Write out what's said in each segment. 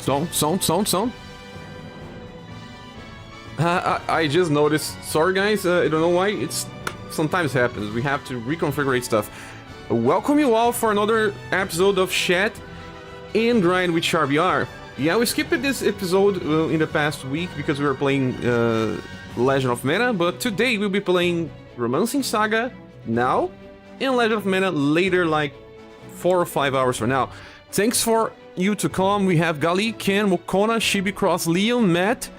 Sound. I just noticed. Sorry guys, I don't know why. It's sometimes happens. We have to reconfigure stuff. Welcome you all for another episode of Chat and Grind with ScherBR. Yeah, we skipped this episode in the past week because we were playing Legend of Mana, but today we'll be playing Romancing Saga now and Legend of Mana later, like 4 or 5 hours from now. Thanks for you to come. We have Gali, Ken, Mokona, Shibi Cross, Leon, Matt,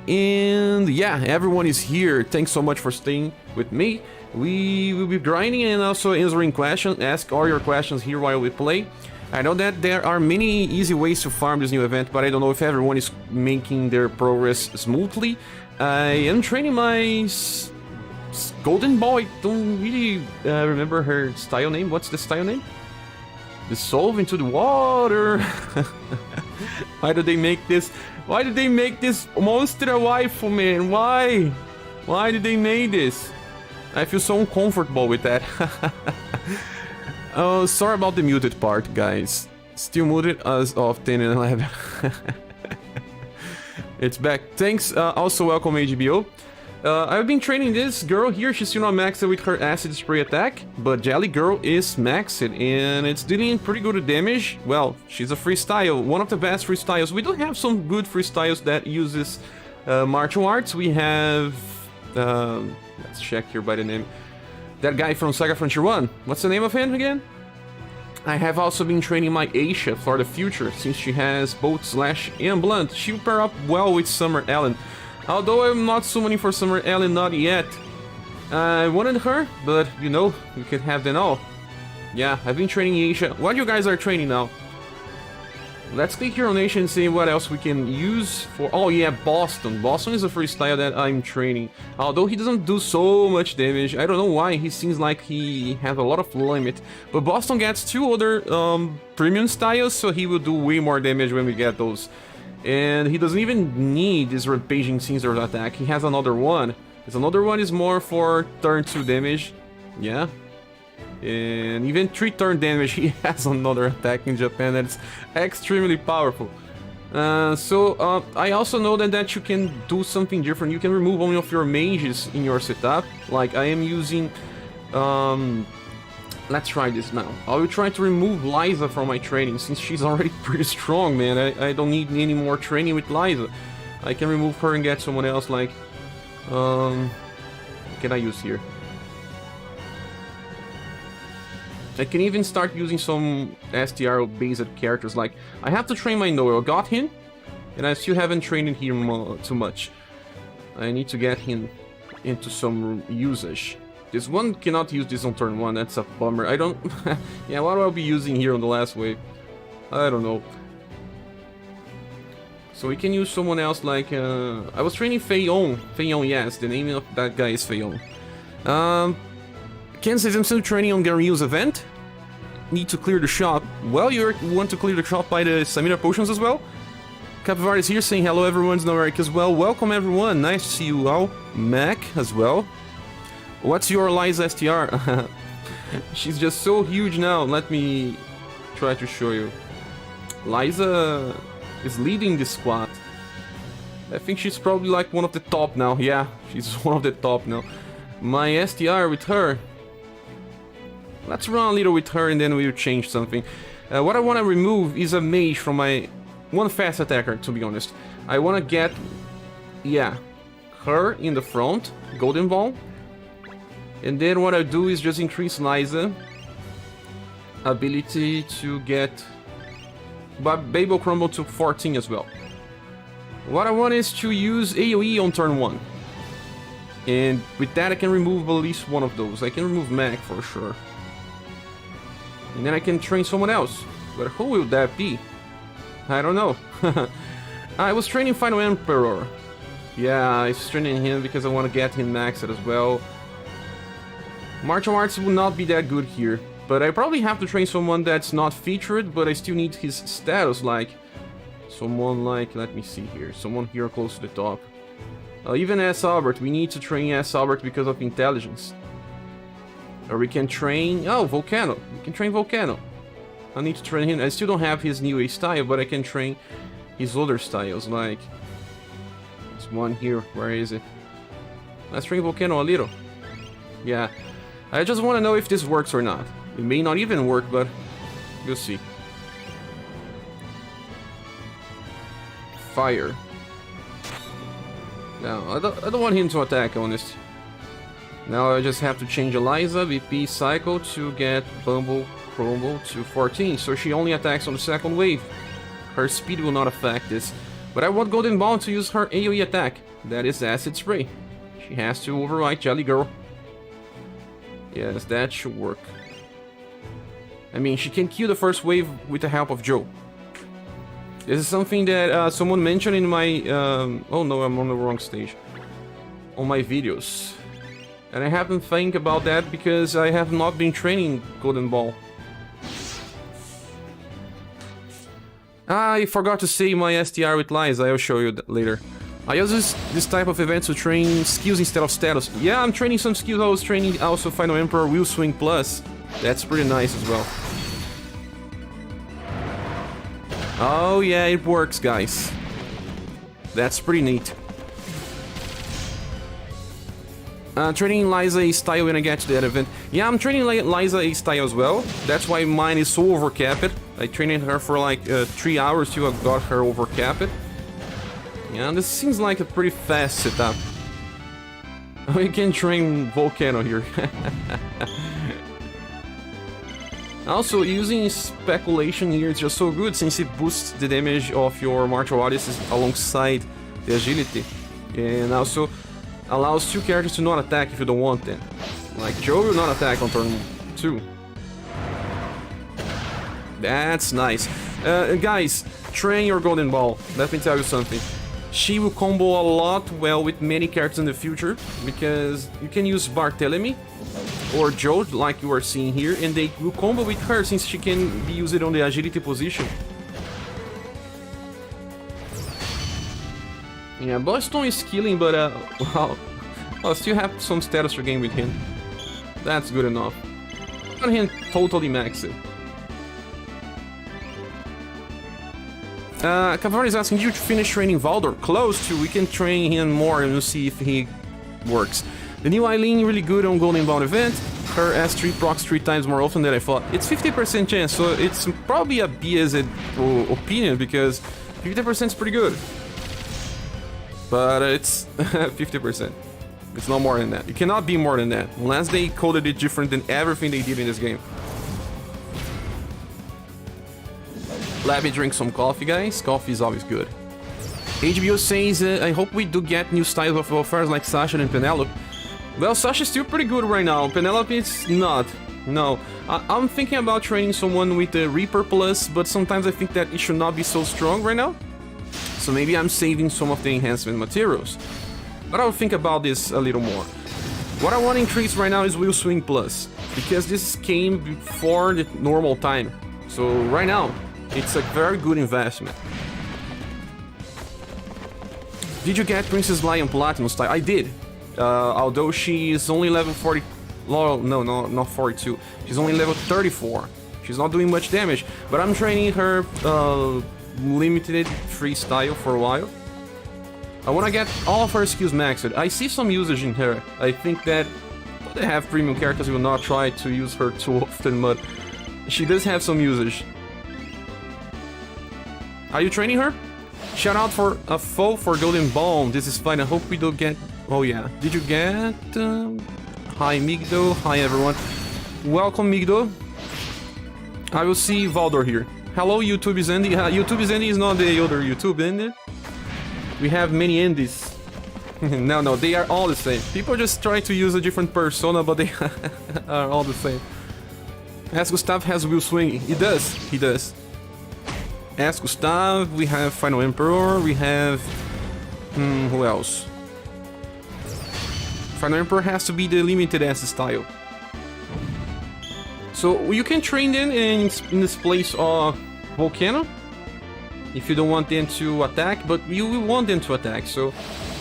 and yeah, everyone is here. Thanks so much for staying with me. We will be grinding and also answering questions. Ask all your questions here while we play. I know that there are many easy ways to farm this new event, but I don't know if everyone is making their progress smoothly. I am training my Golden Ball. I don't really remember her style name. What's the style name? Dissolve into the water. Why did they make this? Why did they make this monster a waifu, man? Why? Why did they make this? I feel so uncomfortable with that. Oh, sorry about the muted part, guys. Still muted as of 10 and 11. It's back. Thanks. Also, welcome HBO. I've been training this girl here. She's still not maxed with her acid spray attack, but Jelly Girl is maxed and it's dealing pretty good damage. Well, she's a freestyle, one of the best freestyles. We do have some good freestyles that uses martial arts. We have, let's check here by the name. That guy from Saga Frontier 1. What's the name of him again? I have also been training my Aisha for the future, since she has both Slash and Blunt. She'll pair up well with Summer Ellen. Although I'm not summoning for Summer Ellen, not yet. I wanted her, but you know, we can have them all. Yeah, I've been training Aisha. What you guys are training now? Let's click here on Aisha and see what else we can use for... Oh yeah, Boston. Boston is a freestyle that I'm training. Although he doesn't do so much damage. I don't know why. He seems like he has a lot of limit. But Boston gets 2 other premium styles, so he will do way more damage when we get those. And he doesn't even need this Rampaging Scissors attack. He has another one. This another one is more for turn 2 damage. Yeah. And even 3 turn damage, he has another attack in Japan that's extremely powerful. I also know that you can do something different. You can remove one of your mages in your setup. Like I am using... let's try this now. I will try to remove Liza from my training, since she's already pretty strong, man. I don't need any more training with Liza. I can remove her and get someone else, like... what can I use here? I can even start using some STR-based characters, like... I have to train my Noel. Got him, and I still haven't trained him too much. I need to get him into some usage. This one cannot use this on turn 1, that's a bummer. I don't... yeah, what will I be using here on the last wave? I don't know. So we can use someone else like... I was training Feyon. Feyon, yes, the name of that guy is Feyon. Ken says I'm still training on Garyu's event. Need to clear the shop. Well, you want to clear the shop by the stamina potions as well? Capivar is here saying hello everyone's Noraric as well. Welcome everyone, nice to see you all. Mac as well. What's your Liza STR? She's just so huge now. Let me try to show you. Liza is leading the squad. I think she's probably like one of the top now. Yeah, she's one of the top now. My STR with her. Let's run a little with her and then we'll change something. What I want to remove is a mage from my... one fast attacker, to be honest. I want to get... yeah, her in the front. Golden Ball. And then what I do is just increase Liza ability to get Babel Crumble to 14 as well. What I want is to use AoE on turn 1. And with that I can remove at least one of those. I can remove Mac for sure. And then I can train someone else. But who will that be? I don't know. I was training Final Emperor. Yeah, I was training him because I want to get him maxed as well. Martial arts will not be that good here, but I probably have to train someone that's not featured, but I still need his status, like... someone like... let me see here, someone here close to the top. Even S. Albert, we need to train S. Albert because of intelligence. Or we can train... oh, Volcano. We can train Volcano. I need to train him. I still don't have his new A style, but I can train his other styles, like this one here. Where is it? Let's train Volcano a little. Yeah, I just want to know if this works or not. It may not even work, but we'll see. Fire. No, I don't want him to attack, honest. Now I just have to change Eliza, VP Cycle to get Bumble Crumble to 14, so she only attacks on the second wave. Her speed will not affect this. But I want Golden Ball to use her AoE attack. That is Acid Spray. She has to override Jelly Girl. Yes, that should work. I mean, she can kill the first wave with the help of Joe. This is something that someone mentioned in my... oh no, I'm on the wrong stage. On my videos. And I haven't think about that because I have not been training Golden Ball. I forgot to say my STR with Liza, I'll show you that later. I use this type of events to train skills instead of status. Yeah, I'm training some skills. I was training also Final Emperor Will Swing Plus. That's pretty nice as well. Oh yeah, it works, guys. That's pretty neat. Training Liza A style when I get to that event. Yeah, I'm training Liza A style as well. That's why mine is so overcapped. I trained her for like 3 hours till I got her overcapped. Yeah, this seems like a pretty fast setup. We can train Volcano here. Also, using Speculation here is just so good since it boosts the damage of your martial artists alongside the agility. And also allows 2 characters to not attack if you don't want them. Like Joe will not attack on turn 2. That's nice. Guys, train your Golden Ball. Let me tell you something. She will combo a lot well with many characters in the future because you can use Barthélemy or Joe like you are seeing here, and they will combo with her since she can be used on the agility position. Yeah, Boston is killing, but well, I'll still have some status to gain with him. That's good enough. Got him totally maxed. Cavalry is asking you to finish training Valdor. Close to, we can train him more and we'll see if he works. The new Eileen really good on Golden Bound event. Her S3 procs 3 times more often than I thought. It's 50% chance, so it's probably a biased opinion because 50% is pretty good. But it's 50%. It's not more than that. It cannot be more than that, unless they coded it different than everything they did in this game. Let me drink some coffee, guys. Coffee is always good. HBO says, I hope we do get new styles of welfares like Sasha and Penelope. Well, Sasha's still pretty good right now. Penelope is not. No. I'm thinking about training someone with the Reaper Plus, but sometimes I think that it should not be so strong right now. So maybe I'm saving some of the enhancement materials. But I'll think about this a little more. What I want to increase right now is Will Swing Plus, because this came before the normal time. So right now, it's a very good investment. Did you get Princess Lion Platinum style? I did. Although she is only level 40... No, not 42. She's only level 34. She's not doing much damage. But I'm training her limited free style for a while. I want to get all of her skills maxed. I see some usage in her. I think that they have premium characters will not try to use her too often, but she does have some usage. Are you training her? Shout out for a foe for Golden Ball. This is fine. I hope we don't get... Oh yeah. Did you get... Hi Migdo. Hi everyone. Welcome Migdo. I will see Valdor here. Hello YouTube is Andy. YouTube is Andy is not the other YouTube, isn't it? We have many Andys. No, they are all the same. People just try to use a different persona, but they are all the same. As Gustav has Will Swing. He does. As Gustav, we have Final Emperor, we have... who else? Final Emperor has to be the limited S style. So you can train them in this place of Volcano, if you don't want them to attack, but you will want them to attack, so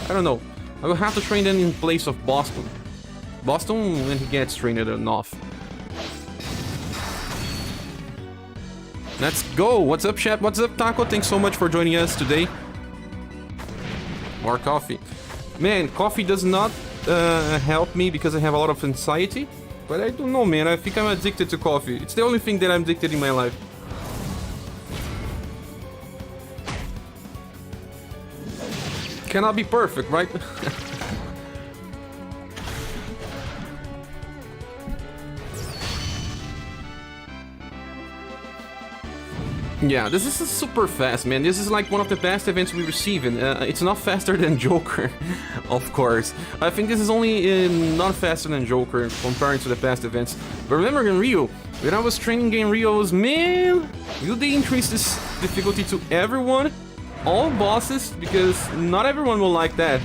I don't know. I will have to train them in place of Boston. Boston when he gets trained enough. Let's go. What's up, chat? What's up, Taco? Thanks so much for joining us today. More coffee. Man, coffee does not help me because I have a lot of anxiety. But I don't know, man. I think I'm addicted to coffee. It's the only thing that I'm addicted in my life. Cannot be perfect, right? Yeah, this is super fast, man. This is like one of the best events we receive, and it's not faster than Joker, of course. I think this is only not faster than Joker compared to the past events. But remember in Rio, when I was training in Rio, I was, man, will they increase this difficulty to everyone? All bosses? Because not everyone will like that.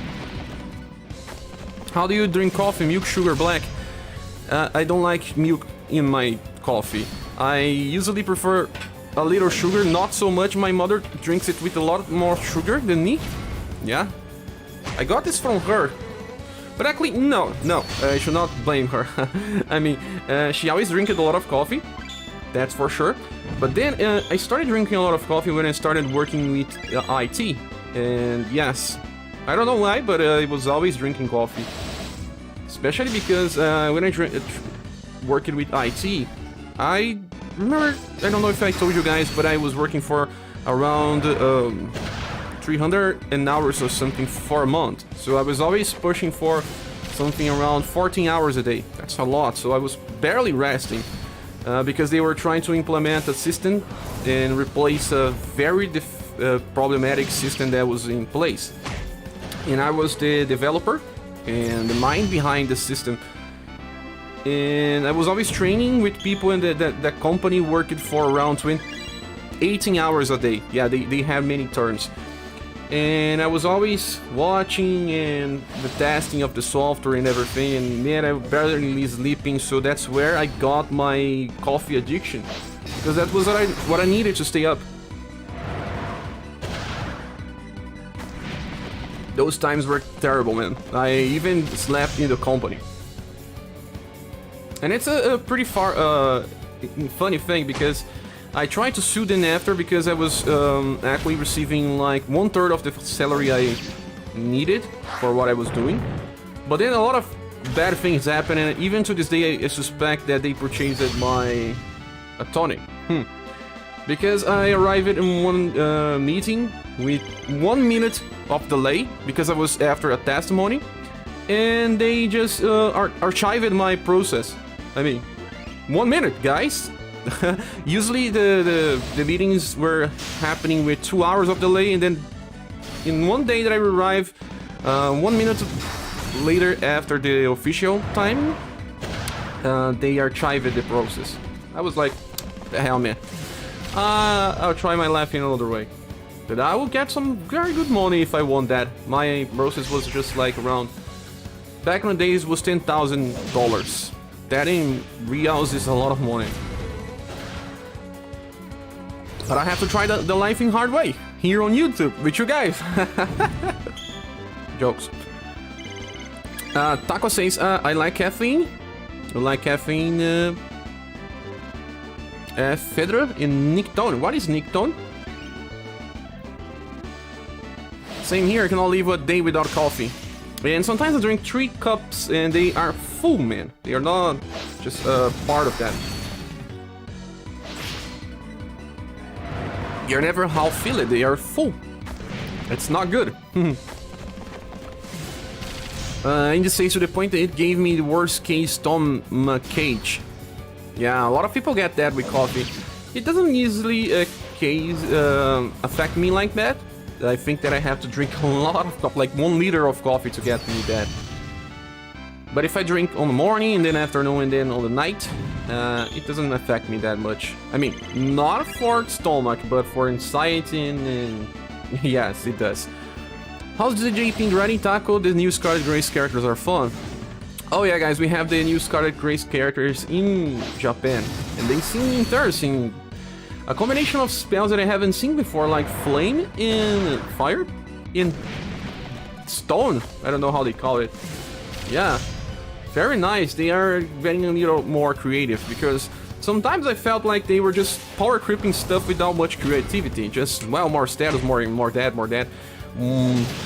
How do you drink coffee? Milk, sugar, black? I don't like milk in my coffee. I usually prefer a little sugar, not so much. My mother drinks it with a lot more sugar than me. Yeah. I got this from her. But actually, no, I should not blame her. I mean, she always drinks a lot of coffee. That's for sure. But then I started drinking a lot of coffee when I started working with IT. And yes, I don't know why, but I was always drinking coffee. Especially because when I worked with IT, I remember, I don't know if I told you guys, but I was working for around 300 hours or something for a month. So I was always pushing for something around 14 hours a day. That's a lot, so I was barely resting. Because they were trying to implement a system and replace a very problematic system that was in place. And I was the developer and the mind behind the system. And I was always training with people, and that company worked for around 18 hours a day. Yeah, they have many turns. And I was always watching and the testing of the software and everything, and man, I barely sleeping, so that's where I got my coffee addiction. Because that was what I needed to stay up. Those times were terrible, man. I even slept in the company. And it's a pretty funny thing, because I tried to sue them after, because I was actually receiving like 1/3 of the salary I needed for what I was doing. But then a lot of bad things happened, and even to this day I suspect that they purchased my tonic. Because I arrived in one meeting with 1 minute of delay, because I was after a testimony, and they just archived my process. I mean, 1 minute, guys. Usually the meetings were happening with 2 hours of delay, and then in one day that I arrived 1 minute later after the official time, they archived the process. I was like, the hell, man. I'll try my life in another way. But I will get some very good money if I want that. My process was just like around, back in the days, was $10,000. That in reals is a lot of money. But I have to try the life in hard way here on YouTube with you guys. Jokes. Taco says, I like caffeine. I like caffeine. Fedra in Nictone. What is Nictone? Same here. I cannot live a day without coffee. And sometimes I drink 3 cups and they are full, man. They are not just part of that. You're never half fill it, they are full. It's not good. In this case, to the point that it gave me the worst case stomach cage. Yeah, a lot of people get that with coffee. It doesn't easily affect me like that. I think that I have to drink a lot of coffee, like 1 liter of coffee to get me that. But if I drink on the morning and then afternoon and then on the night, it doesn't affect me that much. I mean, not for stomach, but for anxiety and yes, it does. How's the JP Ready Taco? The new Scarlet Grace characters are fun. Oh yeah, guys, we have the new Scarlet Grace characters in Japan, and they seem interesting. A combination of spells that I haven't seen before, like Flame in Fire, in Stone. I don't know how they call it. Yeah. Very nice. They are getting a little more creative, because Sometimes I felt like they were just power creeping stuff without much creativity. Just, well, more status, more that,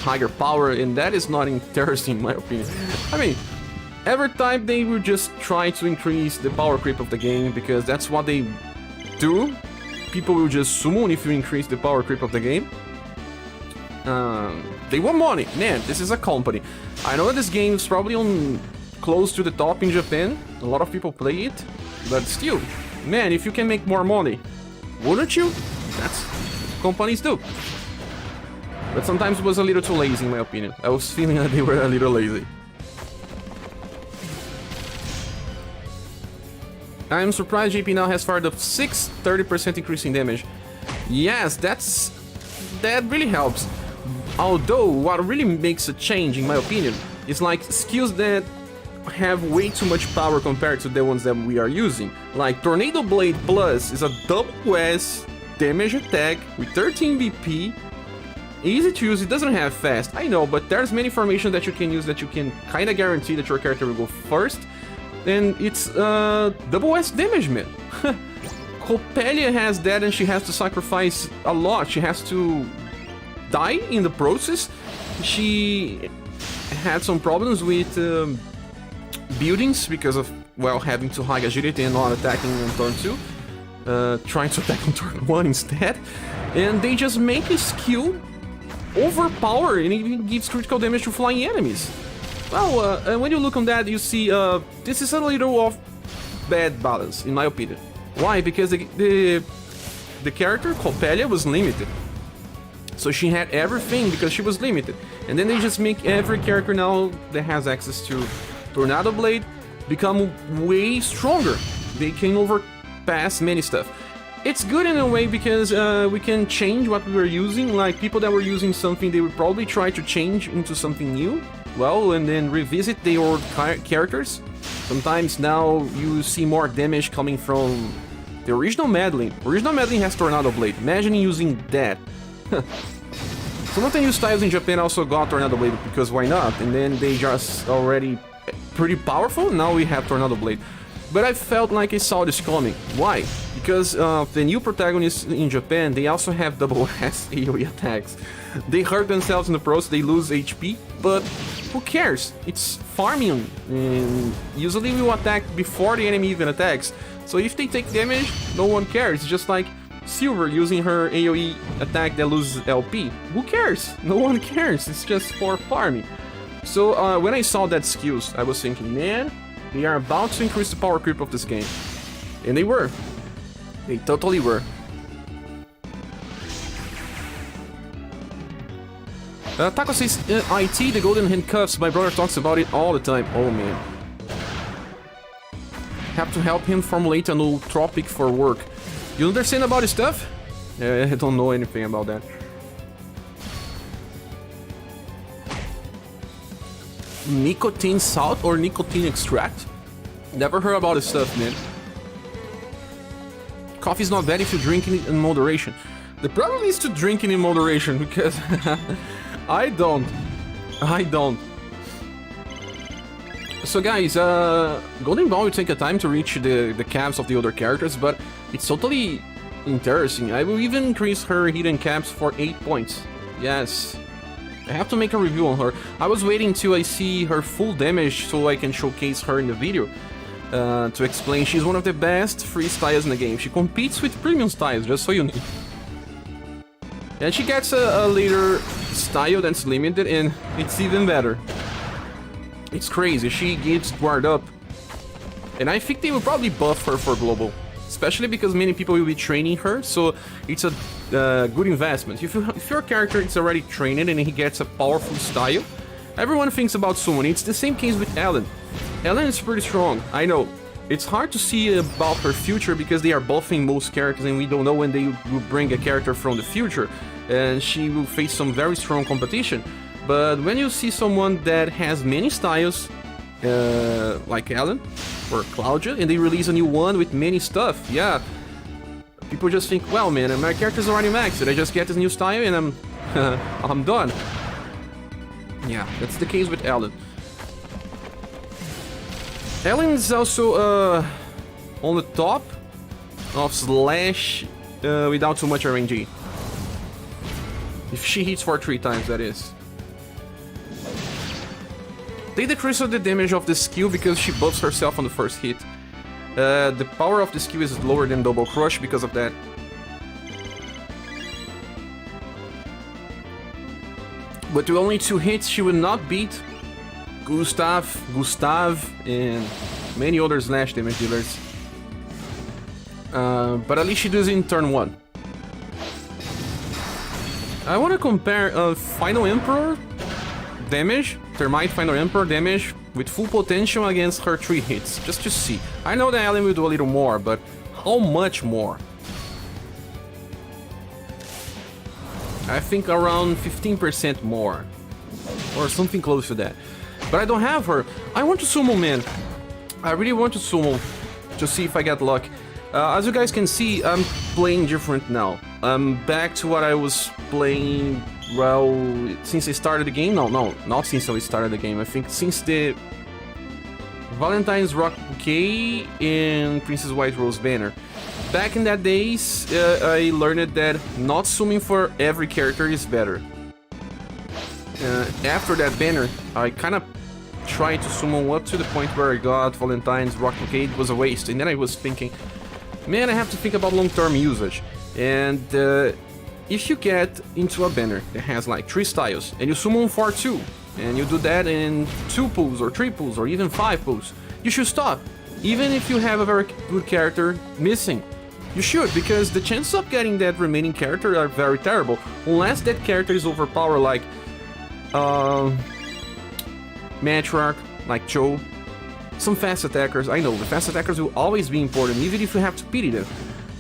higher power, and that is not interesting in my opinion. I mean, every time they will just try to increase the power creep of the game, because that's what they do. People will just summon if you increase the power creep of the game. They want money. Man, this is a company. I know this game is probably on close to the top in Japan. A lot of people play it. But still, man, if you can make more money, wouldn't you? That's what companies do. But sometimes it was a little too lazy in my opinion. I was feeling that they were a little lazy. I am surprised JP now has fired up 30% increase in damage. Yes, that really helps. Although, what really makes a change, in my opinion, is like skills that have way too much power compared to the ones that we are using. Like Tornado Blade Plus is a double S damage attack with 13 BP. Easy to use, it doesn't have fast, I know, but there's many formations that you can use that you can kinda guarantee that your character will go first. And it's double S damage, man. Coppelia has that and she has to sacrifice a lot. She has to die in the process. She had some problems with buildings because of, well, having too high agility and not attacking on turn 2. Trying to attack on turn 1 instead. And they just make a skill overpower and it gives critical damage to flying enemies. Well, and when you look on that, you see this is a little off bad balance, in my opinion. Why? Because the character, Coppelia, was limited. So she had everything because she was limited. And then they just make every character now that has access to Tornado Blade become way stronger. They can overpass many stuff. It's good in a way because we can change what we were using. Like people that were using something, they would probably try to change into something new. Well, and then revisit the old characters. Sometimes now you see more damage coming from the original Madeline. Original Madeline has Tornado Blade. Imagine using that. Some of the new styles in Japan also got Tornado Blade because why not? And then they just already pretty powerful. Now we have Tornado Blade. But I felt like I saw this coming. Why? Because the new protagonists in Japan, they also have double S AoE attacks. They hurt themselves in the process, they lose HP, but who cares? It's farming, and usually we will attack before the enemy even attacks. So if they take damage, no one cares. It's just like Silver using her AoE attack that loses LP. Who cares? No one cares. It's just for farming. So when I saw that skills, I was thinking, man, they are about to increase the power creep of this game. And they were. They totally were. Taco says, IT, the golden handcuffs, my brother talks about it all the time. Oh man. Have to help him formulate a new topic for work. You understand about this stuff? I don't know anything about that. Nicotine salt or nicotine extract? Never heard about this stuff, man. Coffee's not bad if you drink it in moderation. The problem is to drink it in moderation because I don't. So guys, Golden Ball will take a time to reach the caps of the other characters, but it's totally interesting. I will even increase her hidden caps for 8 points. Yes. I have to make a review on her. I was waiting till I see her full damage so I can showcase her in the video. To explain, she's one of the best free styles in the game. She competes with premium styles, just so you know. And she gets a later style that's limited, and it's even better. It's crazy, she gets guard up. And I think they will probably buff her for global. Especially because many people will be training her, so it's a good investment. If your character is already trained and he gets a powerful style, everyone thinks about someone. It's the same case with Ellen. Ellen is pretty strong, I know. It's hard to see about her future because they are buffing most characters and we don't know when they will bring a character from the future. And she will face some very strong competition. But when you see someone that has many styles, like Ellen or Claudia, and they release a new one with many stuff, yeah, people just think, well, man, my character's already maxed. I just get this new style and I'm done. Yeah, that's the case with Ellen. Ellen is also on the top of slash without too much RNG. If she hits for 3 times, that is. They decrease the damage of the skill because she buffs herself on the first hit. The power of the skill is lower than Double Crush because of that. But with only 2 hits, she will not beat Gustav, and many other slash damage dealers. But at least she does it in turn 1. I want to compare Final Emperor damage, Termite Final Emperor damage, with full potential against her 3 hits, just to see. I know that Ellen will do a little more, but how much more? I think around 15% more, or something close to that. But I don't have her. I want to summon, man. I really want to summon, to see if I get luck. As you guys can see, I'm playing different now. I'm back to what I was playing, well, since I started the game. No, not since I started the game. I think since the Valentine's Rock Bouquet and Princess White Rose banner. Back in that days, I learned that not summoning for every character is better. After that banner, I kind of tried to summon up to the point where I got Valentine's Rock Bouquet. It was a waste, and then I was thinking, man, I have to think about long-term usage. And if you get into a banner that has like 3 styles, and you summon for 2, and you do that in 2 pulls, or 3 pulls, or even 5 pulls, you should stop. Even if you have a very good character missing. You should, because the chances of getting that remaining character are very terrible, unless that character is overpowered like Matriarch, like Joe. Some fast attackers, I know, the fast attackers will always be important, even if you have to pity them.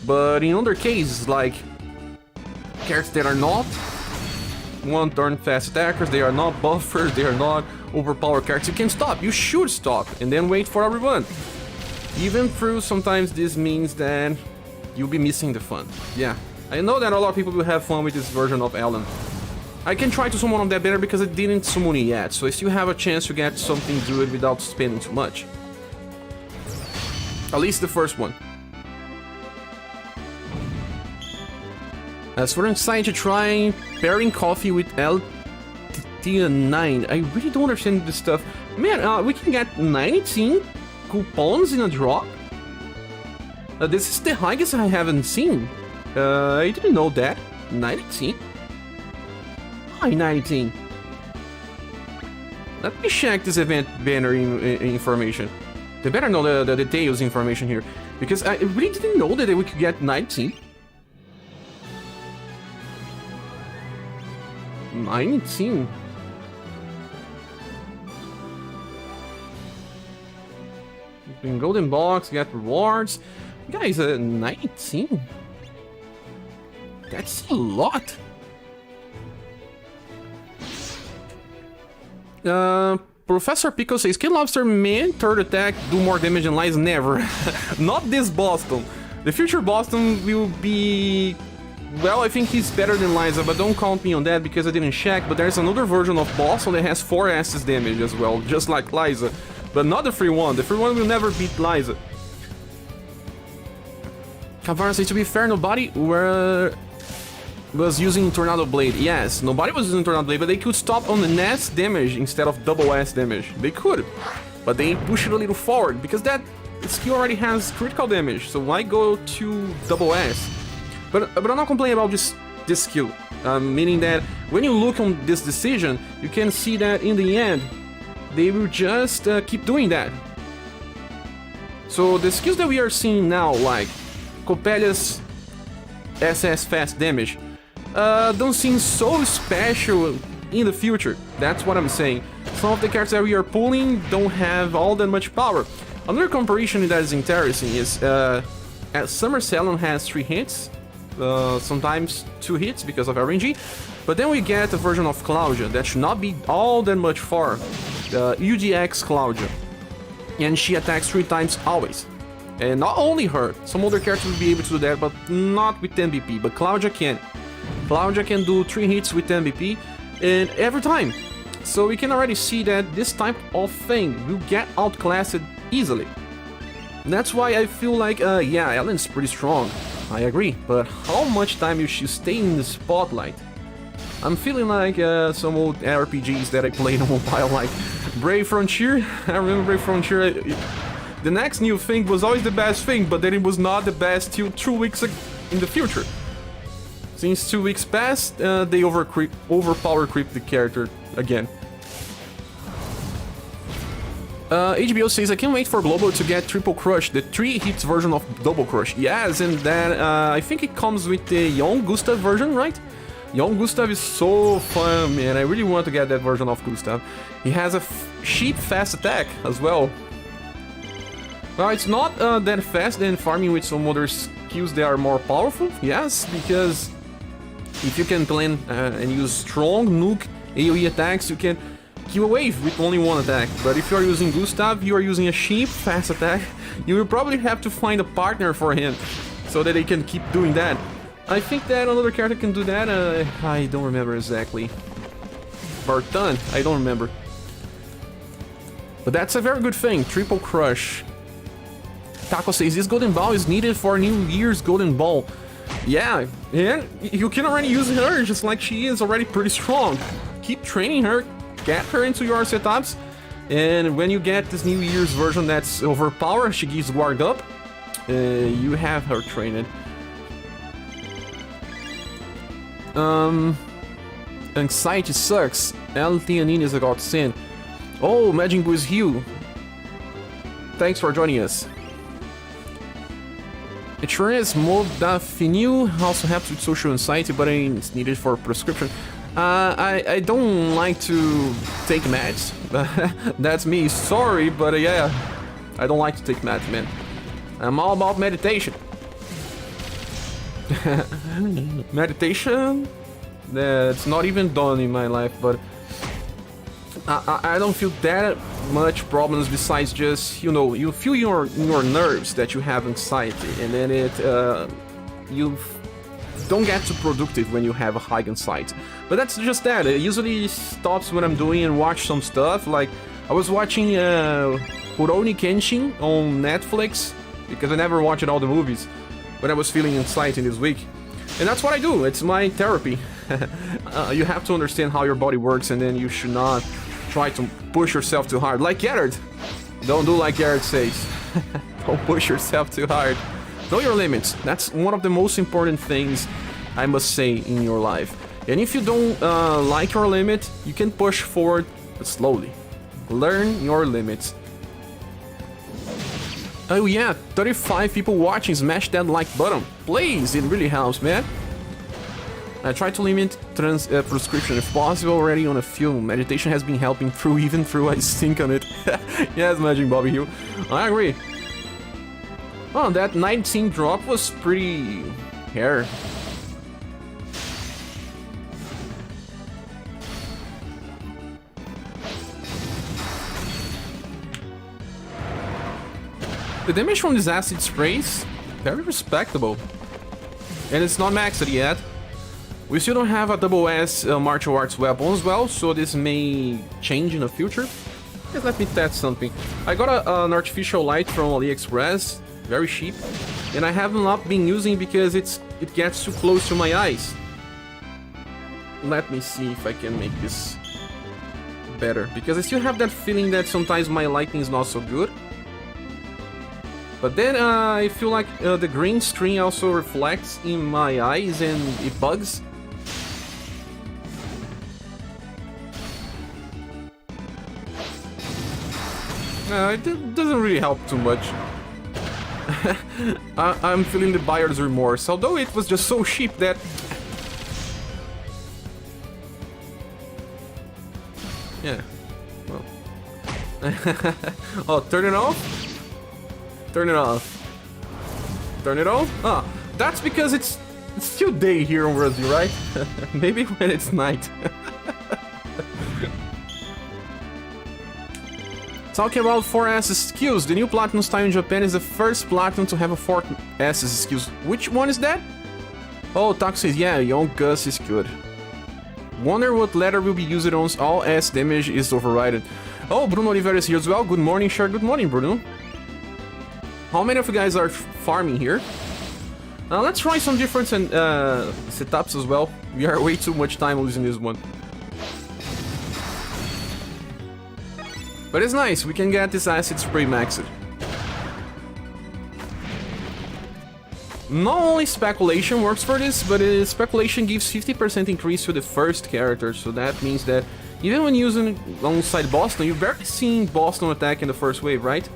But in other cases, like characters that are not one-turn fast attackers, they are not buffers, they are not overpowered characters, you can stop, you should stop, and then wait for everyone. Even through sometimes this means that you'll be missing the fun. Yeah, I know that a lot of people will have fun with this version of Ellen. I can try to summon on that banner because I didn't summon it yet, so I still have a chance to get something good without spending too much. At least the first one. As for excited to try pairing coffee with LT9, I really don't understand this stuff. Man, we can get 19 coupons in a drop? This is the highest I haven't seen. I didn't know that. 19? Why 19? Let me check this event banner information. They better know the details information here, because I really didn't know that we could get 19. 19? In golden box, get rewards. Guys, 19? That's a lot. Professor Pico says, Kid Lobster main third attack do more damage than Liza? Never. Not this Boston. The future Boston will be... Well, I think he's better than Liza, but don't count me on that because I didn't check. But there's another version of Boston that has 4 S's damage as well, just like Liza. But not the free one. The free one will never beat Liza. Kavara says, to be fair, nobody was using Tornado Blade. Yes, nobody was using Tornado Blade, but they could stop on the S damage instead of double S damage. They could, but they push it a little forward because that skill already has critical damage. So why go to double S? But I'm not complaining about this skill. Meaning that when you look on this decision, you can see that in the end, they will just keep doing that. So the skills that we are seeing now, like Coppelia's SS fast damage, don't seem so special in the future. That's what I'm saying. Some of the characters that we are pulling don't have all that much power. Another comparison that is interesting is Summer Salon has 3 hits, sometimes 2 hits because of RNG, but then we get a version of Claudia that should not be all that much far, UGX Claudia, and she attacks 3 times always. And not only her, some other characters will be able to do that, but not with 10 BP, but Claudia can. Claudia can do 3 hits with 10 BP, and every time. So we can already see that this type of thing will get outclassed easily. That's why I feel like, yeah, Ellen's pretty strong. I agree, but how much time will she stay in the spotlight? I'm feeling like some old RPGs that I played on mobile, like Brave Frontier. I remember Brave Frontier. The next new thing was always the best thing, but then it was not the best till 2 weeks in the future. Since 2 weeks passed, they overpower creep the character again. HBO says, I can't wait for Global to get Triple Crush, the 3-hits version of Double Crush. Yes, and then I think it comes with the Young Gustav version, right? Young Gustav is so fun, man. I really want to get that version of Gustav. He has a cheap fast attack as well. Well, it's not that fast than farming with some other skills that are more powerful. Yes, because if you can plan and use strong nuke AoE attacks, you can kill a wave with only one attack. But if you are using Gustav, you are using a cheap fast attack, you will probably have to find a partner for him so that they can keep doing that. I think that another character can do that, I don't remember exactly. Barton, I don't remember. But that's a very good thing, Triple Crush. Taco says, this Golden Ball is needed for New Year's Golden Ball. Yeah, and you can already use her, just like she is already pretty strong. Keep training her, get her into your setups, and when you get this New Year's version that's overpowered, she gives guard up, you have her trained. Anxiety sucks. L-theanine is a godsend. Oh, Majin Buu is Hugh. Thanks for joining us. Insurance modafinil also helps with social anxiety, but it's needed for prescription. I don't like to take meds. That's me. Sorry, but yeah, I don't like to take meds, man. I'm all about meditation. Meditation? That's not even done in my life, but I don't feel that much problems besides just, you know, you feel your nerves that you have anxiety, and then you don't get too productive when you have a high anxiety. But that's just that. It usually stops what I'm doing and watch some stuff. Like, I was watching Rurouni Kenshin on Netflix, because I never watched all the movies when I was feeling anxiety this week. And that's what I do. It's my therapy. You have to understand how your body works, and then you should not try to push yourself too hard. Like Gerard. Don't do like Gerard says. Don't push yourself too hard. Know your limits. That's one of the most important things I must say in your life. And if you don't like your limit, you can push forward, but slowly. Learn your limits. Oh yeah, 35 people watching. Smash that like button. Please, it really helps, man. I try to limit prescription if possible already on a few. Meditation has been helping even through I stink on it. Yes, Magic Bobby Hill. I agree. Oh, that 19 drop was pretty rare. The damage from this acid sprays, very respectable. And it's not maxed yet. We still don't have a double S martial arts weapon as well, so this may change in the future. Just let me test something. I got an artificial light from AliExpress, very cheap, and I have not been using because it gets too close to my eyes. Let me see if I can make this better, because I still have that feeling that sometimes my lighting is not so good. But then I feel like the green screen also reflects in my eyes and it bugs. It doesn't really help too much. I'm feeling the buyer's remorse, although it was just so cheap that... Yeah, well... Oh, turn it off? Turn it off. Turn it off? Ah, that's because it's still day here in Brazil, right? Maybe when it's night. Talking about 4S skills, the new Platinum style in Japan is the first Platinum to have a 4S skills. Which one is that? Oh, Taco says, yeah, Young Gus is good. Wonder what letter will be used on all S damage is overridden. Oh, Bruno Oliveira is here as well. Good morning, sure. Good morning, Bruno. How many of you guys are farming here? Let's try some different setups as well. We are way too much time losing this one. But it's nice, we can get this acid spray maxed. Not only speculation works for this, but speculation gives 50% increase to the first character, so that means that even when using alongside Boston, you've barely seen Boston attack in the first wave, right?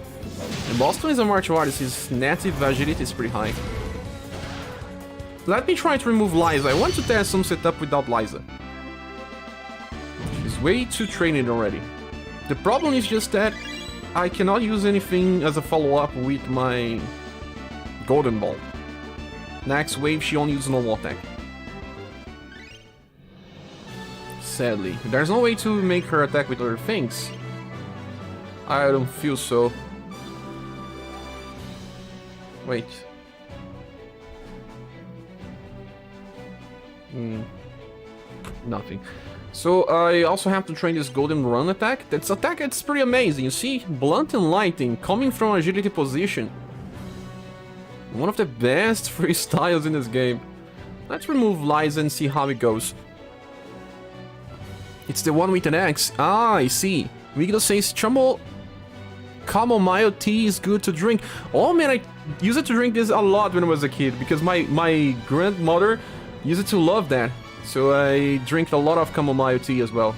And Boston is a martial artist, his native agility is pretty high. Let me try to remove Liza. I want to test some setup without Liza. She's way too trained already. The problem is just that I cannot use anything as a follow-up with my Golden Ball. Next wave, she only uses normal attack. Sadly. There's no way to make her attack with other things. I don't feel so. Wait. Nothing. So I also have to train this Golden Run attack. That's attack, it's pretty amazing. You see, blunt and lightning coming from agility position. One of the best freestyles in this game. Let's remove Liza and see how it goes. It's the one with an X. Ah, I see. Miguel says chamomile tea is good to drink. Oh man, I used to drink this a lot when I was a kid because my grandmother used to love that. So I drink a lot of chamomile tea as well.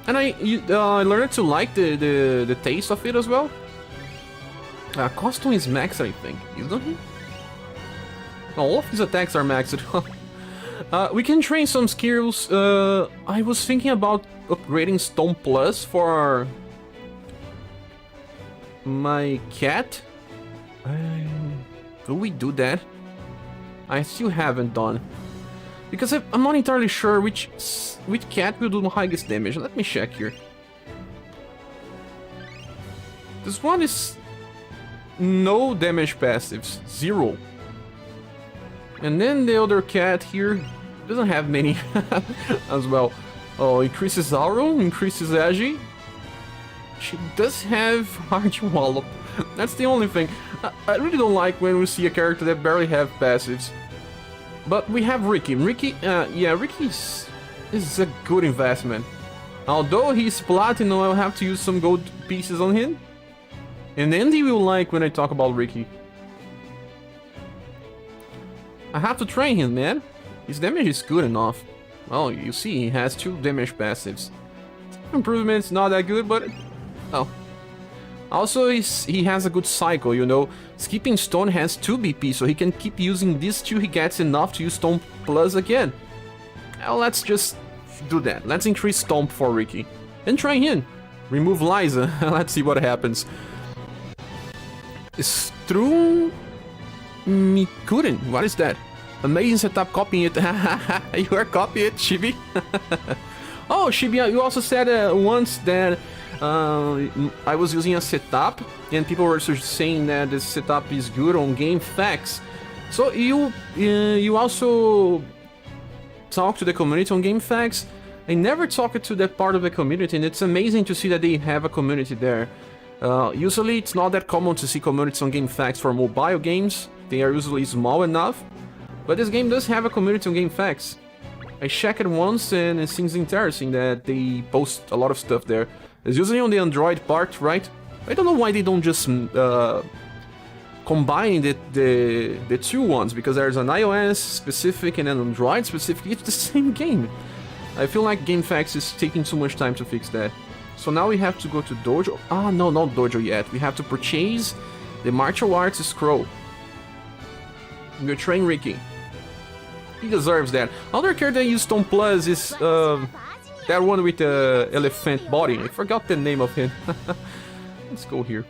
And I learned to like the taste of it as well. Costume is maxed, I think, isn't he? All of his attacks are maxed. We can train some skills. I was thinking about upgrading Stone Plus for my cat. Will we do that? I still haven't done. Because I'm not entirely sure which cat will do the highest damage. Let me check here. This one is no damage passives, 0. And then the other cat here doesn't have many as well. Oh, increases Auro, increases Agi. She does have Arch Wallop. That's the only thing. I really don't like when we see a character that barely have passives. But we have Ricky. Ricky is a good investment. Although he's platinum, I'll have to use some gold pieces on him. And Andy will like when I talk about Ricky. I have to train him, man. His damage is good enough. Well, you see, he has 2 damage passives. Improvements, not that good, but... oh. Also, he has a good cycle, you know. Skipping Stone has 2 BP, so he can keep using these 2, he gets enough to use Stone Plus again. Well, let's just do that. Let's increase Stomp for Ricky. And train him. Remove Liza. Let's see what happens. Strum... Mikuren, what is that? Amazing setup, copying it. You are copying it, Chibi. Oh, Chibi, you also said once that I was using a setup and people were saying that this setup is good on Game Facts. So you also talk to the community on Game Facts. I never talked to that part of the community, and it's amazing to see that they have a community there. Usually it's not that common to see communities on Game Facts for mobile games. They are usually small enough, but this game does have a community on Game Facts. I checked it once and it seems interesting that they post a lot of stuff there. It's usually on the Android part, right? I don't know why they don't just combine the 2 ones, because there's an iOS specific and an Android specific. It's the same game. I feel like Game Facts is taking too much time to fix that. So now we have to go to Dojo. Ah, no, not Dojo yet. We have to purchase the martial arts scroll. We'll train Ricky. He deserves that. Another character that uses Stone Plus is that one with the elephant body. I forgot the name of him. Let's go here.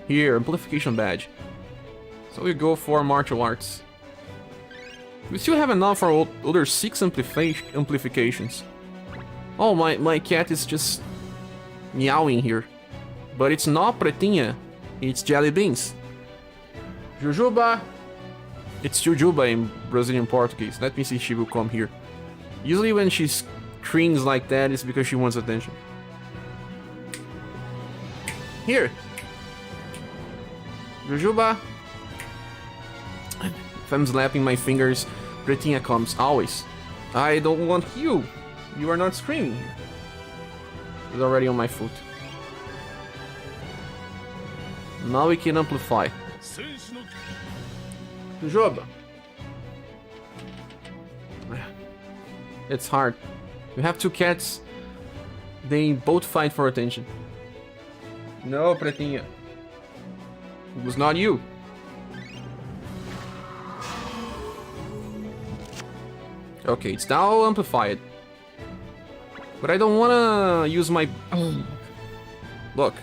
Here, amplification badge. So we go for martial arts. We still have enough for other 6 amplifications. Oh, my cat is just meowing here. But it's not Pretinha, it's Jelly Beans. Jujuba. It's Jujuba in Brazilian Portuguese. Let me see if she will come here. Usually when she screams like that, it's because she wants attention. Here. Jujuba. If I'm slapping my fingers, Pretinha comes. Always. I don't want you. You are not screaming here. It's already on my foot. Now we can amplify. Jujuba. It's hard. We have two cats. They both fight for attention. No, Pretinha. It was not you. Okay, it's now amplified. But I don't wanna use my... Look.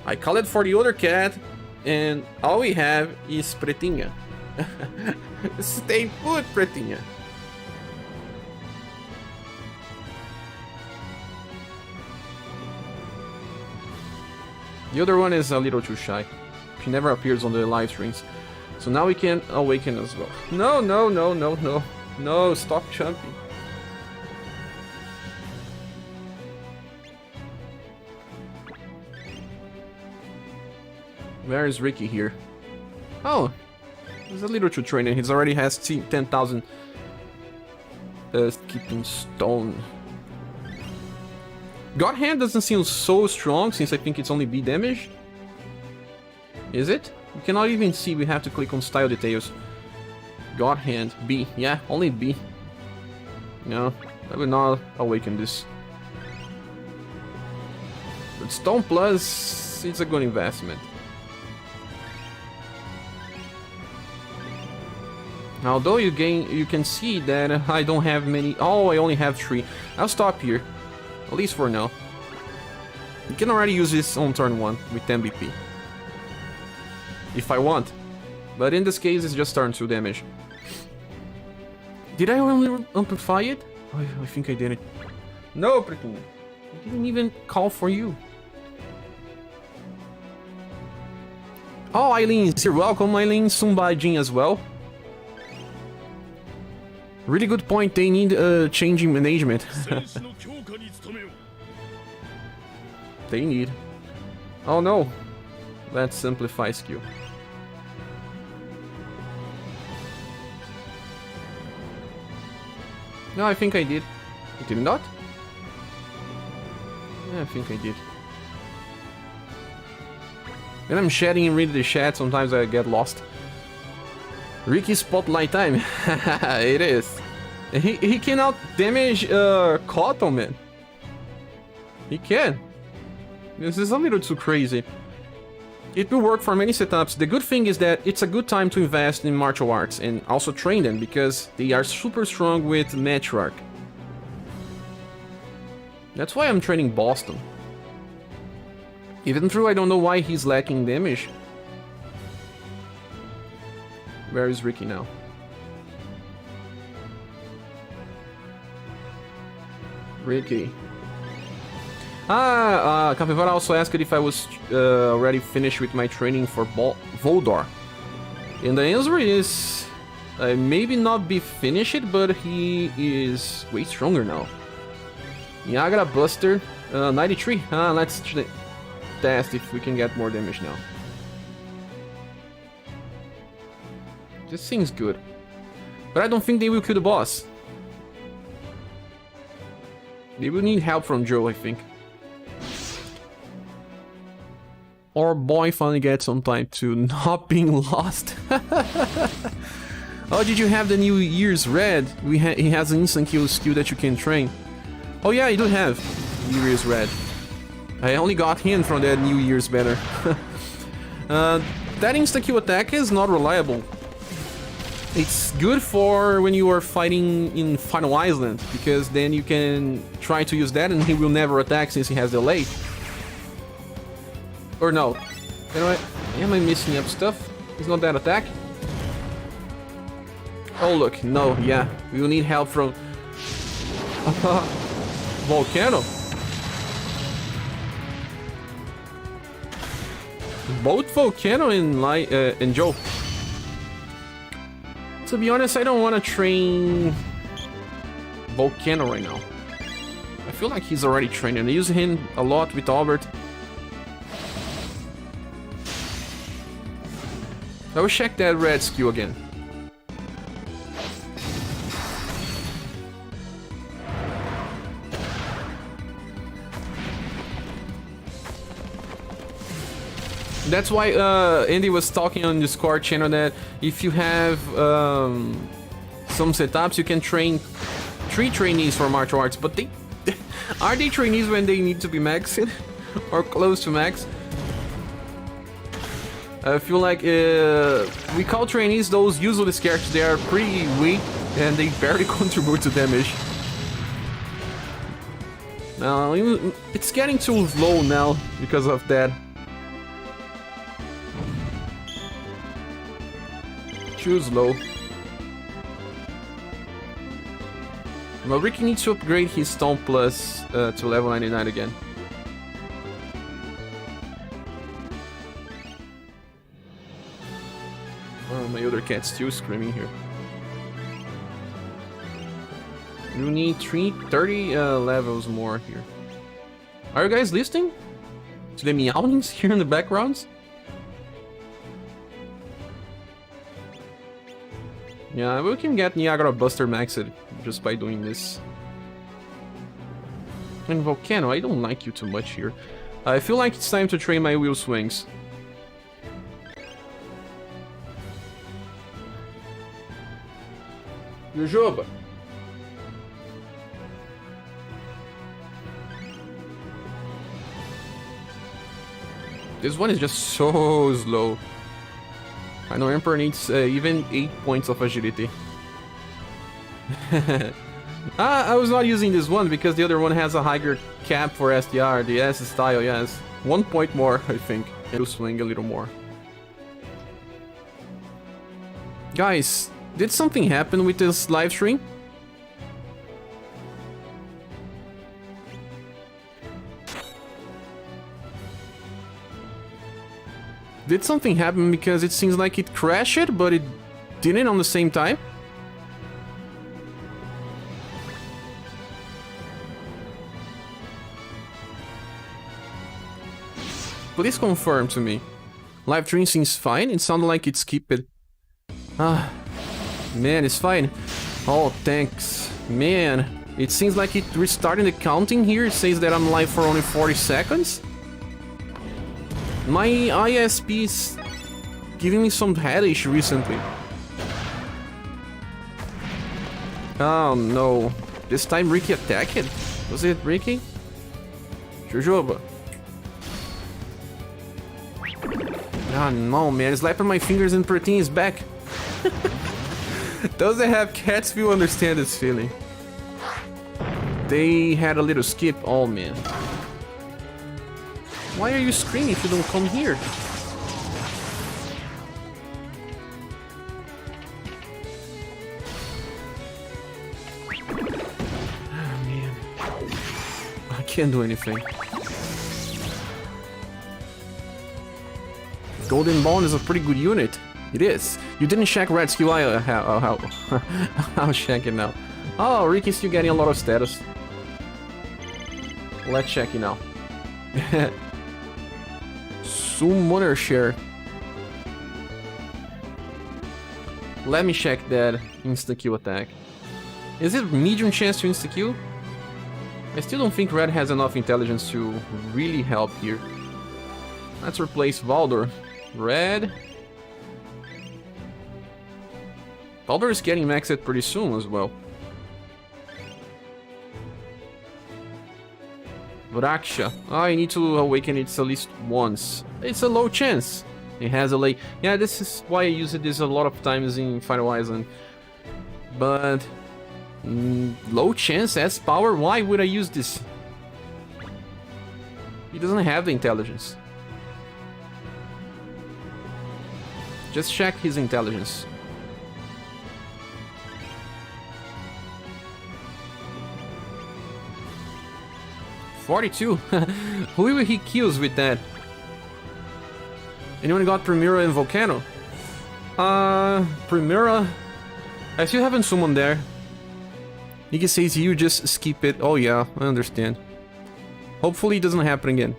I call it for the other cat, and all we have is Pretinha. Stay put, Pretinha. The other one is a little too shy. She never appears on the live streams. So now we can awaken as well. No, no, no, no, no. No, stop jumping. Where is Ricky here? Oh, he's a little too trained. He already has 10,000 keeping stone. God Hand doesn't seem so strong since I think it's only B damage. Is it? We cannot even see, we have to click on style details. God Hand, B. Yeah, only B. No, I will not awaken this. But Stone Plus, it's a good investment. Although you can see that I don't have many. Oh, I only have 3. I'll stop here. At least for now. You can already use this on turn 1 with 10 BP. If I want. But in this case, it's just turn 2 damage. Did I only amplify it? I think I did it. No, Pretinha. I didn't even call for you. Oh, Eileen's here. Welcome, Eileen. Sumbajin as well. Really good point. They need changing management. They need. Oh no. Let's simplify skill. No, I think I did. I did not? Yeah, I think I did. When I'm chatting and reading the chat, sometimes I get lost. Ricky Spotlight time. It is. He can out damage Cotton, man. He can. This is a little too crazy. It will work for many setups. The good thing is that it's a good time to invest in martial arts and also train them because they are super strong with Matriarch. That's why I'm training Boston. Even though I don't know why he's lacking damage. Where is Ricky now? Ricky. Capivara also asked if I was already finished with my training for Voldor. And the answer is... maybe not be finished, but he is way stronger now. Niagara Buster, 93. Let's test if we can get more damage now. This seems good. But I don't think they will kill the boss. They will need help from Joe, I think. Our boy finally gets some time to not being lost. Oh, did you have the New Year's Red? He has an instant kill skill that you can train. Oh yeah, I do have New Year's Red. I only got him from that New Year's banner. That instant kill attack is not reliable. It's good for when you are fighting in Final Island, because then you can try to use that and he will never attack since he has delay. Or no. Anyway, am I missing up stuff? It's not that attack? Oh look, no, yeah. We will need help from... Volcano? Both Volcano and Joe. To be honest, I don't want to train Volcano right now. I feel like he's already trained and I use him a lot with Albert. I will check that red skill again. That's why Andy was talking on the Discord channel that if you have some setups, you can train 3 trainees for martial arts, but they are they trainees when they need to be maxed or close to max? I feel like we call trainees those useless characters. They are pretty weak and they barely contribute to damage. Now it's getting too low now because of that. Too slow. Well, Ricky needs to upgrade his Stone Plus to level 99 again. Oh, my other cat's still screaming here. You need 30 levels more here. Are you guys listening to the meowings here in the backgrounds? Yeah, we can get Niagara Buster maxed just by doing this. And Volcano, I don't like you too much here. I feel like it's time to train my wheel swings. Jujuba! This one is just so slow. I know Emperor needs even 8 points of agility. I was not using this one because the other one has a higher cap for SDR. The S style, yes. 1 point more, I think. It'll swing a little more. Guys, did something happen with this live stream? Did something happen because it seems like it crashed, but it didn't on the same time? Please confirm to me. Live stream seems fine. It sounded like it skipped. Ah, man, it's fine. Oh, thanks. Man, it seems like it restarted the counting here. It says that I'm live for only 40 seconds. My ISP is giving me some headache recently. Oh no. This time Ricky attacked? Was it Ricky? Jujuba. Ah no, man. Slapping my fingers and protein is back. Those that have cats will understand this feeling. They had a little skip. Oh man. Why are you screaming if you don't come here? Oh man. I can't do anything. Golden Bond is a pretty good unit. It is. You didn't check red skill. I'll check it now. Oh, Ricky's still getting a lot of status. Let's check it now. Summoner share. Let me check that insta-kill attack. Is it medium chance to insta-kill? I still don't think Red has enough intelligence to really help here. Let's replace Valdor. Red. Valdor is getting maxed pretty soon as well. Vraksha. Oh, I need to awaken it at least once. It's a low chance. It has a late. Yeah, this is why I use this a lot of times in Final Island. But low chance as power. Why would I use this? He doesn't have the intelligence. Just check his intelligence. $42. Who will he kills with that? Anyone got Primera and Volcano? Primera. I still haven't someone there. Nigga says you just skip it. Oh yeah, I understand. Hopefully it doesn't happen again.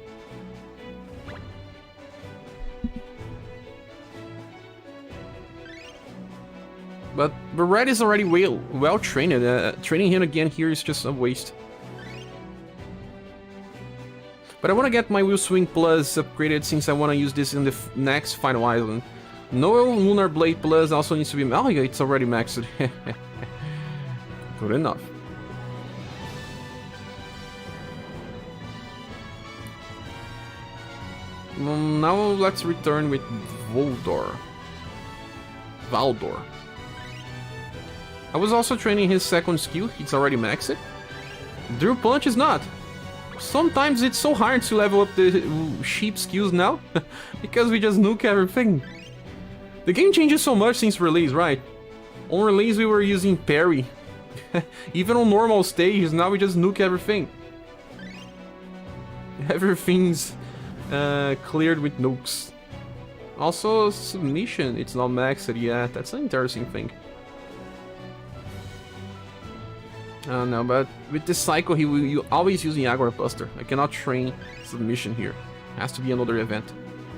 But red is already well trained. Training him again here is just a waste. But I want to get my Will Swing Plus upgraded since I want to use this in the next final island. No Lunar Blade Plus also needs to be... Oh yeah, it's already maxed. Good enough. Now let's return with Valdor. I was also training his second skill, it's already maxed. Drill Punch is not. Sometimes it's so hard to level up the sheep skills now, because we just nuke everything. The game changes so much since release, right? On release we were using parry. Even on normal stages, now we just nuke everything. Everything's cleared with nukes. Also, submission, it's not maxed yet. That's an interesting thing. I don't know, but with this cycle, you always using Agora Buster. I cannot train submission here. Has to be another event.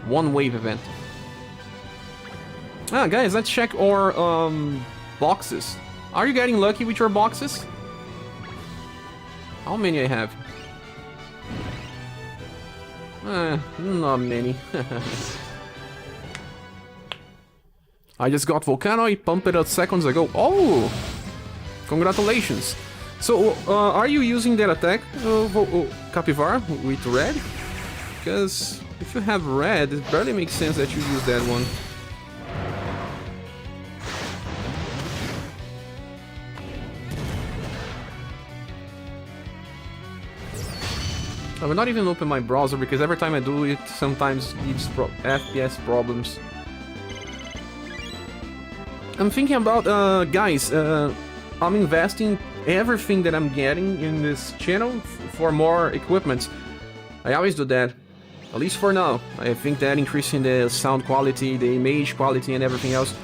One wave event. Ah, guys, let's check our boxes. Are you getting lucky with your boxes? How many I have? Not many. I just got Volcano, I pumped it out seconds ago. Oh! Congratulations! So, are you using that attack, Capivara, with red? Because if you have red, it barely makes sense that you use that one. I will not even open my browser because every time I do it, sometimes gives FPS problems. I'm thinking about, guys, I'm investing everything that I'm getting in this channel for more equipment. I always do that, at least for now. I think that increasing the sound quality, the image quality and everything else,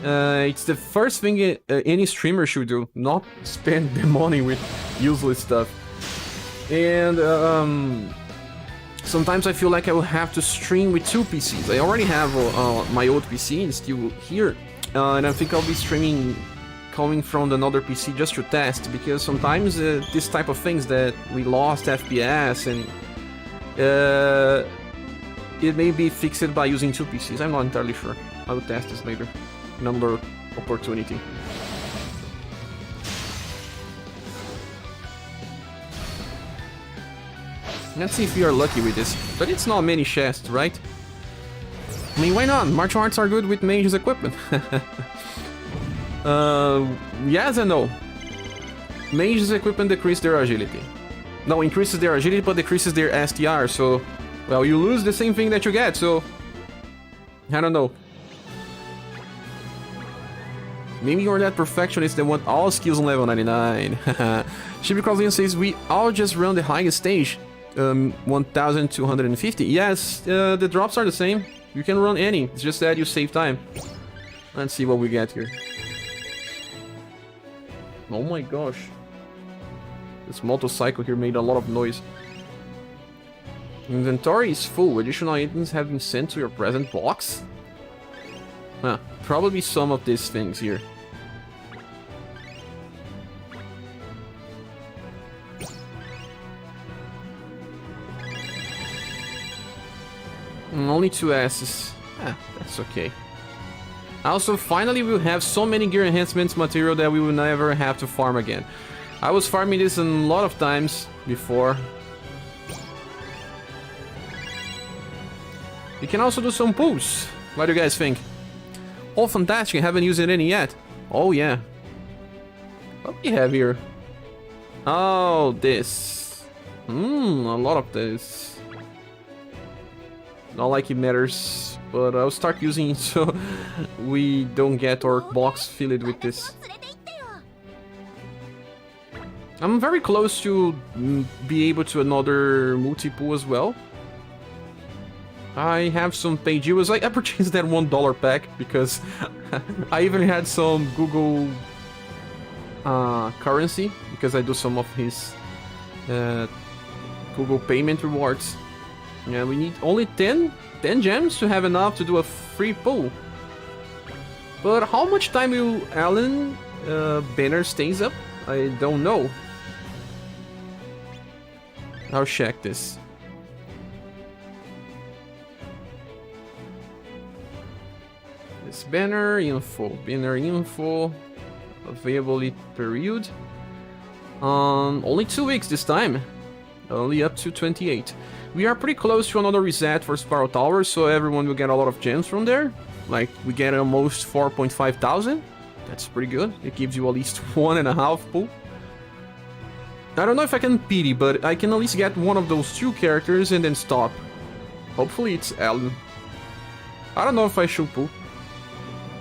it's the first thing any streamer should do, not spend the money with useless stuff. And sometimes I feel like I will have to stream with two PCs. I already have my old PC, it's still here, and I think I'll be streaming coming from another PC just to test, because sometimes this type of things that we lost FPS and it may be fixed by using two PCs. I'm not entirely sure. I will test this later, another opportunity. Let's see if we are lucky with this. But it's not many chests, right? I mean, why not? Martial arts are good with mage's equipment. Yes and no. Mage's equipment decrease their agility. No, increases their agility but decreases their STR, so... Well, you lose the same thing that you get, so... I don't know. Maybe you're that perfectionist that want all skills on level 99. ScherBR says we all just run the highest stage. 1250. Yes, the drops are the same. You can run any, it's just that you save time. Let's see what we get here. Oh my gosh. This motorcycle here made a lot of noise. Inventory is full. Additional items have been sent to your present box? Huh, probably some of these things here. Only 2 S's. That's okay. Also, finally we'll have so many gear enhancements material that we will never have to farm again. I was farming this a lot of times before. You can also do some pulls. What do you guys think? Oh, fantastic, I haven't used any yet. Oh yeah. What do we have here? Oh, this. A lot of this. Not like it matters, but I'll start using it so we don't get our box filled with this. I'm very close to be able to another multi-pool as well. I have some page views. I purchased that $1 pack because I even had some Google currency because I do some of his Google payment rewards. Yeah, we need only 10 gems to have enough to do a free pull. But how much time will Alan banner stays up? I don't know. I'll check this. This banner info, availability period. Only 2 weeks this time. Only up to 28. We are pretty close to another reset for Spiral Tower, so everyone will get a lot of gems from there. Like, we get almost 4.5 thousand. That's pretty good. It gives you at least 1.5 pull. I don't know if I can pity, but I can at least get one of those 2 characters and then stop. Hopefully it's Alan. I don't know if I should pull,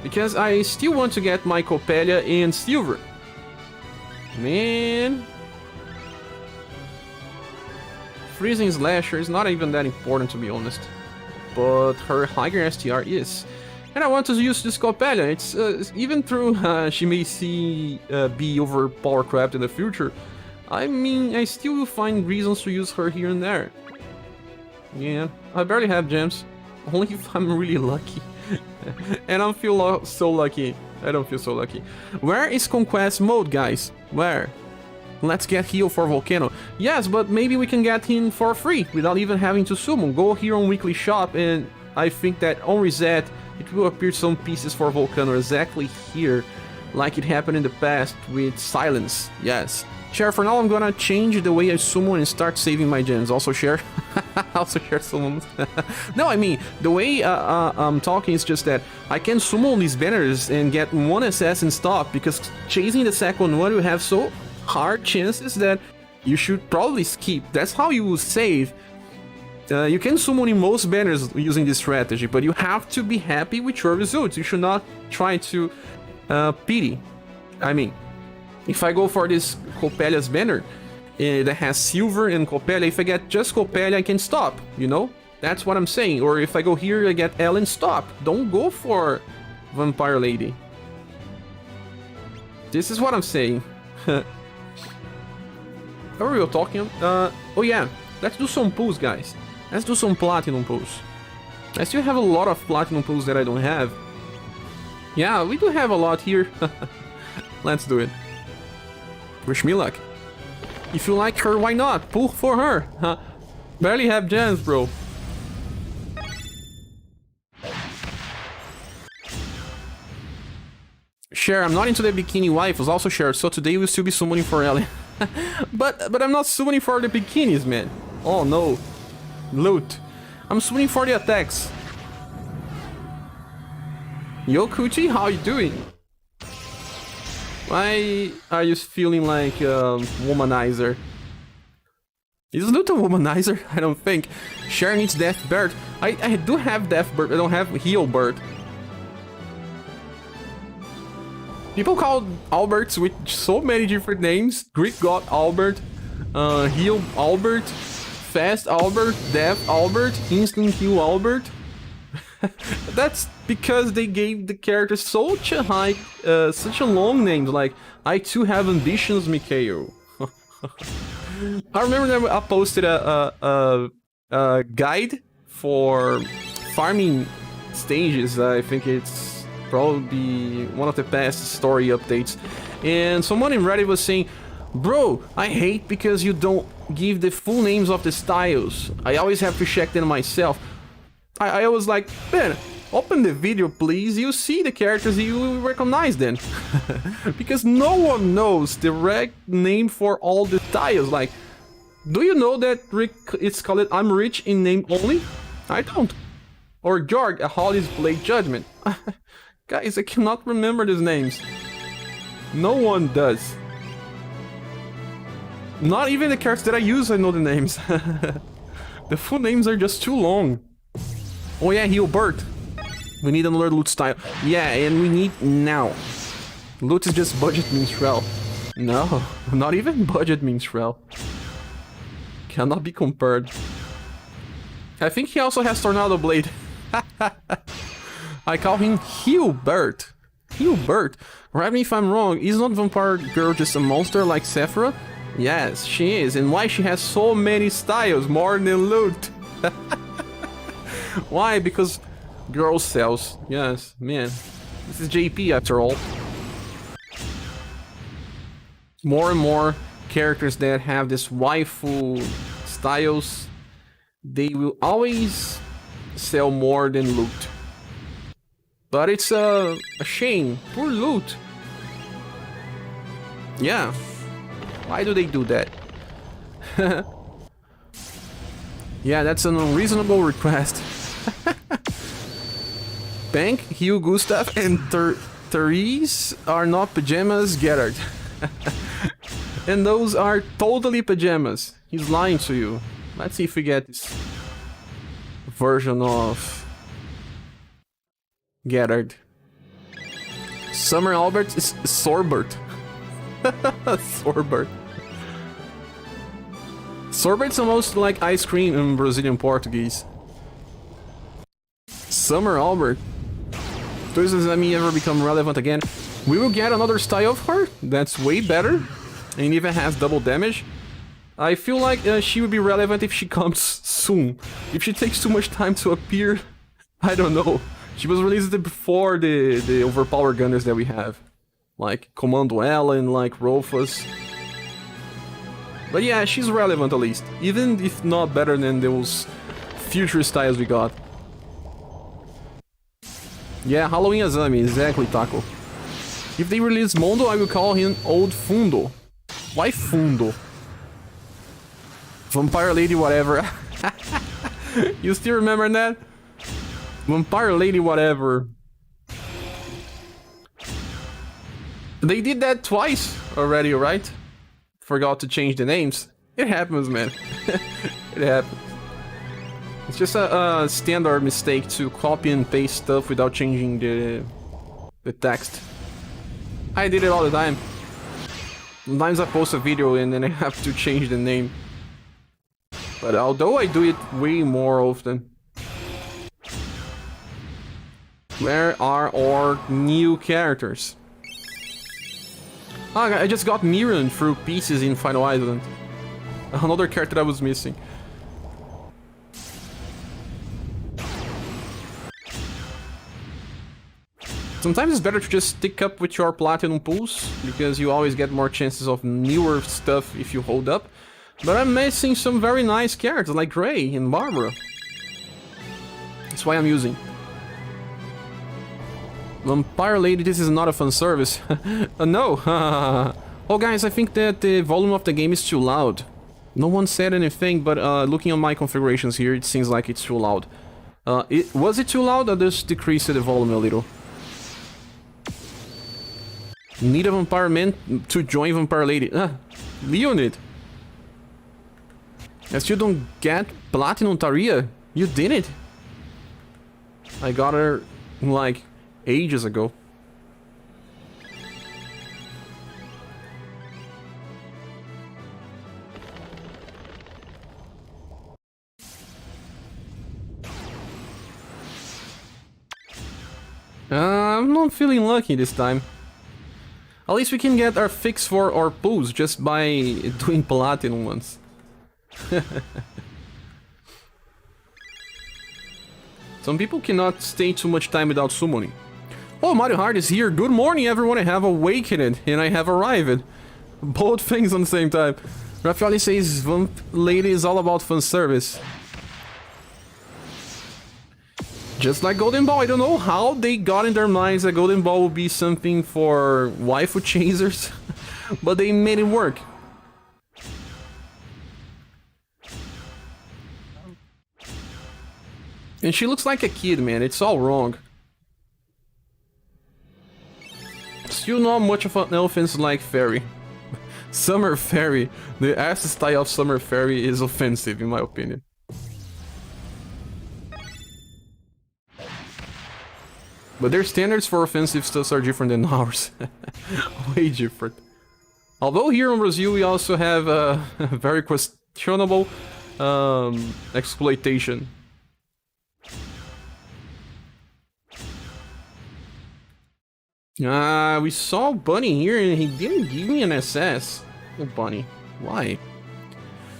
because I still want to get my Coppelia in silver. Man. Freezing Slasher is not even that important, to be honest. But her higher STR is. And I want to use this Coppelia. It's even though she may be overpowered in the future, I mean, I still will find reasons to use her here and there. Yeah, I barely have gems. Only if I'm really lucky. And I feel so lucky. I don't feel so lucky. Where is Conquest mode, guys? Where? Let's get heal for Volcano. Yes, but maybe we can get him for free without even having to summon. Go here on Weekly Shop, and I think that on reset, it will appear some pieces for Volcano exactly here, like it happened in the past with Silence. Yes. Share, for now I'm gonna change the way I summon and start saving my gems. Also share. Also share summons. No, I mean, the way I'm talking is just that I can summon these banners and get one SS and stop, because chasing the second one will have so hard chances that you should probably skip. That's how you will save. You can summon in most banners using this strategy, but you have to be happy with your results. You should not try to pity. I mean, if I go for this Coppelia's banner that has silver and Coppelia, if I get just Coppelia, I can stop, you know? That's what I'm saying. Or if I go here, I get Ellen, stop. Don't go for Vampire Lady. This is what I'm saying. How are we talking? Oh yeah, let's do some pulls, guys. Let's do some platinum pulls. I still have a lot of platinum pulls that I don't have. Yeah, we do have a lot here. Let's do it. Wish me luck. If you like her, why not? Pull for her. Barely have gems, bro. Share, I'm not into the bikini waifus. Also share, so today we'll still be summoning for Ellie. but I'm not summoning for the bikinis, man. Oh no. Loot. I'm summoning for the attacks. Yo, Kuchi, how you doing? Why are you feeling like a womanizer? Is Loot a womanizer? I don't think. Cher needs Death Bird. I do have Death Bird, I don't have Heal Bird. People call Alberts with so many different names. Greek God Albert, Heal Albert, Fast Albert, Death Albert, Instant Heal Albert. That's because they gave the character such a high, such a long name. Like, I too have ambitions, Mikhail. I remember that I posted a guide for farming stages. I think it's probably one of the best story updates. And someone in Reddit was saying, bro, I hate because you don't give the full names of the styles. I always have to check them myself. I was like, man, open the video, please. You see the characters, you will recognize them. Because no one knows the correct name for all the styles. Like, do you know that it's called I'm Rich in name only? I don't. Or Georg, a Holly's Blade Judgment. Guys, I cannot remember these names. No one does. Not even the characters that I use, I know the names. The full names are just too long. Oh yeah, Healbert. We need another loot style. Yeah, and we need now. Loot is just budget minstrel. No, not even budget minstrel. Cannot be compared. I think he also has Tornado Blade. I call him Healbert. Healbert. Correct me if I'm wrong, is not Vampire Girl just a monster like Sephora? Yes, she is. And why she has so many styles, more than loot? Why? Because girl sells. Yes, man. This is JP after all. More and more characters that have this waifu styles, they will always sell more than loot. But it's a shame. Poor loot. Yeah. Why do they do that? Yeah, that's an unreasonable request. Bank, Hugh, Gustav, and Therese are not pajamas, Gerard. And those are totally pajamas. He's lying to you. Let's see if we get this version of Gerard. Summer Albert is Sorbert. Sorbert. Sorbert's almost like ice cream in Brazilian Portuguese. Summer Albert. Does Zami ever become relevant again? We will get another style of her that's way better and even has double damage. I feel like she would be relevant if she comes soon. If she takes too much time to appear, I don't know. She was released before the overpowered gunners that we have. Like Commando Ellen, like Rofus. But yeah, she's relevant at least. Even if not better than those future styles we got. Yeah, Halloween Azami, exactly, Taco. If they release Mondo, I will call him Old Fundo. Why Fundo? Vampire Lady whatever. You still remember that? Vampire Lady whatever. They did that twice already, right? Forgot to change the names. It happens, man. It happens. It's just a standard mistake to copy and paste stuff without changing the text. I did it all the time. Sometimes I post a video and then I have to change the name. But although I do it way more often. Where are our new characters? Ah, I just got Miran through pieces in Final Island. Another character I was missing. Sometimes it's better to just stick up with your platinum pools, because you always get more chances of newer stuff if you hold up. But I'm missing some very nice characters like Gray and Barbara. That's why I'm using. Vampire Lady, this is not a fun service. No. Oh guys, I think that the volume of the game is too loud. No one said anything, but looking at my configurations here, it seems like it's too loud. Was it too loud? Or just decrease the volume a little? Need a vampire man to join Vampire Lady. Leonid. I still don't get Platinum Taria. You did it. I got her like ages ago. I'm not feeling lucky this time. At least we can get our fix for our pools just by doing platinum ones. Some people cannot stay too much time without summoning. Oh, Mario Hart is here. Good morning, everyone. I have awakened and I have arrived. Both things on the same time. Raffaele says Vamp Lady is all about fun service. Just like Golden Ball, I don't know how they got in their minds that Golden Ball would be something for waifu chasers, but they made it work. And she looks like a kid, man. It's all wrong. Still not much of an offense like Fairy. Summer Fairy. The ass style of Summer Fairy is offensive, in my opinion. But their standards for offensive stuff are different than ours. Way different. Although here in Brazil we also have a very questionable exploitation. We saw Bunny here and he didn't give me an SS. Oh, Bunny. Why?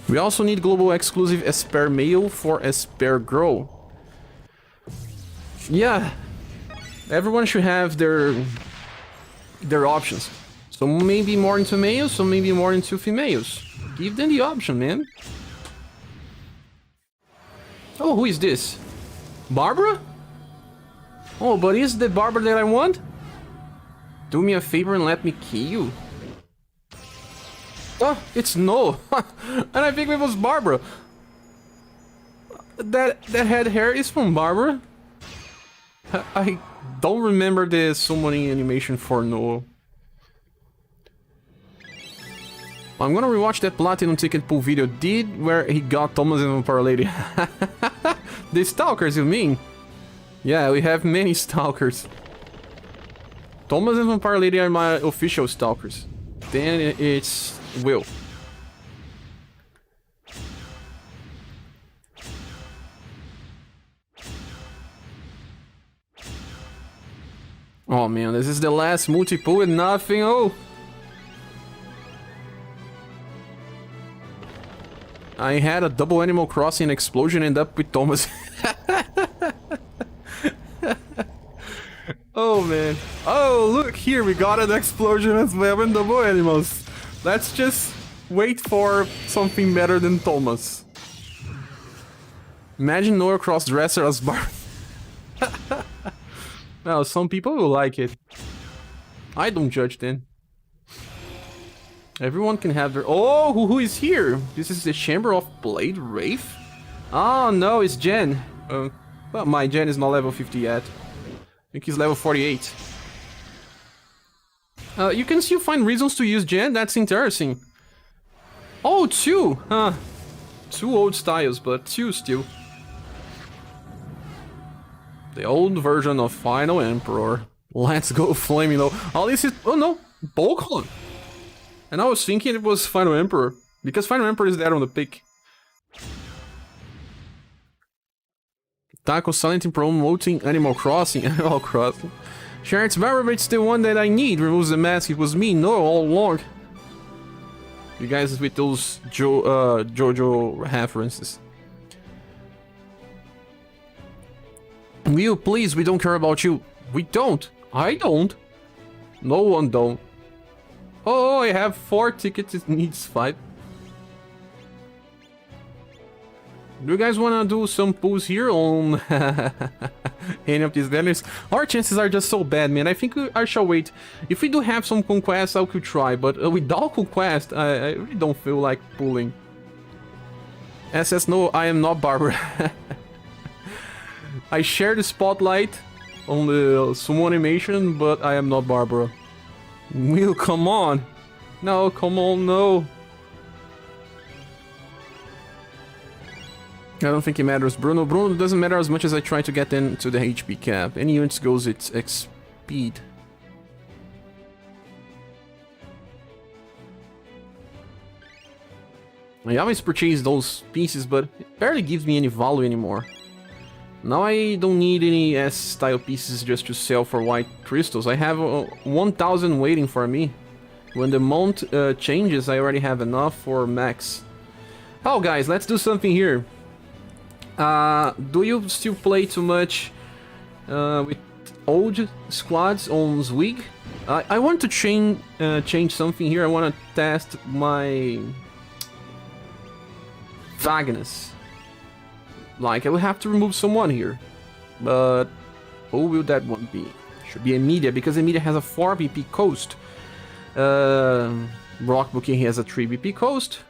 We also need global exclusive ScherBR male for ScherBR girl. Yeah. Everyone should have their options. Some may be more into males, some may be more into females. Give them the option, man. Oh, who is this? Barbara? Oh, but is the Barbara that I want? Do me a favor and let me kill you. Oh, it's no. And I think it was Barbara. That head hair is from Barbara. I don't remember the summoning animation for Noah. I'm gonna rewatch that Platinum Ticket Pool video where he got Thomas and Vampire Lady. The stalkers, you mean? Yeah, we have many stalkers. Thomas and Vampire Lady are my official stalkers. Then it's Will. Oh man, this is the last multi-pull with nothing. Oh! I had a double Animal Crossing explosion end up with Thomas. Oh man. Oh, look here, we got an explosion as well in double animals. Let's just wait for something better than Thomas. Imagine Noah cross-dresser as Barbie. Well, some people will like it. I don't judge then. Everyone can have their... Oh, who is here? This is the Chamber of Blade Wraith? Oh no, it's Jen. Well, my Jen is not level 50 yet. I think he's level 48. You can still find reasons to use Jen, that's interesting. Oh, two! Huh. Two old styles, but two still. The old version of Final Emperor. Let's go Flaming Low. Oh, this is... Oh no! Bolkon! And I was thinking it was Final Emperor. Because Final Emperor is there on the pick. Taco Silent in promoting Animal Crossing. Animal Crossing. Sure, it's Barber, but it's the one that I need. Removes the mask. It was me. No, all along. You guys with those JoJo references. Will, please, we don't care about you. We don't. I don't. No one don't. Oh, I have 4 tickets. It needs 5. Do you guys wanna do some pulls here on any of these values? Our chances are just so bad, man. I think I shall wait. If we do have some conquests, I could try. But without conquest, I really don't feel like pulling. SS, no, I am not Barbara. I share the spotlight on the sumo animation, but I am not Barbara. Will, come on. No, come on, no. I don't think it matters. Bruno doesn't matter as much as I try to get into the HP cap. Any units goes its X speed. I always purchase those pieces, but it barely gives me any value anymore. Now I don't need any S-style pieces just to sell for white crystals. I have 1,000 waiting for me. When the mount changes, I already have enough for max. Oh guys, let's do something here. Do you still play too much with old squads on Zwig? I want to change something here. I want to test my Vagnus. Like, I will have to remove someone here. But who will that one be? Should be Emilia, because Emilia has a 4 BP coast. Brock Booking has a 3 BP coast.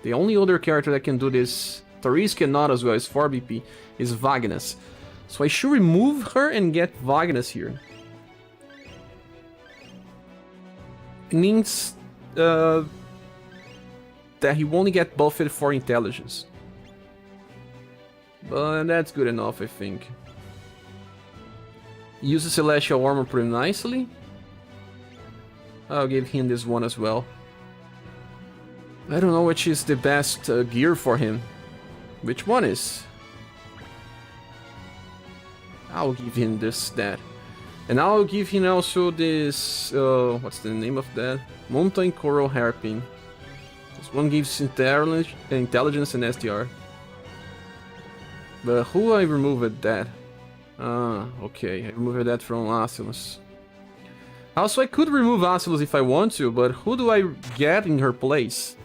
The only other character that can do this, Therese cannot as well, is 4 BP, is Vagnus. So I should remove her and get Vagnus here. It means that he won't get buffed for intelligence. But that's good enough, I think. Uses Celestial Armor pretty nicely. I'll give him this one as well. I don't know which is the best gear for him. Which one is? I'll give him that. And I'll give him also this... what's the name of that? Mountain Coral Hairpin. This one gives intelligence and STR. But who I removed that? Okay, I removed that from Asilus. Also, I could remove Asilus if I want to, but who do I get in her place?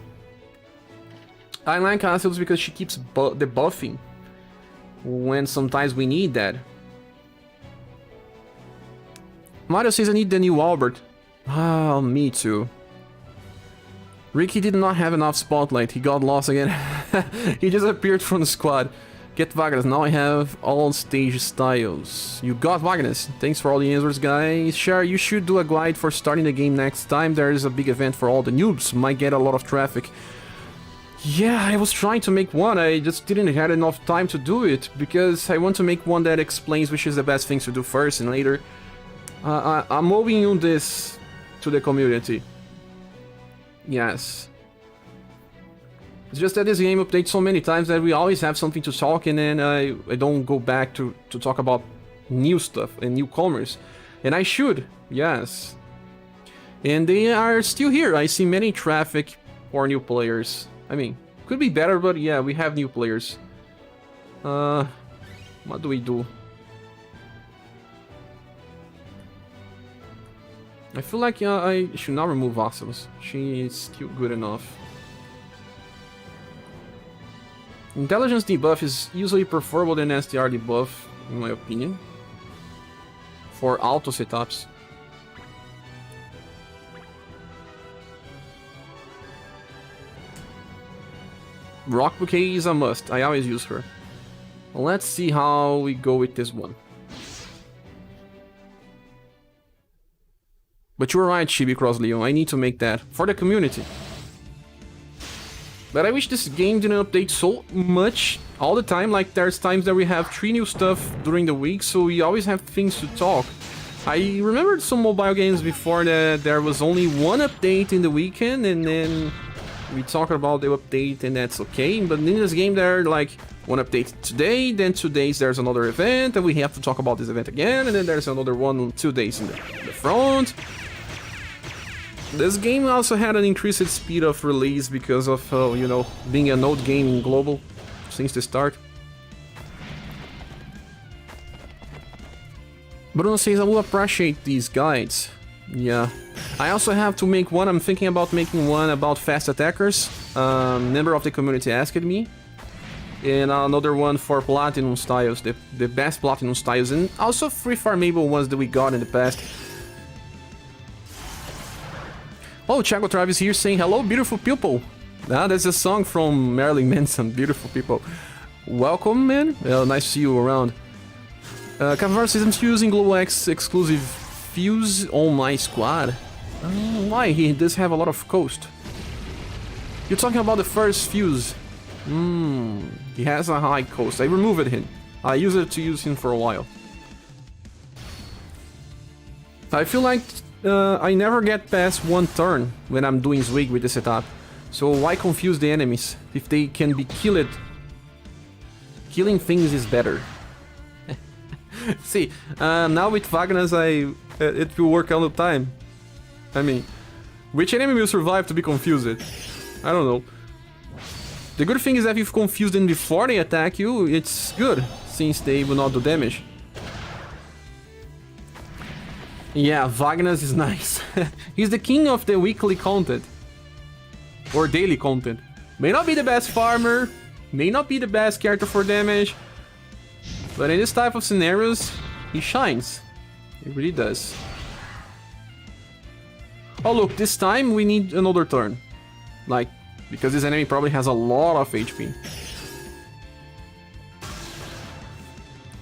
I like Asilus because she keeps debuffing when sometimes we need that. Mario says I need the new Albert. Ah, me too. Ricky did not have enough spotlight, he got lost again. He just appeared from the squad. Get Wagner, now I have all stage styles. You got Wagner. Thanks for all the answers, guys. Sure, you should do a glide for starting the game next time. There is a big event for all the noobs. Might get a lot of traffic. Yeah, I was trying to make one. I just didn't have enough time to do it. Because I want to make one that explains which is the best things to do first and later. I'm owing you this to the community. Yes. It's just that this game updates so many times that we always have something to talk, and then I don't go back to talk about new stuff and newcomers. And I should, yes. And they are still here. I see many traffic for new players. I mean, could be better, but yeah, we have new players. What do we do? I feel like I should not remove Oculus. She is still good enough. Intelligence debuff is usually preferable than SDR debuff, in my opinion. For auto setups. Rock Bouquet is a must, I always use her. Let's see how we go with this one. But you're right, Chibi Cross Leo, I need to make that for the community. But I wish this game didn't update so much all the time. Like, there's times that we have 3 new stuff during the week, so we always have things to talk. I remembered some mobile games before that there was only one update in the weekend, and then we talk about the update, and that's okay. But in this game, there are like one update today, then 2 days there's another event, and we have to talk about this event again, and then there's another one 2 days in the front. This game also had an increased speed of release because of, you know, being a node game in global since the start. Bruno says, I will appreciate these guides. Yeah. I also have to make one. I'm thinking about making one about fast attackers. Member of the community asked me. And another one for platinum styles, the best platinum styles, and also free farmable ones that we got in the past. Oh, Thiago Travis here saying, hello, beautiful people. Ah, that's a song from Marilyn Manson, beautiful people. Welcome, man. Nice to see you around. Cavar says, I'm using GlowX exclusive fuse on my squad. Why? He does have a lot of coast. You're talking about the first fuse. He has a high coast. I removed him. I used it to use him for a while. I feel like I never get past 1 turn when I'm doing Zwig with the setup. So why confuse the enemies if they can be killed? Killing things is better. See, now with Wagner's it will work all the time. I mean, which enemy will survive to be confused? I don't know. The good thing is that if you confuse them before they attack you, it's good, since they will not do damage. Yeah, Wagner's is nice. He's the king of the weekly content. Or daily content. May not be the best farmer, may not be the best character for damage, but in this type of scenarios, he shines. He really does. Oh look, this time we need another turn. Like, because this enemy probably has a lot of HP.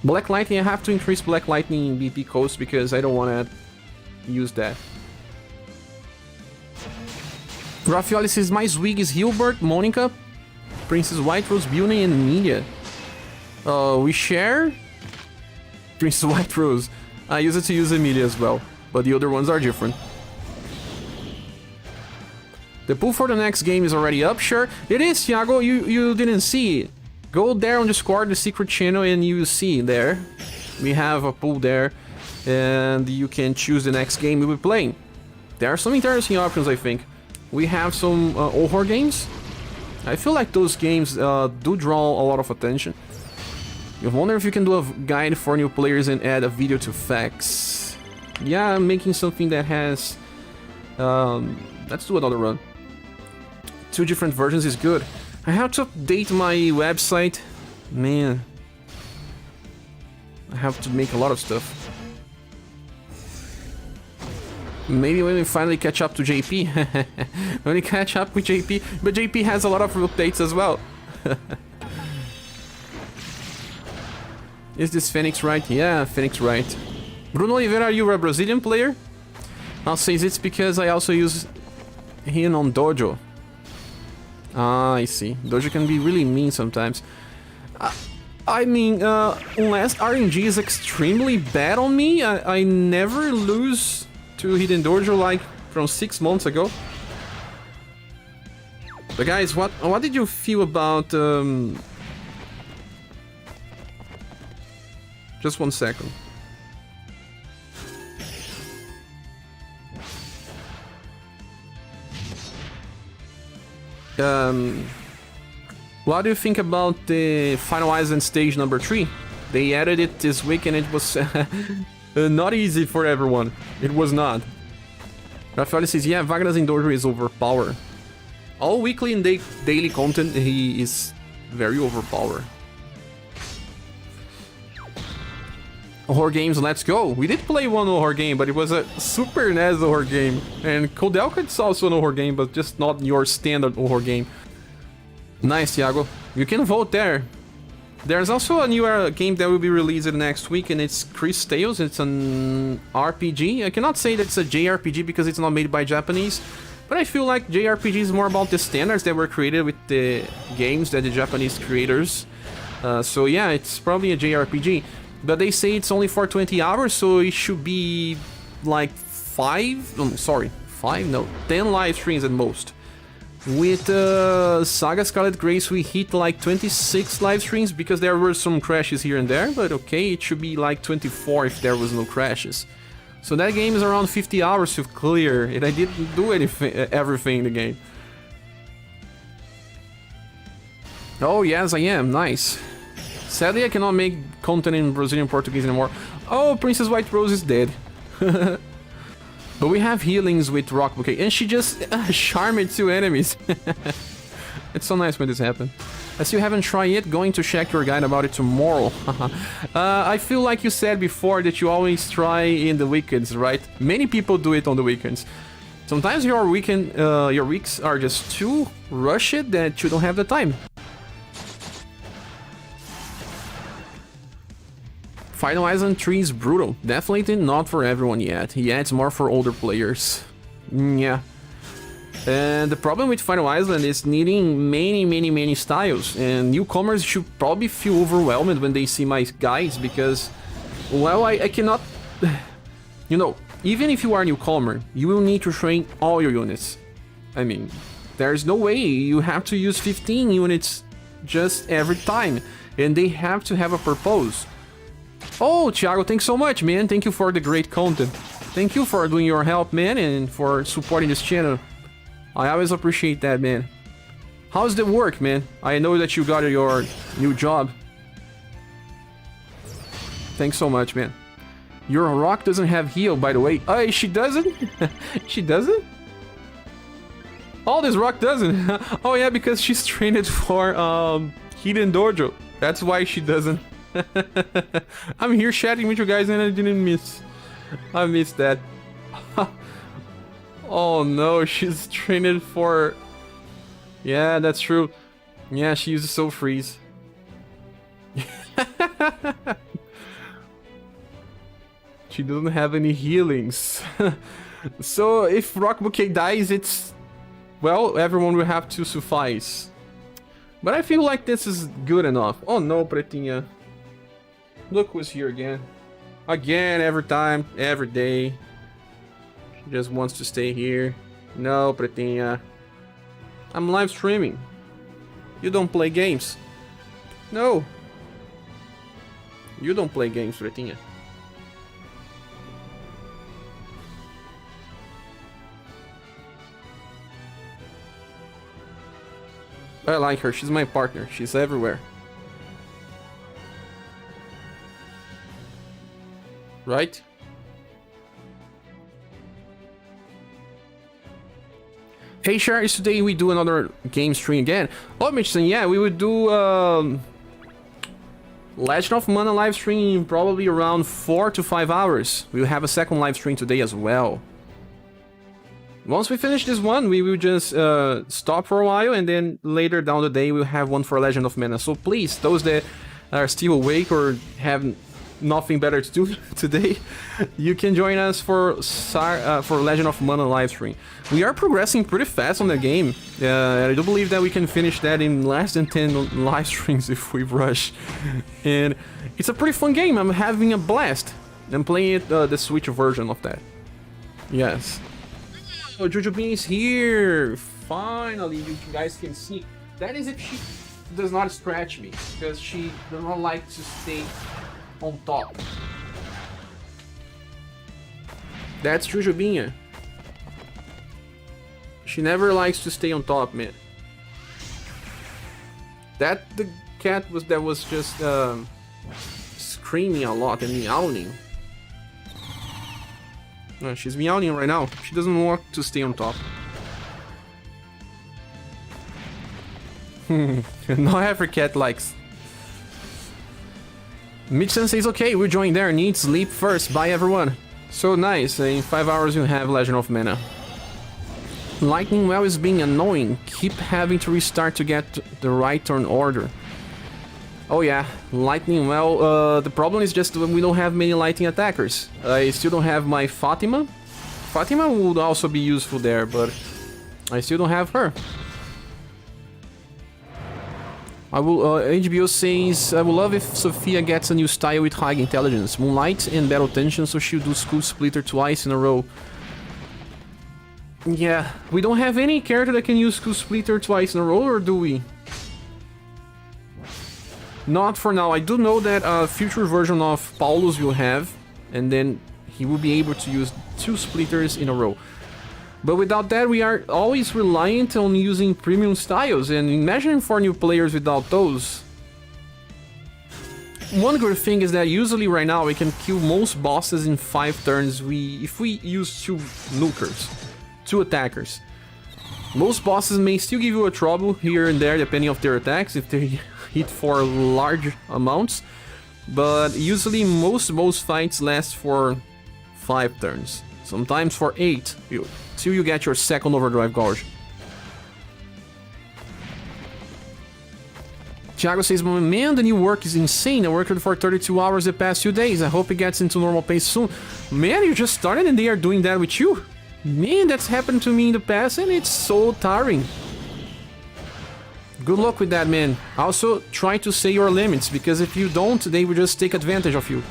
Black Lightning, I have to increase Black Lightning in BP coast because I don't want to use that. Raffaele says, my Zwig is Hilbert, Monica, Princess White Rose, Beauty, and Emilia. We share Princess White Rose. I use it to use Emilia as well, but the other ones are different. The pool for the next game is already up, sure. It is, Thiago, you didn't see it. Go there on Discord, the secret channel, and you see there. We have a pool there, and you can choose the next game we'll be playing. There are some interesting options, I think. We have some horror games. I feel like those games do draw a lot of attention. You wonder if you can do a guide for new players and add a video to facts. Yeah, I'm making something that has... let's do another run. 2 different versions is good. I have to update my website. Man. I have to make a lot of stuff. Maybe when we finally catch up to JP. When we catch up with JP. But JP has a lot of updates as well. Is this Phoenix right? Yeah, Phoenix right. Bruno Oliveira, are you a Brazilian player? I'll say it's because I also use him on Dojo. Ah, I see. Dojo can be really mean sometimes. I mean, unless RNG is extremely bad on me, I never lose to Hidden Dojo like from 6 months ago. But guys, what did you feel about... Just 1 second. What do you think about the Final Island stage number 3? They added it this week and it was not easy for everyone. It was not. Rafael says, yeah, Wagner's in Dojo is overpowered. All weekly and daily content, he is very overpowered. Horror games, let's go. We did play one horror game, but it was a Super NES horror game. And Kodelka is also an horror game, but just not your standard horror game. Nice, Thiago. You can vote there. There's also a new game that will be released next week, and it's Chris Tales. It's an RPG. I cannot say that it's a JRPG because it's not made by Japanese, but I feel like JRPG is more about the standards that were created with the games that the Japanese creators. So yeah, it's probably a JRPG. But they say it's only for 20 hours, so it should be like 10 live streams at most. With Saga Scarlet Grace, we hit like 26 live streams because there were some crashes here and there, but okay, it should be like 24 if there was no crashes. So that game is around 50 hours to clear, and I didn't do everything in the game. Oh yes, I am, nice. Sadly, I cannot make content in Brazilian Portuguese anymore. Oh, Princess White Rose is dead. But we have healings with Rock Bouquet, and she just charmed 2 enemies. It's so nice when this happens. I still haven't tried it, going to check your guide about it tomorrow. I feel like you said before that you always try in the weekends, right? Many people do it on the weekends. Sometimes your weeks are just too rushed that you don't have the time. Final Island 3 is brutal. Definitely not for everyone yet. Yeah, it's more for older players. Yeah. And the problem with Final Island is needing many styles. And newcomers should probably feel overwhelmed when they see my guides because, well, I cannot... You know, even if you are a newcomer, you will need to train all your units. I mean, there's no way you have to use 15 units just every time. And they have to have a purpose. Oh, Thiago, thanks so much, man. Thank you for the great content. Thank you for doing your help, man, and for supporting this channel. I always appreciate that, man. How's the work, man? I know that you got your new job. Thanks so much, man. Your rock doesn't have heal, by the way. Oh, she doesn't? She doesn't? Oh, this rock doesn't. Oh, yeah, because she's trained for Hidden Dojo. That's why she doesn't. I'm here chatting with you guys and I didn't miss. I missed that. Oh no, she's trained for... Yeah, that's true. Yeah, she uses Soul Freeze. She doesn't have any healings. So if Rock Bouquet dies, it's... Well, everyone will have to suffice. But I feel like this is good enough. Oh no, Pretinha. Look who's here again. Again, every time, every day. She just wants to stay here. No, Pretinha. I'm live streaming. You don't play games. No. You don't play games, Pretinha. I like her. She's my partner. She's everywhere. right? Hey Char, is today we do another game stream again? Oh, Mitchson, yeah, we would do Legend of Mana live stream probably around 4 to 5 hours. We'll have a second live stream today as well. Once we finish this one, we will just stop for a while, and then later down the day we'll have one for Legend of Mana. So please, those that are still awake or have nothing better to do today, you can join us for Legend of Mana live stream. We are progressing pretty fast on the game. I do believe that we can finish that in less than 10 live streams if we rush. And it's a pretty fun game. I'm having a blast. I'm playing it, the Switch version of that. Yes. Oh, Jujubee is here. Finally, you guys can see. That is if she does not scratch me, because she does not like to stay on top. That's Jujubinha. She never likes to stay on top, man. That the cat that was just screaming a lot and meowing. She's meowing right now. She doesn't want to stay on top. Not every cat likes. Mitch-san says, okay, we're joining there. Need sleep first. Bye, everyone. So nice. In 5 hours, you have Legend of Mana. Lightning Well is being annoying. Keep having to restart to get the right turn order. Oh yeah, Lightning Well. The problem is just we don't have many lightning attackers. I still don't have my Fatima. Fatima would also be useful there, but I still don't have her. I will. HBO says I would love if Sophia gets a new style with high intelligence, Moonlight, and battle tension, so she'll do School Splitter twice in a row. Yeah, we don't have any character that can use School Splitter twice in a row, or do we? Not for now. I do know that a future version of Paulus will have, and then he will be able to use 2 splitters in a row. But without that, we are always reliant on using premium styles, and imagine for new players without those. One good thing is that usually right now we can kill most bosses in 5 turns if we use 2 nukers, 2 attackers. Most bosses may still give you a trouble here and there depending on their attacks if they hit for large amounts, but usually most fights last for 5 turns, sometimes for 8, till you get your second overdrive gauge. Thiago says, man, the new work is insane. I worked for 32 hours the past 2 days. I hope it gets into normal pace soon. Man, you just started and they are doing that with you? Man, that's happened to me in the past and it's so tiring. Good luck with that, man. Also, try to say your limits, because if you don't, they will just take advantage of you.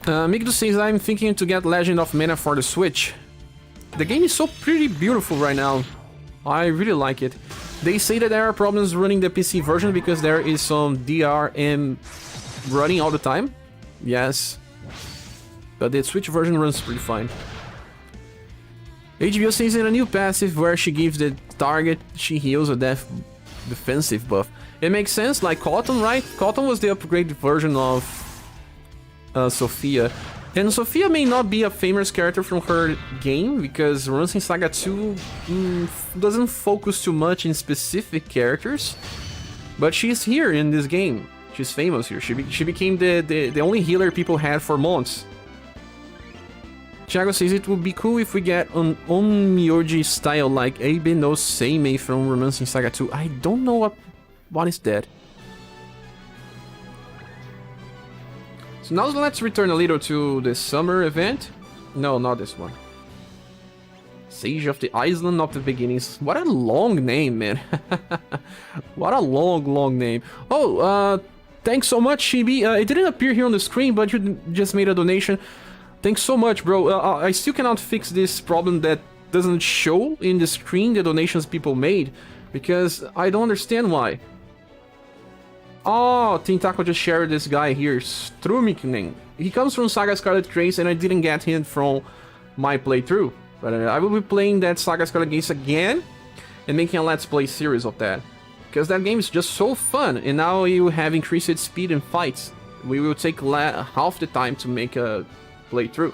Migdo says, I'm thinking to get Legend of Mana for the Switch. The game is so pretty beautiful right now. I really like it. They say that there are problems running the PC version because there is some DRM running all the time. Yes. But the Switch version runs pretty fine. HBO says in a new passive where she gives the target she heals a defensive buff. It makes sense, like Cotton, right? Cotton was the upgraded version of Sophia. And Sophia may not be a famous character from her game, because Runsing Saga 2 doesn't focus too much in specific characters. But she's here in this game. She's famous here. She became the only healer people had for months. Thiago says it would be cool if we get an Onmyoji style like Abe no Seimei from Romancing Saga 2. I don't know what is that. So now let's return a little to the summer event. No, not this one. Sage of the Island of the Beginnings. What a long name, man. What a long name. Oh, thanks so much, Shibi. It didn't appear here on the screen, but you just made a donation. Thanks so much, bro. I still cannot fix this problem that doesn't show in the screen the donations people made, because I don't understand why. Oh, Tintako just shared this guy here, Strumikning. He comes from Saga Scarlet Trace, and I didn't get him from my playthrough. But I will be playing that Saga Scarlet Trace again, and making a Let's Play series of that. because that game is just so fun, and now you have increased speed in fights. We will take half the time to make a playthrough.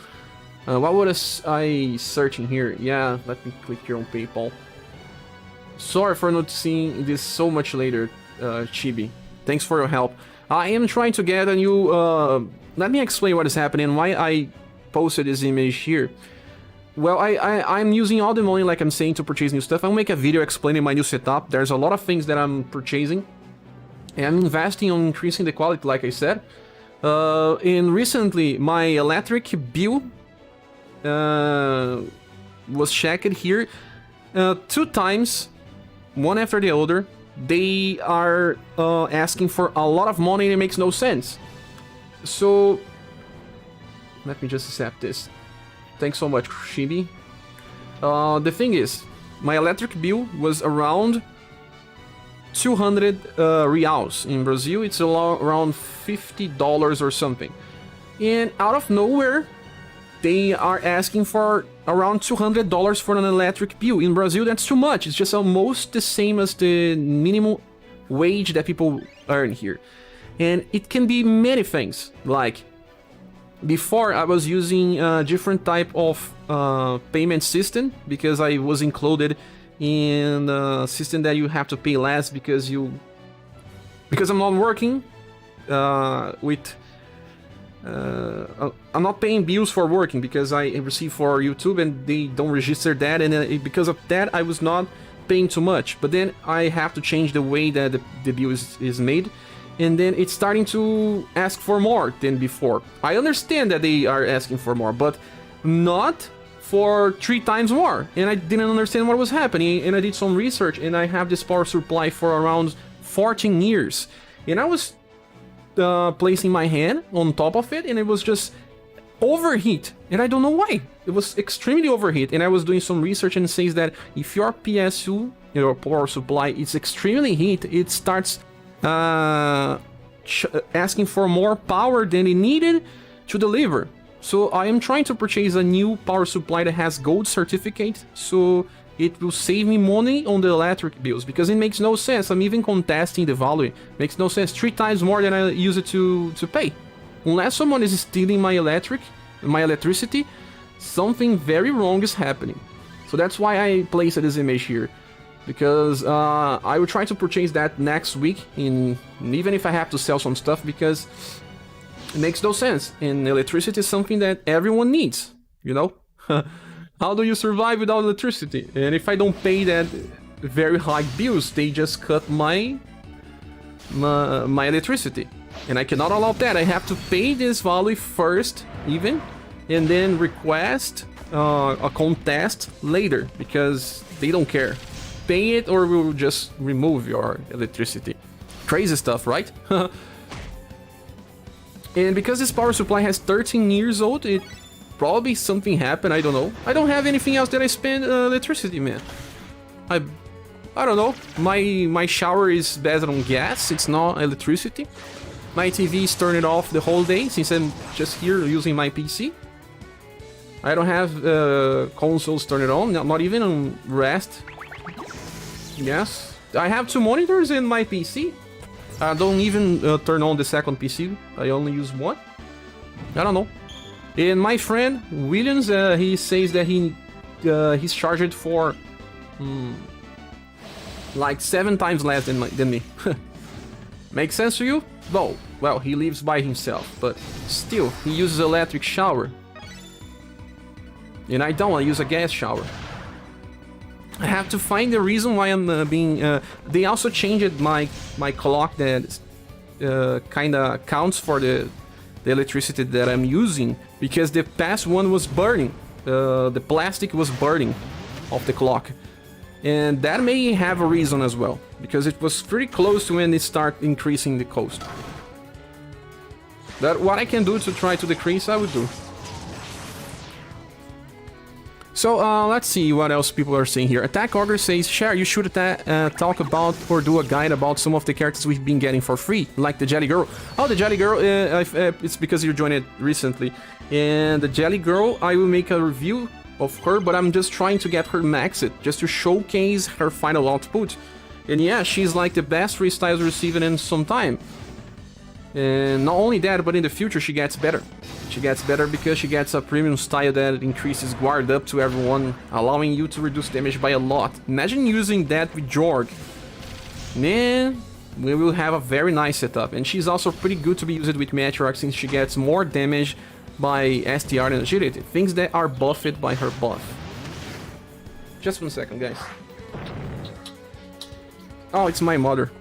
What was I searching here? Yeah, let me click here on PayPal. Sorry for not seeing this so much later, Chibi. Thanks for your help. I am trying to get a new... let me explain what is happening and why I posted this image here. Well, I'm using all the money, like I'm saying, to purchase new stuff. I'll make a video explaining my new setup. There's a lot of things that I'm purchasing. And I'm investing on increasing the quality, like I said. And recently, my electric bill was checked here 2 times, one after the other. They are asking for a lot of money and it makes no sense. So, let me just accept this. Thanks so much, Shibi. The thing is, my electric bill was around 200 reals. In Brazil, it's around $50 or something. And out of nowhere, they are asking for around $200 for an electric bill. In Brazil, that's too much. It's just almost the same as the minimum wage that people earn here. And it can be many things, like before I was using a different type of payment system because I was included in a system that you have to pay less because I'm not working with I'm not paying bills for working because I receive for YouTube and they don't register that, and because of that I was not paying too much. But then I have to change the way that the bill is made, and then it's starting to ask for more than before. I understand that they are asking for more, but not for 3 times more. And I didn't understand what was happening, and I did some research, and I have this power supply for around 14 years. And I was placing my hand on top of it, and it was just overheat, and I don't know why. It was extremely overheat, and I was doing some research, and it says that if your PSU, your power supply, is extremely heat, it starts asking for more power than it needed to deliver. So I am trying to purchase a new power supply that has gold certificate, so it will save me money on the electric bills, because it makes no sense. I'm even contesting the value. It makes no sense. 3 times more than I use it to pay. Unless someone is stealing my electricity, something very wrong is happening. So that's why I placed this image here, because I will try to purchase that next week, even if I have to sell some stuff, because it makes no sense. And electricity is something that everyone needs, you know? How do you survive without electricity? And if I don't pay that very high bills, they just cut my electricity. And I cannot allow that. I have to pay this value first, even, and then request a contest later, because they don't care. Pay it or we'll just remove your electricity. Crazy stuff, right? And because this power supply has 13 years old, it probably something happened, I don't know. I don't have anything else that I spend electricity, man. I don't know. My shower is based on gas, it's not electricity. My TV is turned off the whole day since I'm just here using my PC. I don't have consoles turned on, not even on rest. Yes, I have 2 monitors in my PC. I don't even turn on the second PC, I only use one. I don't know. And my friend Williams, he says that he's charged for like 7 times less than me. Makes sense to you? Well, he lives by himself, but still, he uses electric shower. And I don't, I use a gas shower. I have to find the reason why I'm they also changed my clock that kinda counts for the electricity that I'm using, because the past one was burning. The plastic was burning of the clock. And that may have a reason as well, because it was pretty close to when it started increasing the cost. But what I can do to try to decrease, I would do. So let's see what else people are saying here. Attack Ogre says, Cher, you should talk about or do a guide about some of the characters we've been getting for free, like the Jelly Girl. Oh, the Jelly Girl, it's because you joined it recently. And the Jelly Girl, I will make a review of her, but I'm just trying to get her maxed, just to showcase her final output. And yeah, she's like the best freestyles received in some time. And not only that, but in the future she gets better. She gets better because she gets a premium style that increases guard up to everyone, allowing you to reduce damage by a lot. Imagine using that with Jorg. Man, we will have a very nice setup. And she's also pretty good to be used with Matriarch since she gets more damage by STR and Agility, things that are buffed by her buff. Just 1 second, guys. Oh, it's my mother.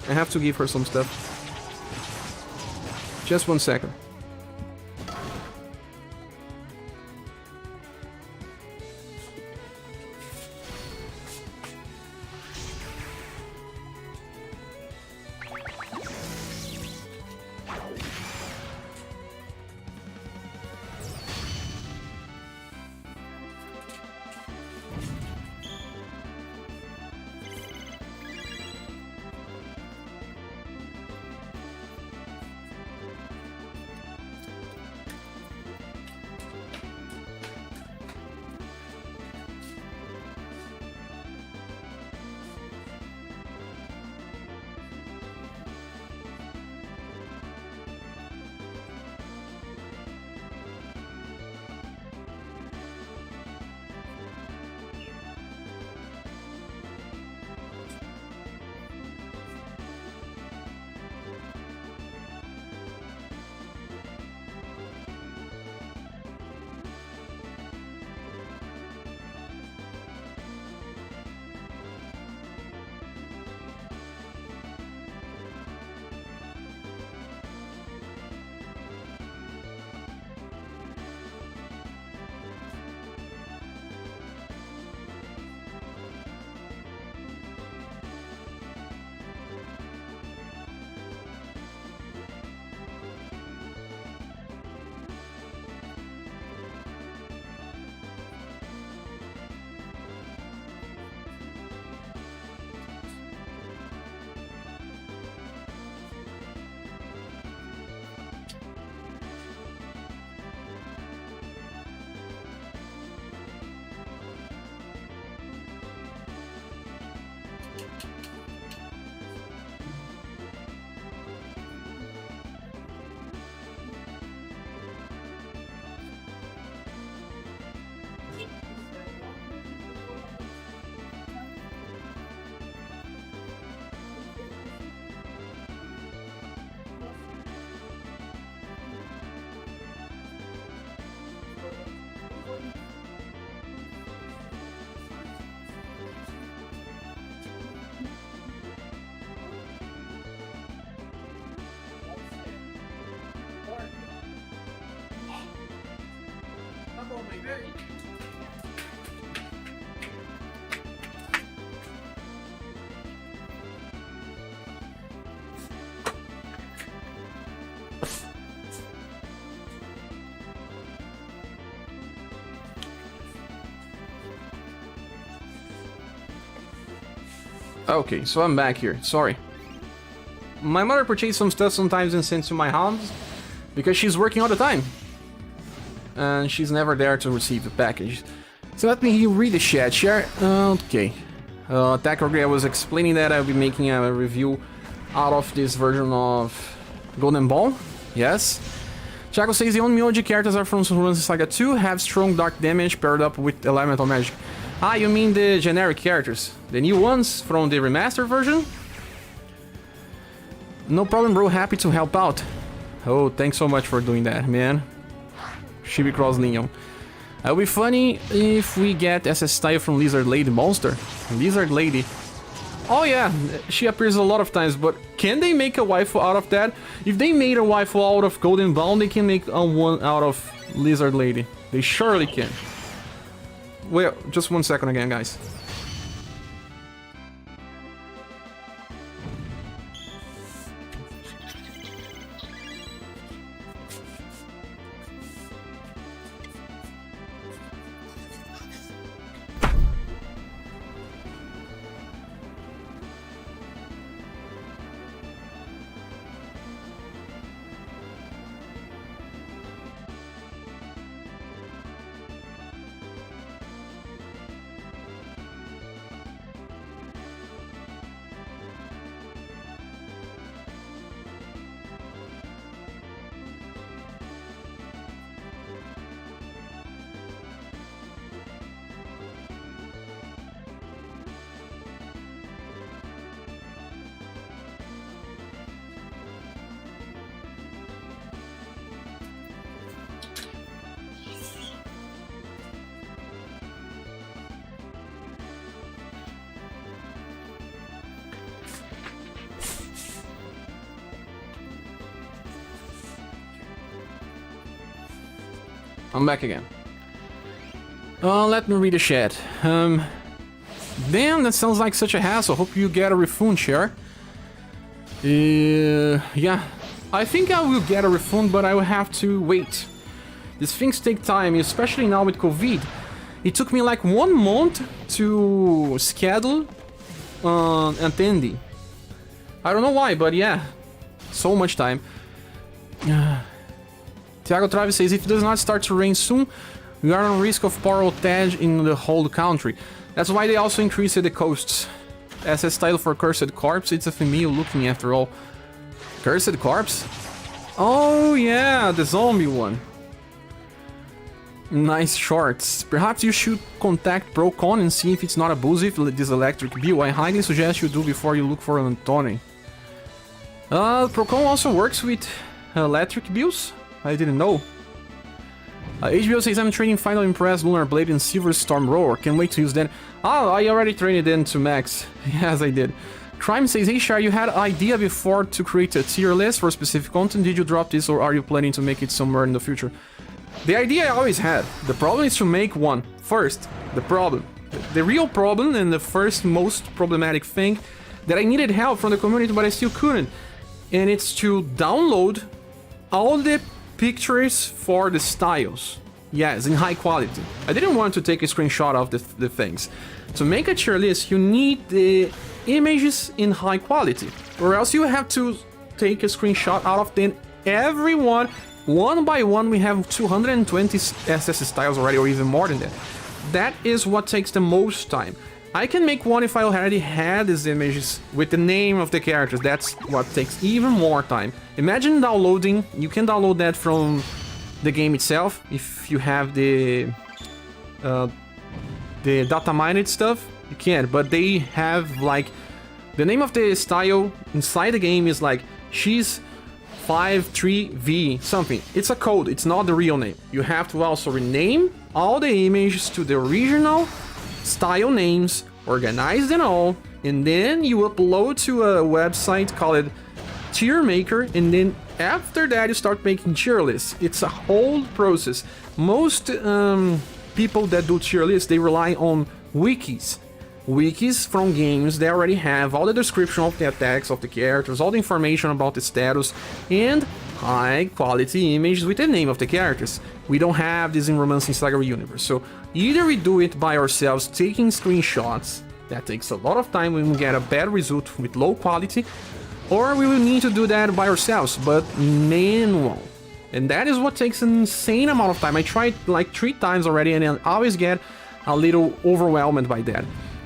I have to give her some stuff. Just 1 second. Okay, so I'm back here. Sorry. My mother purchased some stuff sometimes and sends to my house because she's working all the time. And she's never there to receive the package. So let me read the chat. Share. Okay. Tackle, I was explaining that I'll be making a review out of this version of Golden Ball. Yes. Chaco says the only Myoji characters are from Rune Saga 2, have strong dark damage paired up with elemental magic. Ah, you mean the generic characters? The new ones from the remastered version? No problem, bro. Happy to help out. Oh, thanks so much for doing that, man. Chibi Cross Leon. It'll be funny if we get SS style from Lizard Lady Monster. Lizard Lady. Oh yeah, she appears a lot of times, but can they make a waifu out of that? If they made a waifu out of Golden Ball, they can make one out of Lizard Lady. They surely can. Wait, just 1 second again, guys. I'm back again. Let me read the chat. Damn, that sounds like such a hassle. Hope you get a refund, Cher. Yeah. I think I will get a refund, but I will have to wait. These things take time, especially now with COVID. It took me like 1 month to schedule attendee. I don't know why, but yeah. So much time. Thiago Traves says, if it does not start to rain soon, we are on risk of power outage in the whole country. That's why they also increased the costs. SS title for Cursed Corpse, it's a female looking after all. Cursed Corpse? Oh yeah, the zombie one. Nice shorts. Perhaps you should contact Procon and see if it's not abusive, this electric bill. I highly suggest you do before you look for an Antony. Procon also works with electric bills? I didn't know. HBO says, I'm training Final Impress, Lunar Blade, and Silver Storm Roar. Can't wait to use that. Oh, I already trained it into max. Yes, I did. Crime says, hey Shar, you had an idea before to create a tier list for specific content. Did you drop this or are you planning to make it somewhere in the future? The idea I always had. The problem is to make one. First, the problem. The real problem and the first most problematic thing that I needed help from the community but I still couldn't. And it's to download all the pictures for the styles. Yes, in high quality. I didn't want to take a screenshot of the things. To make a tier list, you need the images in high quality. Or else you have to take a screenshot out of them everyone. One by one, we have 220 SS styles already, or even more than that. That is what takes the most time. I can make one if I already had these images with the name of the characters. That's what takes even more time. Imagine downloading, you can download that from the game itself, if you have the data mined stuff, you can, but they have like, the name of the style inside the game is like, she's 53V something. It's a code, it's not the real name. You have to also rename all the images to the original style names, organize them all, and then you upload to a website called Tier Maker, and then after that you start making tier lists. It's a whole process. Most people that do tier lists, they rely on wikis. Wikis from games that already have all the description of the attacks of the characters, all the information about the status, and high quality images with the name of the characters. We don't have this in Romancing Saga Universe, so either we do it by ourselves taking screenshots, that takes a lot of time, we will get a bad result with low quality, or we will need to do that by ourselves, but manual. And that is what takes an insane amount of time. I tried like 3 times already and I always get a little overwhelmed by that.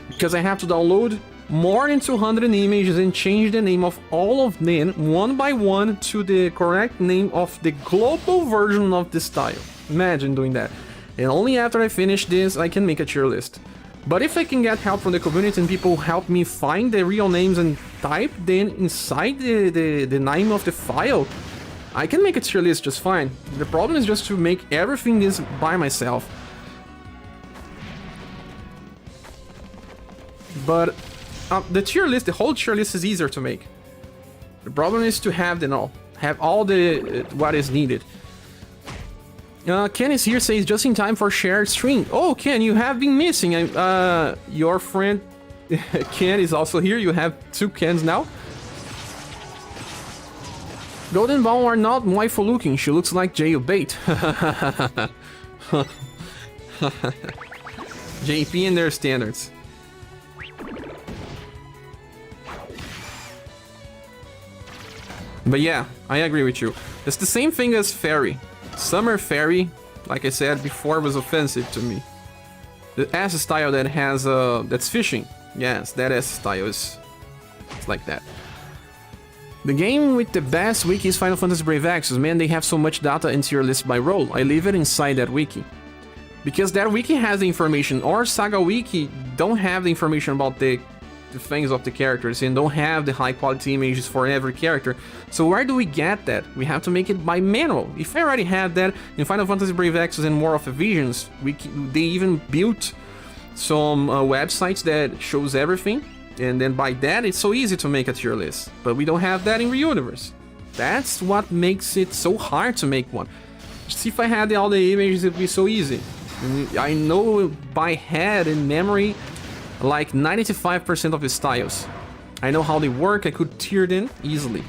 Because I have to download more than 200 images and change the name of all of them one by one to the correct name of the global version of the style. Imagine doing that. And only after I finish this I can make a tier list. But if I can get help from the community and people help me find the real names and type them inside the name of the file, I can make a tier list just fine. The problem is just to make everything this by myself. But the tier list, the whole tier list is easier to make. The problem is to have them all. Have all the what is needed. Ken is here, says just in time for shared stream. Oh, Ken, you have been missing. Your friend Ken is also here. You have 2 Kens now. Golden Ball are not waifu looking. She looks like jailbait. JP and their standards. But yeah, I agree with you. It's the same thing as Fairy. Summer Fairy, like I said before, was offensive to me. The S style that has that's fishing. Yes, that S style is it's like that. The game with the best wiki is Final Fantasy Brave Exvius. Man, they have so much data in tier list by role. I leave it inside that wiki. Because that wiki has the information, or Saga Wiki don't have the information about the things of the characters and don't have the high quality images for every character. So where do we get that? We have to make it by manual. If I already had that in Final Fantasy Brave Exvius and War of the Visions, they even built some websites that shows everything, and then by that it's so easy to make a tier list. But we don't have that in Reuniverse. That's what makes it so hard to make one. See, if I had all the images, it'd be so easy. I know by head and memory like 95% of the styles. I know how they work, I could tier them easily.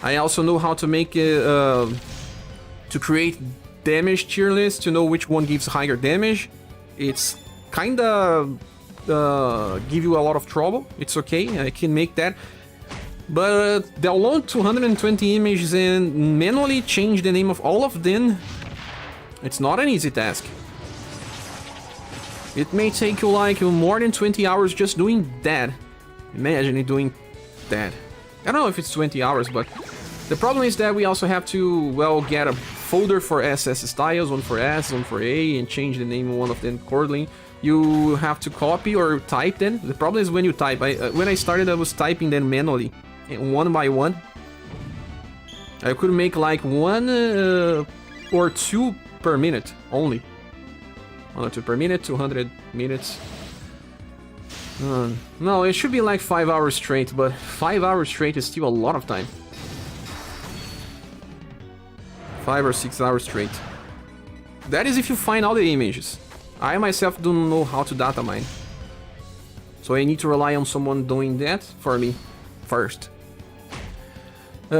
I also know how to make to create damage tier lists to know which one gives higher damage. It's kinda give you a lot of trouble. It's okay, I can make that. But download 220 images and manually change the name of all of them. It's not an easy task. It may take you like more than 20 hours just doing that. Imagine it doing that. I don't know if it's 20 hours, but the problem is that we also have to, well, get a folder for SS styles, one for S, one for A, and change the name of one of them accordingly. You have to copy or type them. The problem is when you type. When I started, I was typing them manually, one by one. I could make like one or two per minute only. 1 or 2 per minute, 200 minutes. No, it should be like 5 hours straight, but 5 hours straight is still a lot of time. 5 or 6 hours straight. That is if you find all the images. I myself don't know how to data mine. So I need to rely on someone doing that for me first.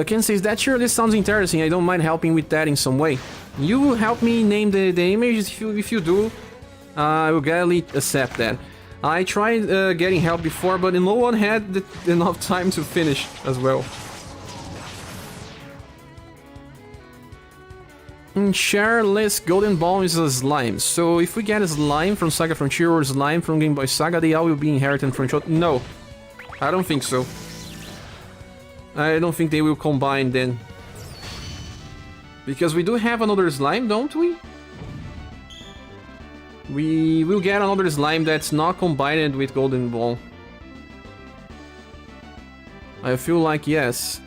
Ken says, that sure, this sounds interesting. I don't mind helping with that in some way. You help me name the images. If you do, I will gladly accept that. I tried getting help before, but no one had enough time to finish as well. Shareless Golden Ball is a slime. So if we get a slime from Saga Frontier or slime from Game Boy Saga, they all will be inherited from Shot. No, I don't think so. I don't think they will combine then. Because we do have another slime, don't we? We will get another slime that's not combined with Golden Ball. I feel like yes.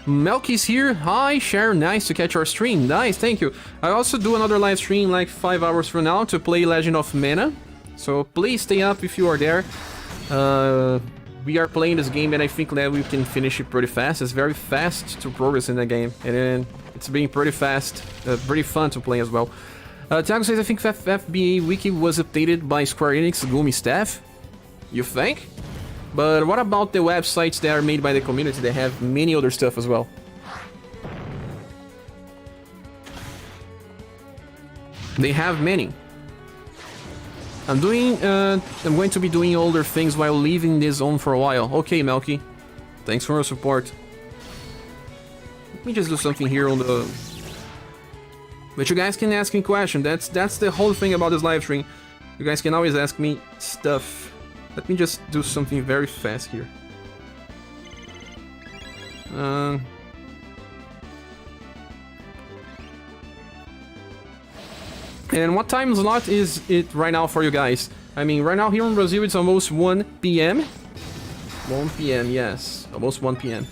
Melky's here. Hi, Cher. Nice to catch our stream. Nice, thank you. I also do another live stream like 5 hours from now to play Legend of Mana. So please stay up if you are there. We are playing this game and I think that we can finish it pretty fast. It's very fast to progress in the game. And it's being pretty fast. Pretty fun to play as well. Tiago says, I think FBA Wiki was updated by Square Enix Gloomy staff. You think? But what about the websites that are made by the community? They have many other stuff as well. They have many. I'm going to be doing older things while leaving this on for a while. Okay, Melky. Thanks for your support. Let me just do something here on the... But you guys can ask me questions. That's the whole thing about this live stream. You guys can always ask me stuff. Let me just do something very fast here. And what time slot is it right now for you guys? I mean, right now here in Brazil it's almost 1 p.m. 1 p.m, yes. Almost 1 p.m.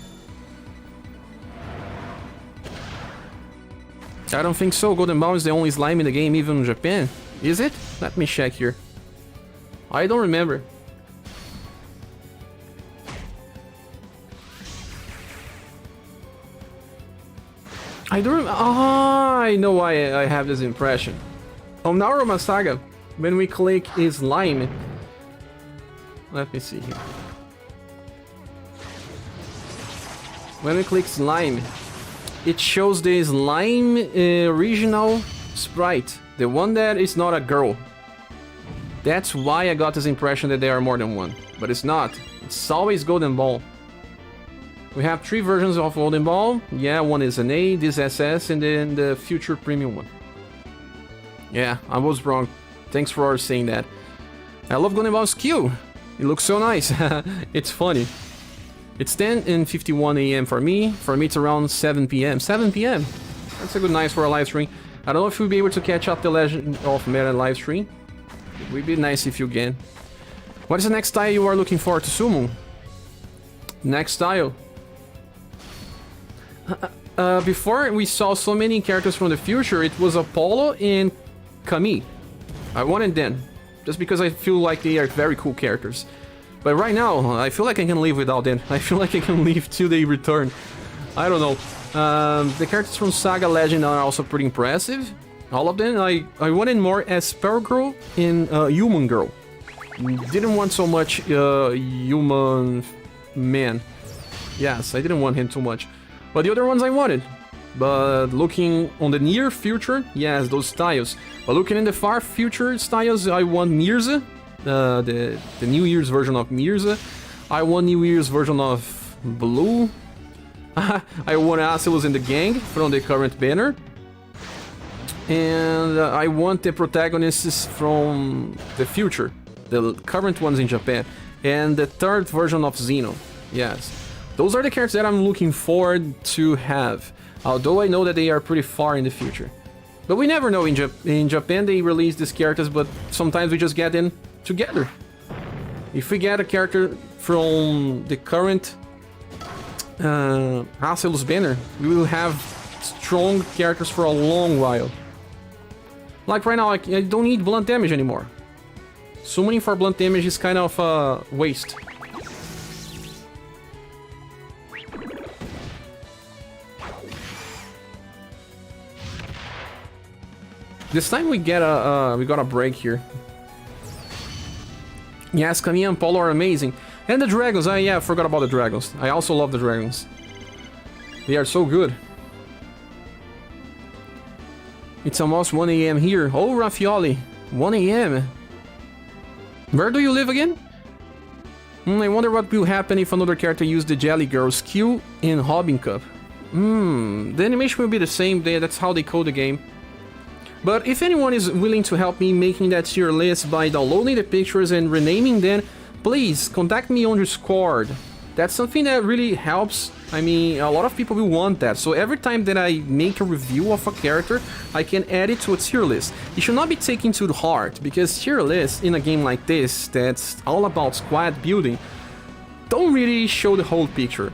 I don't think so. Golden Ball is the only slime in the game, even in Japan. Is it? Let me check here. I don't remember. I don't remember. Ah, I know why I have this impression. On Naruto Saga, when we click slime... Let me see here. When we click slime, it shows the slime original sprite, the one that is not a girl. That's why I got this impression that there are more than one, but it's not. It's always Golden Ball. We have 3 versions of Golden Ball. Yeah, one is an A, this SS, and then the future premium one. Yeah, I was wrong. Thanks for saying that. I love Golden Ball's Q. It looks so nice. It's funny. It's 10:51 a.m. for me. For me, it's around 7 p.m. 7 p.m. That's a good night for a live stream. I don't know if we'll be able to catch up the Legend of Mana live stream. It would be nice if you can. What is the next style you are looking for to Sumo? Next style. Before we saw so many characters from the future, it was Apollo and Camille. I wanted them, just because I feel like they are very cool characters. But right now, I feel like I can live without them. I feel like I can leave till they return. I don't know. The characters from Saga Legend are also pretty impressive. All of them. I wanted more as Sparrow Girl and Human Girl. Didn't want so much Human Man. Yes, I didn't want him too much. But the other ones I wanted. But looking on the near future, yes, those styles. But looking in the far future styles, I want Mirza. The New Year's version of Mirza. I want New Year's version of Blue. I want Acelus in the gang from the current banner. And I want the protagonists from the future. The current ones in Japan. And the third version of Xeno. Yes. Those are the characters that I'm looking forward to have. Although I know that they are pretty far in the future. But we never know. In Japan they release these characters, but sometimes we just get them together. If we get a character from the current Acelus banner, we will have strong characters for a long while. Like right now, I don't need blunt damage anymore. Summoning for blunt damage is kind of a waste. This time we got a break here. Yes, Camille and Polo are amazing. And the dragons, yeah, I forgot about the dragons. I also love the dragons. They are so good. It's almost 1 AM here. Oh, Raffioli, 1 AM. Where do you live again? I wonder what will happen if another character used the Jelly Girl skill in Hobbin Cup. The animation will be the same, that's how they code the game. But if anyone is willing to help me making that tier list by downloading the pictures and renaming them, please contact me on Discord. That's something that really helps. I mean, a lot of people will want that. So every time that I make a review of a character, I can add it to a tier list. It should not be taken to the heart, because tier lists in a game like this, that's all about squad building, don't really show the whole picture.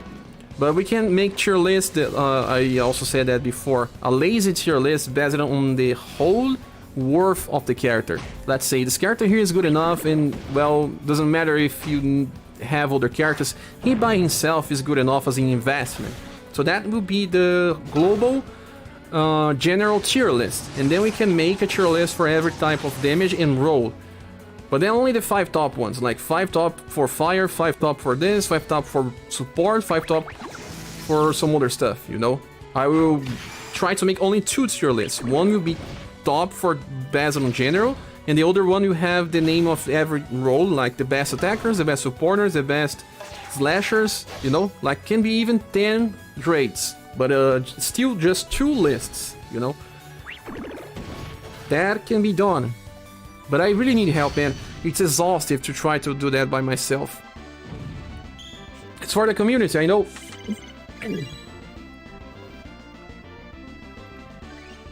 But we can make tier list, I also said that before, a lazy tier list based on the whole worth of the character. Let's say this character here is good enough and, well, doesn't matter if you have other characters, he by himself is good enough as an investment. So that will be the global general tier list. And then we can make a tier list for every type of damage and role. But then only the 5 top ones, like 5 top for fire, 5 top for this, 5 top for support, 5 top for some other stuff, you know? I will try to make only 2 tier lists. One will be top for based on general, and the other one will have the name of every role, like the best attackers, the best supporters, the best slashers, you know? Like, can be even 10 grades, but still just 2 lists, you know? That can be done. But I really need help, man. It's exhaustive to try to do that by myself. It's for the community, I know.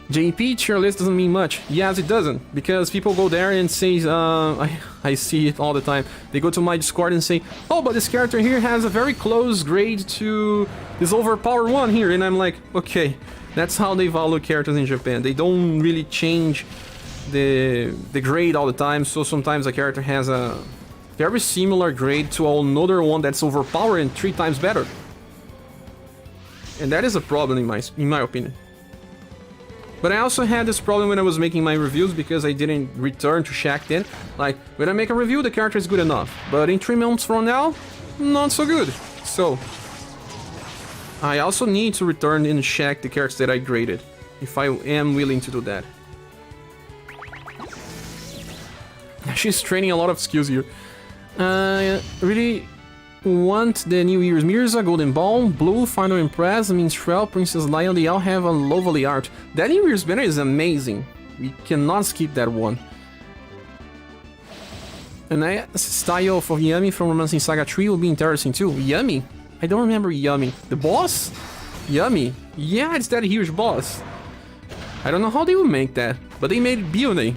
JP tier list doesn't mean much. Yes, it doesn't, because people go there and say, I see it all the time. They go to my Discord and say, oh, but this character here has a very close grade to this overpowered one here, and I'm like, okay, that's how they value characters in Japan. They don't really change the grade all the time, so sometimes a character has a very similar grade to another one that's overpowered and 3 times better. And that is a problem in my opinion. But I also had this problem when I was making my reviews, because I didn't return to Shack then. Like, when I make a review, the character is good enough. But in 3 months from now, not so good. So, I also need to return and check the characters that I graded, if I am willing to do that. She's training a lot of skills here. Really want the New Year's Mirza, Golden Ball, Blue, Final Impress, Minstrel, Princess Lion. They all have a lovely art. That New Year's banner is amazing. We cannot skip that one. And the style of Yami from Romancing Saga 3 will be interesting too. Yami? I don't remember Yami. The boss? Yami? Yeah, it's that huge boss. I don't know how they will make that, but they made Bione.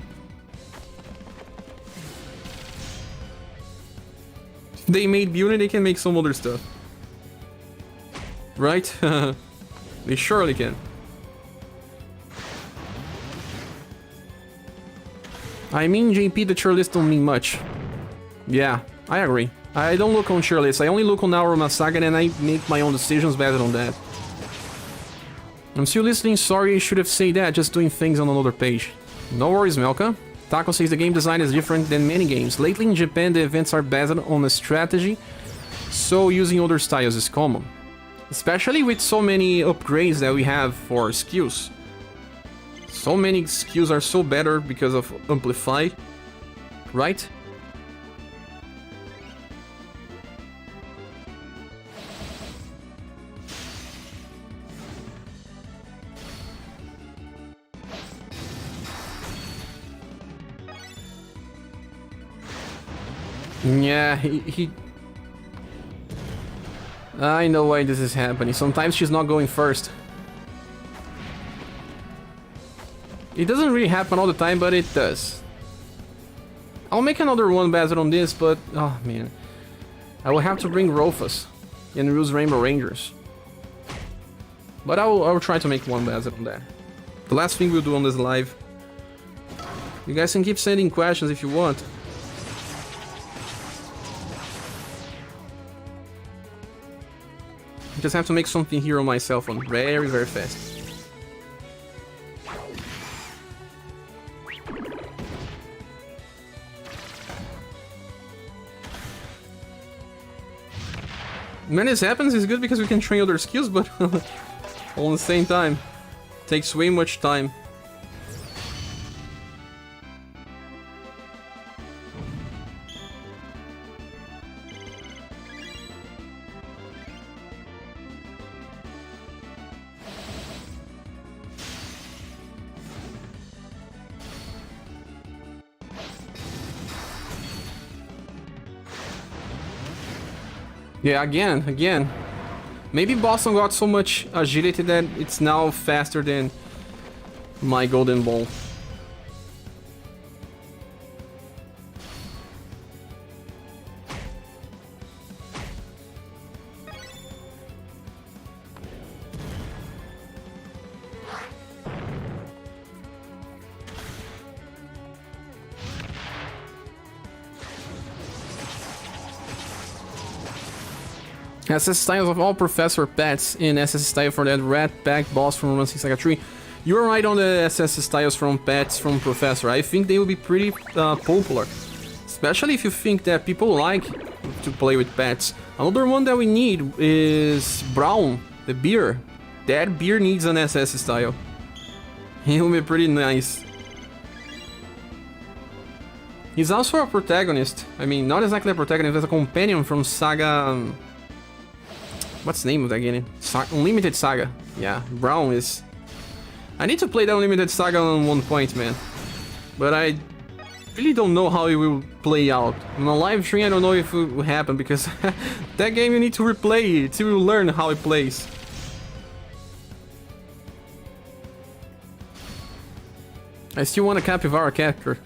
They made Bione, they can make some other stuff. Right? They surely can. I mean, JP, the tier list don't mean much. Yeah, I agree. I don't look on tier lists, I only look on Nauru Masaga and I make my own decisions based on that. I'm still listening, sorry, I should have said that, just doing things on another page. No worries, Melka. Taco says the game design is different than many games. Lately in Japan, the events are based on a strategy, so using other styles is common. Especially with so many upgrades that we have for skills. So many skills are so better because of Amplify, right? Yeah, he... I know why this is happening. Sometimes she's not going first. It doesn't really happen all the time, but it does. I'll make another one based on this, but... oh, man. I will have to bring Rofus and use Rainbow Rangers. But I will try to make one based on that. The last thing we'll do on this live. You guys can keep sending questions if you want. I just have to make something here on my cell phone very, very fast. When this happens, it's good because we can train other skills, but all at the same time, it takes way much time. Yeah, again. Maybe Boston got so much agility that it's now faster than my golden ball. SS styles of all Professor Pets in SS style for that rat pack boss from Romancing Saga 3. You're right on the SS styles from Pets from Professor. I think they will be pretty popular. Especially if you think that people like to play with pets. Another one that we need is Brown, the beer. That beer needs an SS style. It will be pretty nice. He's also a protagonist. I mean, not exactly a protagonist, but a companion from Saga... what's the name of that game? Unlimited Saga. Yeah, Brown is... I need to play the Unlimited Saga on one point, man. But I really don't know how it will play out. On a live stream, I don't know if it will happen, because that game you need to replay it to learn how it plays. I still want a capybara character.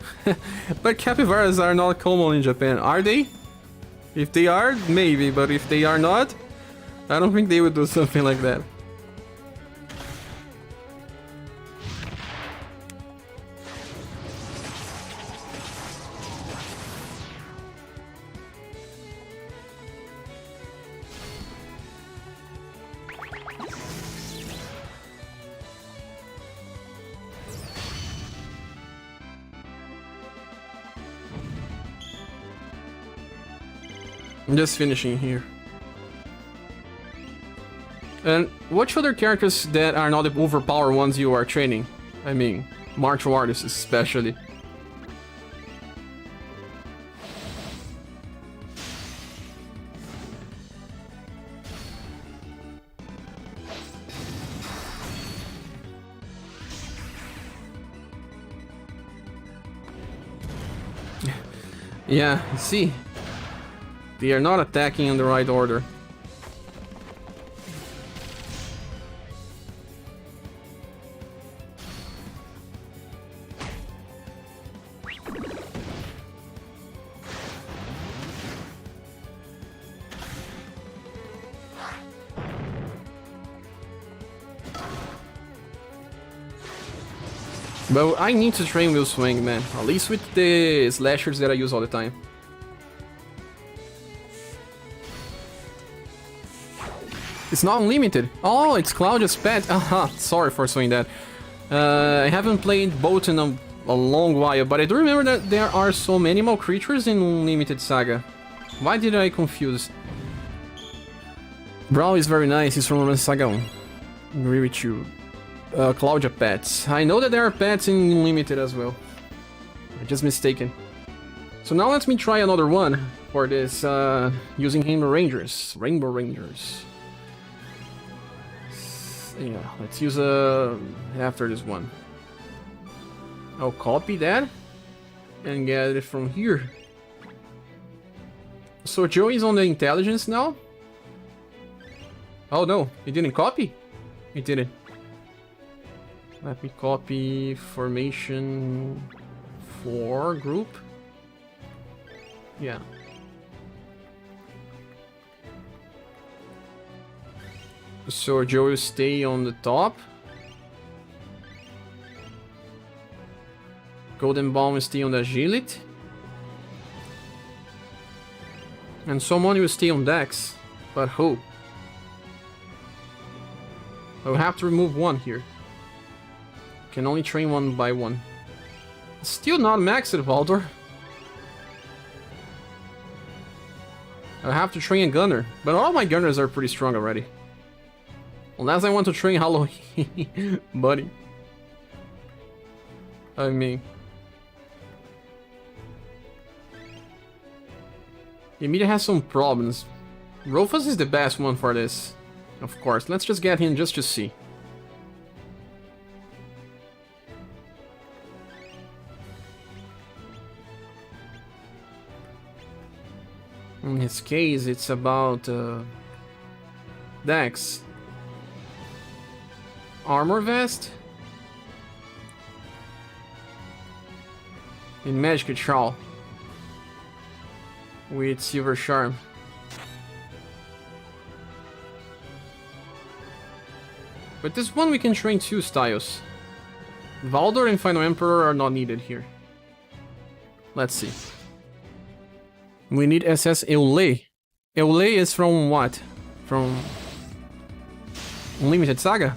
But capybaras are not common in Japan, are they? If they are, maybe, but if they are not, I don't think they would do something like that. I'm just finishing here. And which other characters that are not the overpowered ones you are training? I mean, martial artists especially. Yeah, see? They are not attacking in the right order. But I need to train Will Swing, man. At least with the slashers that I use all the time. It's not unlimited. Oh, it's Claudia's pet. Sorry for saying that. I haven't played both in a long while, but I do remember that there are some animal creatures in Unlimited Saga. Why did I confuse? Brawl is very nice. He's from Unlimited Saga 1. Agree with you. Claudia pets. I know that there are pets in Unlimited as well. I'm just mistaken. So now let me try another one for this, using Rainbow Rangers. Rainbow Rangers. Yeah, let's use after this one. I'll copy that and get it from here. So Joey's on the intelligence now. Oh no, he didn't copy? He didn't. Let me copy formation 4 group. Yeah. So Joe will stay on the top. Golden Bomb will stay on the agility. And someone will stay on Dex. But who? I'll have to remove one here. Can only train one by one. Still not maxed, Valdur. I'll have to train a gunner. But all my gunners are pretty strong already. Unless I want to train Halloween, buddy. I mean... Emilia has some problems. Rufus is the best one for this. Of course, let's just get him just to see. In his case, it's about Dex. Armor vest. And Magic Shawl. With Silver Charm. But this one we can train 2 styles. Valdur and Final Emperor are not needed here. Let's see. We need SS Eule. Eule is from what? From Unlimited Saga?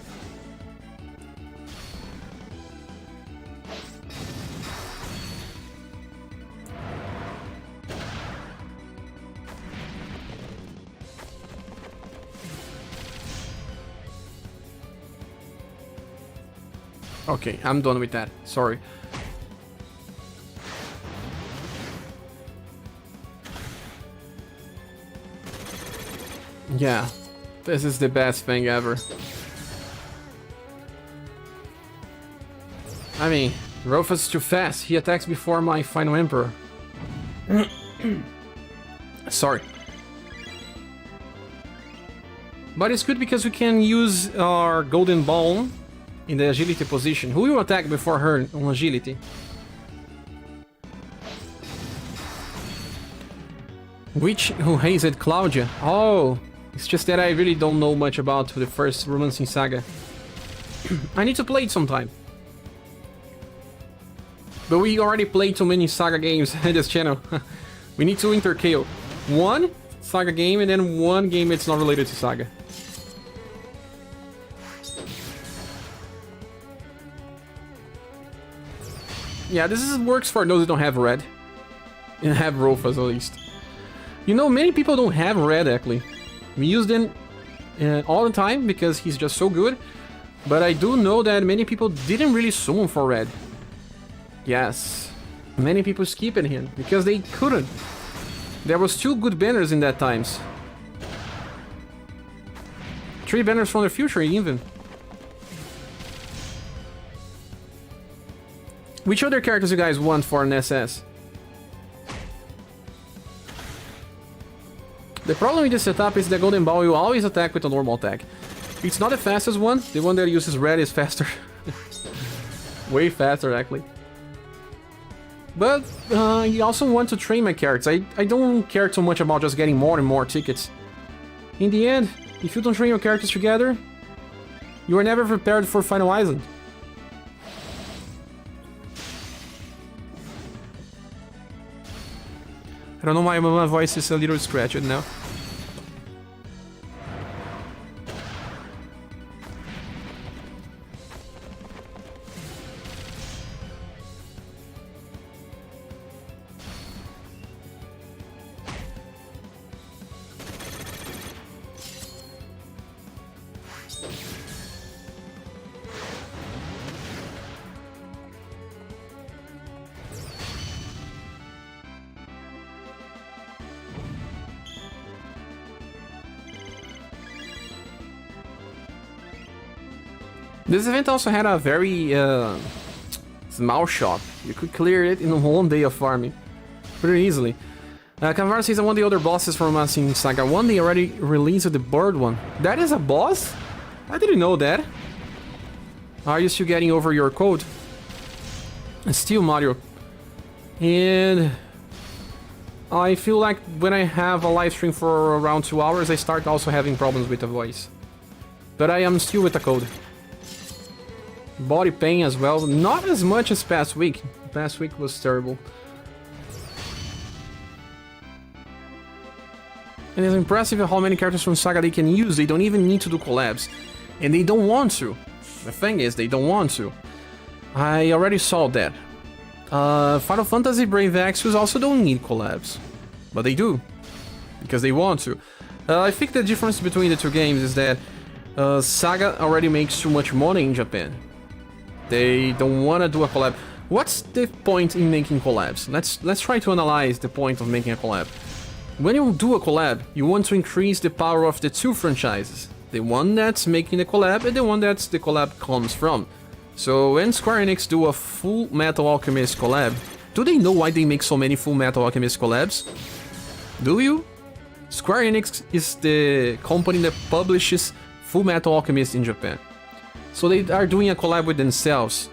Okay, I'm done with that. Sorry. Yeah, this is the best thing ever. I mean, Rufus is too fast. He attacks before my Final Emperor. Sorry. But it's good because we can use our Golden Ball in the agility position. Who will attack before her on agility? Who hazed Claudia? Oh, it's just that I really don't know much about the first Romancing Saga. I need to play it sometime. But we already played too many Saga games in this channel. We need to intercale. One Saga game and then one game that's not related to Saga. Yeah, works for those who don't have red. And have Rufus at least. You know, many people don't have red actually. We use them all the time because he's just so good. But I do know that many people didn't really summon for red. Yes. Many people skipped him because they couldn't. There was 2 good banners in that times. 3 banners from the future even. Which other characters you guys want for an SS? The problem with this setup is the Golden Ball will always attack with a normal attack. It's not the fastest one. The one that uses red is faster. Way faster, actually. But you also want to train my characters. I don't care too much about just getting more and more tickets. In the end, if you don't train your characters together, you are never prepared for Final Island. I don't know why my voice is a little scratched now. This event also had a very small shop. You could clear it in one day of farming. Pretty easily. Kavar says I won the other bosses from us in Saga 1. They already released the bird one. That is a boss? I didn't know that. Are you still getting over your code? Still, Mario. And I feel like when I have a live stream for around 2 hours, I start also having problems with the voice. But I am still with the code. Body pain as well. Not as much as past week. Past week was terrible. And it's impressive how many characters from Saga they can use. They don't even need to do collabs. And they don't want to. The thing is, they don't want to. I already saw that. Final Fantasy Brave Exvius also don't need collabs. But they do. Because they want to. I think the difference between the two games is that Saga already makes too much money in Japan. They don't want to do a collab. What's the point in making collabs? Let's try to analyze the point of making a collab. When you do a collab, you want to increase the power of the two franchises. The one that's making the collab and the one that's the collab comes from. So when Square Enix do a Full Metal Alchemist collab, do they know why they make so many Full Metal Alchemist collabs? Do you? Square Enix is the company that publishes Full Metal Alchemist in Japan. So they are doing a collab with themselves.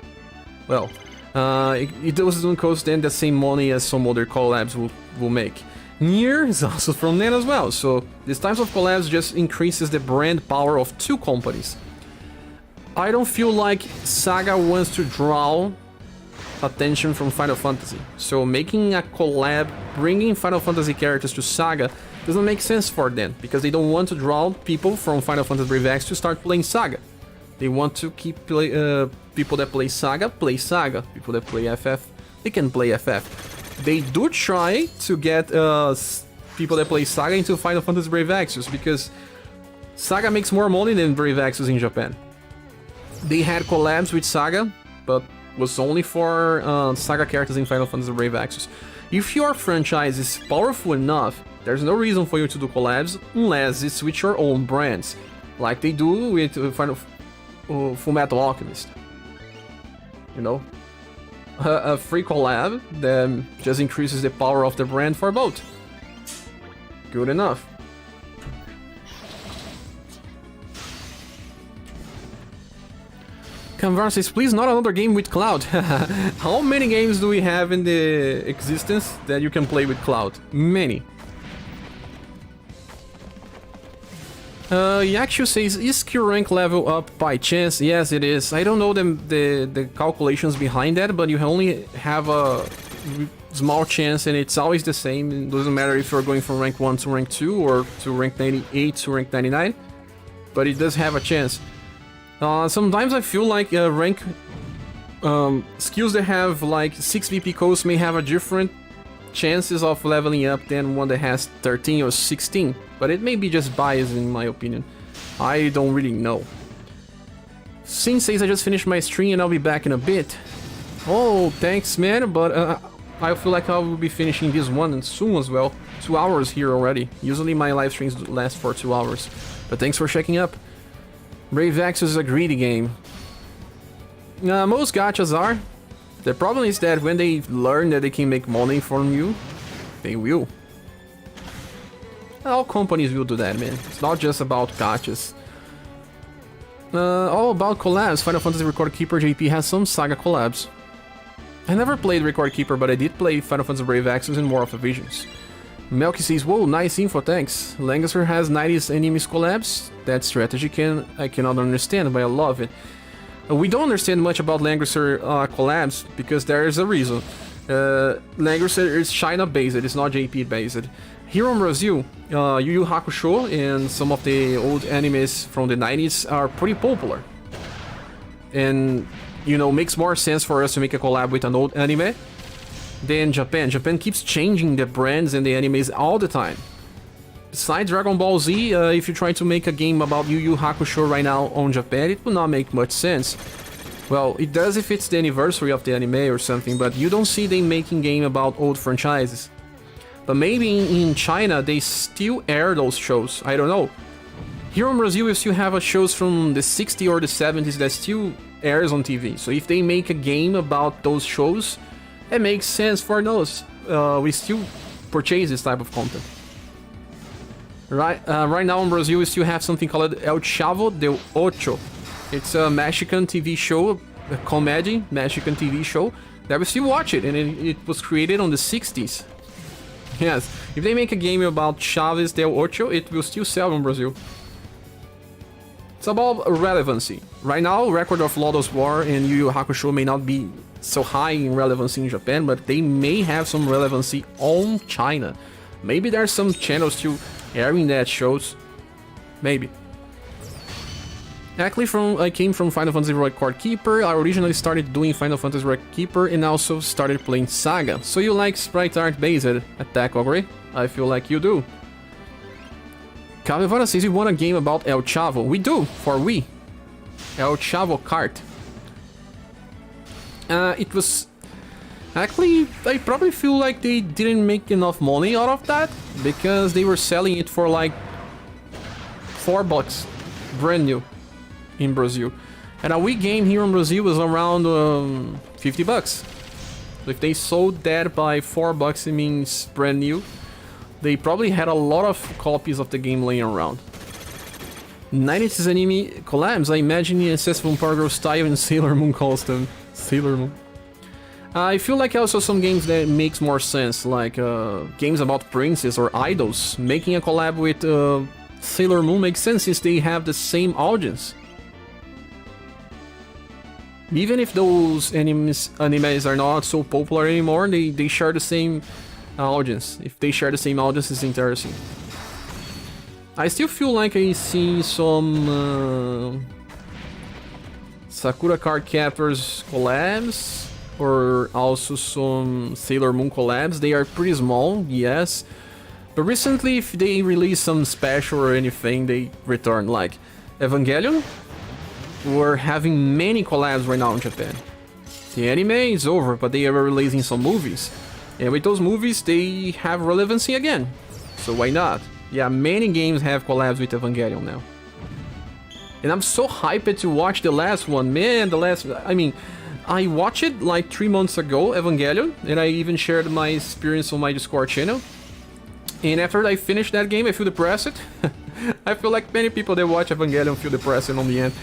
Well, it doesn't cost them the same money as some other collabs will make. Nier is also from them as well, so these types of collabs just increases the brand power of two companies. I don't feel like Saga wants to draw attention from Final Fantasy, so making a collab, bringing Final Fantasy characters to Saga doesn't make sense for them, because they don't want to draw people from Final Fantasy Brave X to start playing Saga. They want to keep people that play Saga, people that play FF, they can play FF. They do try to get people that play Saga into Final Fantasy Brave Exvius, because Saga makes more money than Brave Exvius in Japan. They had collabs with Saga, but was only for Saga characters in Final Fantasy Brave Exvius. If your franchise is powerful enough, there's no reason for you to do collabs unless it's with your own brands, like they do with Full Metal Alchemist. You know? A free collab that just increases the power of the brand for both. Good enough. Kanvar says, please not another game with Cloud. How many games do we have in the existence that you can play with Cloud? Many. Yakshu says, is Q rank level up by chance? Yes, it is. I don't know the calculations behind that, but you only have a small chance and it's always the same. It doesn't matter if you're going from rank 1 to rank 2 or to rank 98 to rank 99, but it does have a chance. Sometimes I feel like rank skills that have like 6 VP codes may have a different chances of leveling up than one that has 13 or 16, but it may be just bias in my opinion. I don't really know. Sin says I just finished my stream and I'll be back in a bit. Oh, thanks man, but I feel like I will be finishing this one soon as well. 2 hours here already. Usually my live streams last for 2 hours, but thanks for checking up. Brave Exvius is a greedy game. Most gachas are. The problem is that when they learn that they can make money from you, they will. All companies will do that, man. It's not just about gachas. All about collabs. Final Fantasy Record Keeper JP has some Saga collabs. I never played Record Keeper, but I did play Final Fantasy Brave Exvius and War of the Visions. Melky says, whoa, nice info, thanks. Lancaster has 90s enemies collabs. That strategy I cannot understand, but I love it. We don't understand much about Lancaster collabs because there is a reason. Lancaster is China based, it's not JP based. Here in Brazil, Yu Yu Hakusho and some of the old animes from the 90s are pretty popular. And, you know, makes more sense for us to make a collab with an old anime than Japan. Japan keeps changing the brands and the animes all the time. Besides Dragon Ball Z, if you try to make a game about Yu Yu Hakusho right now on Japan, it will not make much sense. Well, it does if it's the anniversary of the anime or something, but you don't see them making game about old franchises. But maybe in China, they still air those shows, I don't know. Here in Brazil, we still have shows from the 60s or the 70s that still airs on TV. So if they make a game about those shows, it makes sense for those. We still purchase this type of content. Right now in Brazil, we still have something called El Chavo del Ocho. It's a Mexican TV show, a comedy Mexican TV show that we still watch it, and it was created on the 60s. Yes, if they make a game about Chaves del Ocho, it will still sell in Brazil. It's about relevancy. Right now, Record of Lodoss War and Yu Yu Hakusho may not be so high in relevancy in Japan, but they may have some relevancy on China. Maybe there's some channels still airing that shows. Maybe. Actually, I came from Final Fantasy Record Keeper. I originally started doing Final Fantasy Record Keeper and also started playing Saga. So you like sprite art based attack, Ogre? I feel like you do. Capivara says you want a game about El Chavo. We do, for Wii. El Chavo Kart. It was... Actually, I probably feel like they didn't make enough money out of that, because they were selling it for like $4, brand new, in Brazil. And a Wii game here in Brazil was around $50. So if they sold that by $4, it means brand new. They probably had a lot of copies of the game laying around. 90s anime collabs, I imagine the Ancestral Power Girl style and Sailor Moon calls them. Sailor Moon. I feel like also some games that makes more sense, like games about princess or idols. Making a collab with Sailor Moon makes sense since they have the same audience. Even if those animes are not so popular anymore, they share the same audience. If they share the same audience, it's interesting. I still feel like I see some Sakura Card Captors collabs, or also some Sailor Moon collabs. They are pretty small, yes. But recently, if they release some special or anything, they return. Like Evangelion, we're having many collabs right now in Japan. The anime is over, but they are releasing some movies. And with those movies, they have relevancy again. So why not? Yeah, many games have collabs with Evangelion now. And I'm so hyped to watch the last one. Man, I watched it like 3 months ago, Evangelion, and I even shared my experience on my Discord channel. And after I finished that game, I feel depressed. I feel like many people that watch Evangelion feel depressed on the end.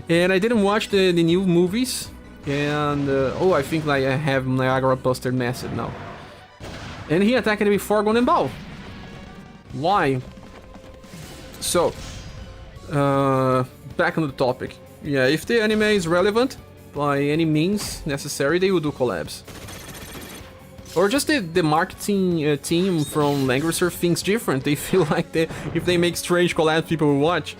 And I didn't watch the new movies. And, I think like I have Niagara Buster Massive now. And he attacked me before Golden Ball. Why? So, back on the topic. Yeah, if the anime is relevant, by any means necessary, they will do collabs. Or just the marketing team from Langrisser thinks different. They feel like if they make strange collabs, people will watch.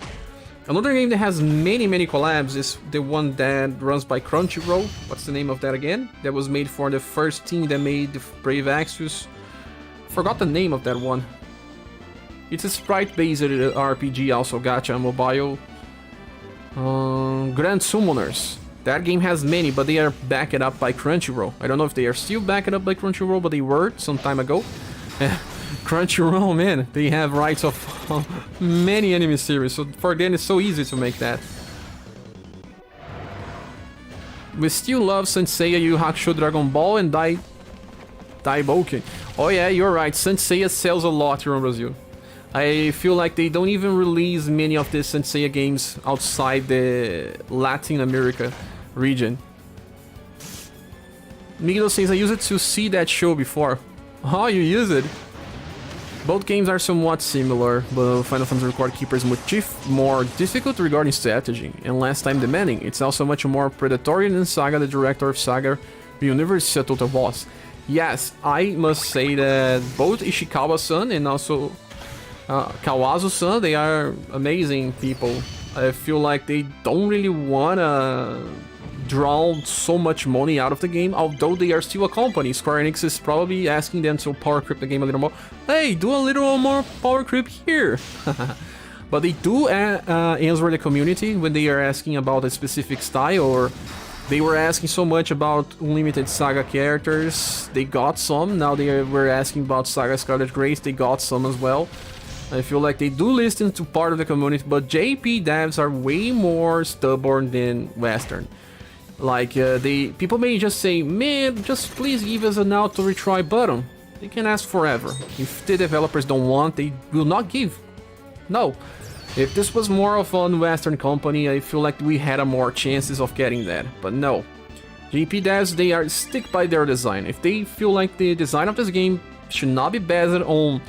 Another game that has many collabs is the one that runs by Crunchyroll. What's the name of that again? That was made for the first team that made the Brave Exvius. Forgot the name of that one. It's a sprite-based RPG, also gacha mobile. Grand Summoners. That game has many, but they are backed up by Crunchyroll. I don't know if they are still backed up by Crunchyroll, but they were some time ago. Crunchyroll, man, they have rights of many anime series, so for them it's so easy to make that. We still love Senseiya, Yu Yu Hakusho, Dragon Ball, and Daiboken. Oh yeah, you're right, Senseiya sells a lot here in Brazil. I feel like they don't even release many of the Senseiya games outside the Latin America region. Miguel says, I used it to see that show before. Oh, you use it? Both games are somewhat similar, but Final Fantasy Record Keeper is much more difficult regarding strategy and less time demanding. It's also much more predatory than Saga. The director of Saga Universe is a total boss. Yes, I must say that both Ishikawa-san and also Kawazu-san, they are amazing people. I feel like they don't really wanna draw so much money out of the game, although they are still a company. Square Enix is probably asking them to power creep the game a little more. Hey, do a little more power creep here. But they do answer the community when they are asking about a specific style, or they were asking so much about unlimited Saga characters. They got some. Now they were asking about Saga Scarlet Grace. They got some as well. I feel like they do listen to part of the community, but JP devs are way more stubborn than Western. Like, people may just say, man, just please give us an auto retry button. They can ask forever. If the developers don't want, they will not give. No. If this was more of a Western company, I feel like we had a more chances of getting that. But no. JP devs, they are stick by their design. If they feel like the design of this game should not be based on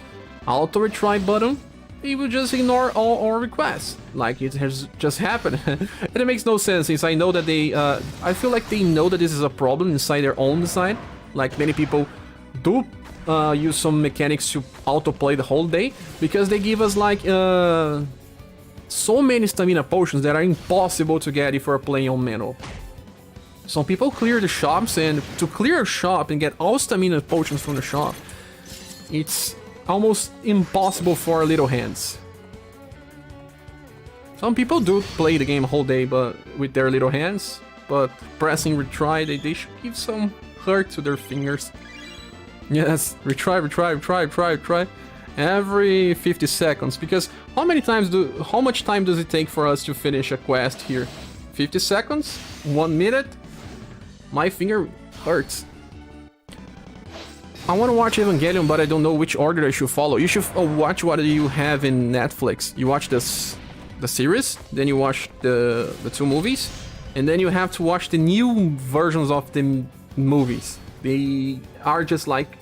auto retry button, they will just ignore all our requests, like it has just happened. And it makes no sense, since I know that they, I feel like they know that this is a problem inside their own design. Like many people do use some mechanics to autoplay the whole day, because they give us like so many stamina potions that are impossible to get if we're playing on manual. Some people clear the shops, and to clear a shop and get all stamina potions from the shop, it's almost impossible for little hands. Some people do play the game a whole day but with their little hands, but pressing retry, they should give some hurt to their fingers. Yes, retry, retry, retry, retry, retry. Every 50 seconds, because how much time does it take for us to finish a quest here? 50 seconds? 1 minute? My finger hurts. I want to watch Evangelion, but I don't know which order I should follow. You should watch what you have in Netflix. You watch the series, then you watch the 2 movies, and then you have to watch the new versions of the movies. They are just like,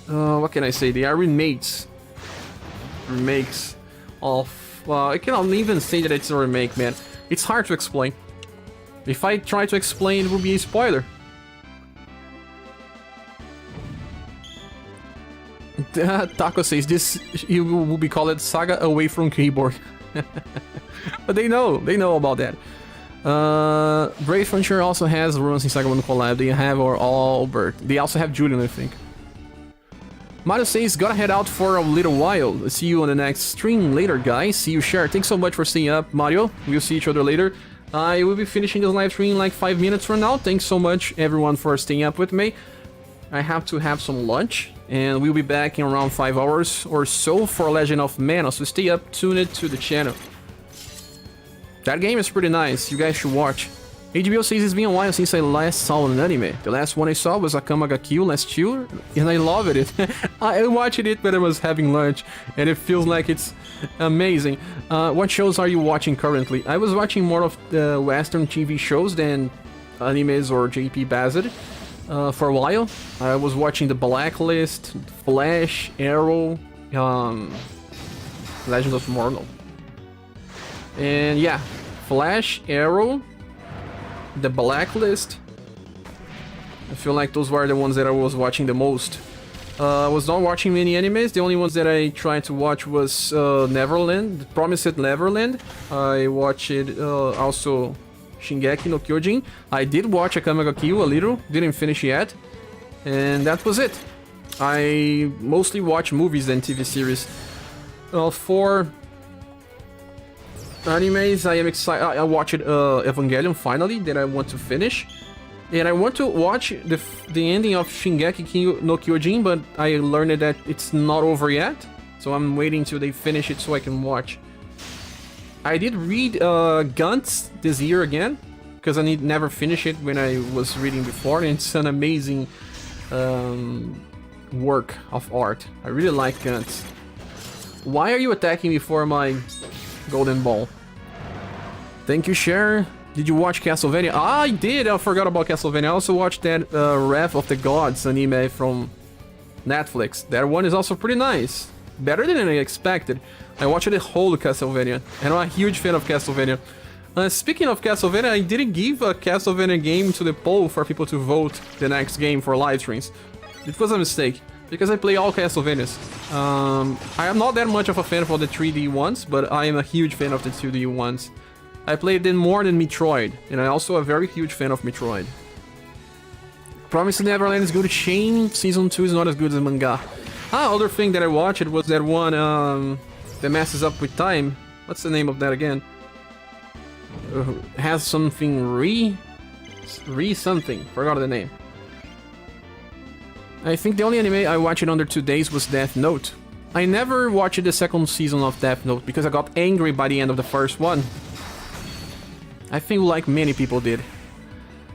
what can I say? They are remakes of. I cannot even say that it's a remake, man. It's hard to explain. If I try to explain, it will be a spoiler. Taco says this will be called Saga Away from Keyboard. But they know about that. Brave Frontier also has runs in Saga 1 Collab. They have or Albert. They also have Julian, I think. Mario says, gotta head out for a little while. See you on the next stream later, guys. See you, Cher. Thanks so much for staying up, Mario. We'll see each other later. I will be finishing this live stream in like 5 minutes from now. Thanks so much, everyone, for staying up with me. I have to have some lunch, and we'll be back in around 5 hours or so for Legend of Mana, so stay up tuned to the channel. That game is pretty nice, you guys should watch. HBO says it's been a while since I last saw an anime. The last one I saw was Akame ga Kill last year, and I loved it. I watched it when I was having lunch, and it feels like it's amazing. What shows are you watching currently? I was watching more of the Western TV shows than animes or JP based. For a while, I was watching The Blacklist, Flash, Arrow, Legend of Mortal. And yeah, Flash, Arrow, The Blacklist. I feel like those were the ones that I was watching the most. I was not watching many animes. The only ones that I tried to watch was Neverland, Promised Neverland. I watched also Shingeki no Kyojin. I did watch Akame ga Kill a little, didn't finish yet, and that was it. I mostly watch movies than TV series. For animes, I am excited. I watched Evangelion finally, that I want to finish, and I want to watch the ending of Shingeki no Kyojin, but I learned that it's not over yet, so I'm waiting till they finish it so I can watch. I did read Gantz this year again, because I never finished it when I was reading before, and it's an amazing work of art. I really like Gantz. Why are you attacking me for my golden ball? Thank you, Cher. Did you watch Castlevania? Ah, I did! I forgot about Castlevania. I also watched that Wrath of the Gods anime from Netflix. That one is also pretty nice. Better than I expected. I watched the whole Castlevania, and I'm a huge fan of Castlevania. Speaking of Castlevania, I didn't give a Castlevania game to the poll for people to vote the next game for live streams. It was a mistake, because I play all Castlevanias. I am not that much of a fan of the 3D ones, but I am a huge fan of the 2D ones. I played them more than Metroid, and I'm also a very huge fan of Metroid. Promised Neverland is good. Shame Season 2 is not as good as manga. Other thing that I watched was that one that messes up with time. What's the name of that again? Has something re something. Forgot the name. I think the only anime I watched in under 2 days was Death Note. I never watched the second season of Death Note because I got angry by the end of the first one. I think like many people did.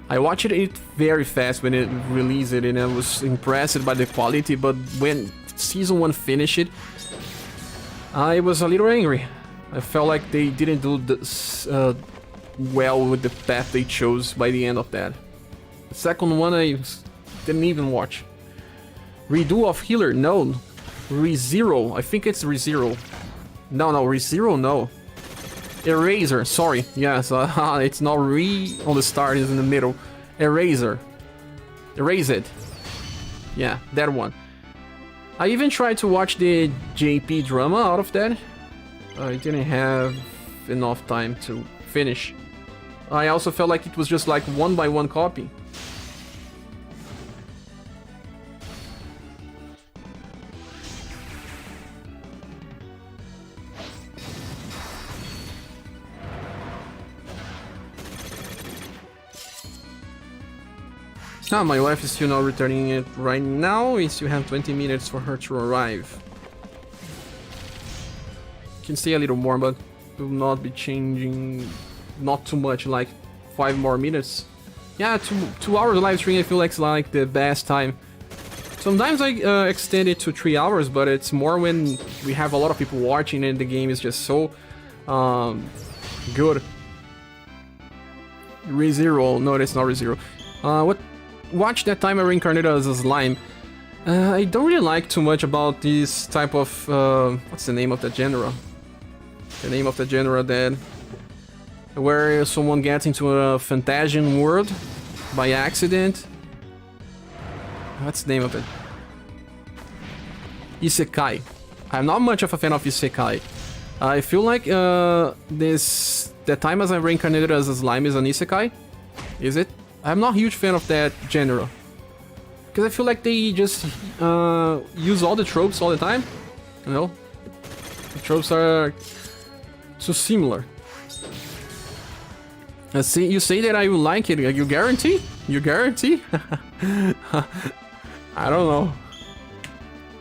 I watched it very fast when it released it and I was impressed by the quality, but when season 1 finished it, I was a little angry. I felt like they didn't do this well with the path they chose by the end of that. The second one I didn't even watch. Redo of Healer? No. ReZero. I think it's ReZero. No, ReZero, no. Eraser, sorry. Yes, it's not re on the start, it's in the middle. Eraser. Erase it. Yeah, that one. I even tried to watch the JP drama out of that. I didn't have enough time to finish. I also felt like it was just like 1-by-1 copy. Ah, my wife is still not returning it right now. We still have 20 minutes for her to arrive. Can stay a little more, but will not be changing not too much, like 5 more minutes. Yeah, 2 hours live stream I feel like the best time. Sometimes I extend it to 3 hours, but it's more when we have a lot of people watching and the game is just so good. ReZero, no, it's not ReZero. Watch that time I reincarnated as a slime. I don't really like too much about this type of what's the name of that genre? The name of the genre that where someone gets into a Fantasian world by accident. What's the name of it? Isekai. I'm not much of a fan of Isekai. I feel like that time as I reincarnated as a slime is an Isekai. Is it? I'm not a huge fan of that genre. Because I feel like they just use all the tropes all the time. You know? The tropes are too similar. See, you say that I will like it. You guarantee? You guarantee? I don't know.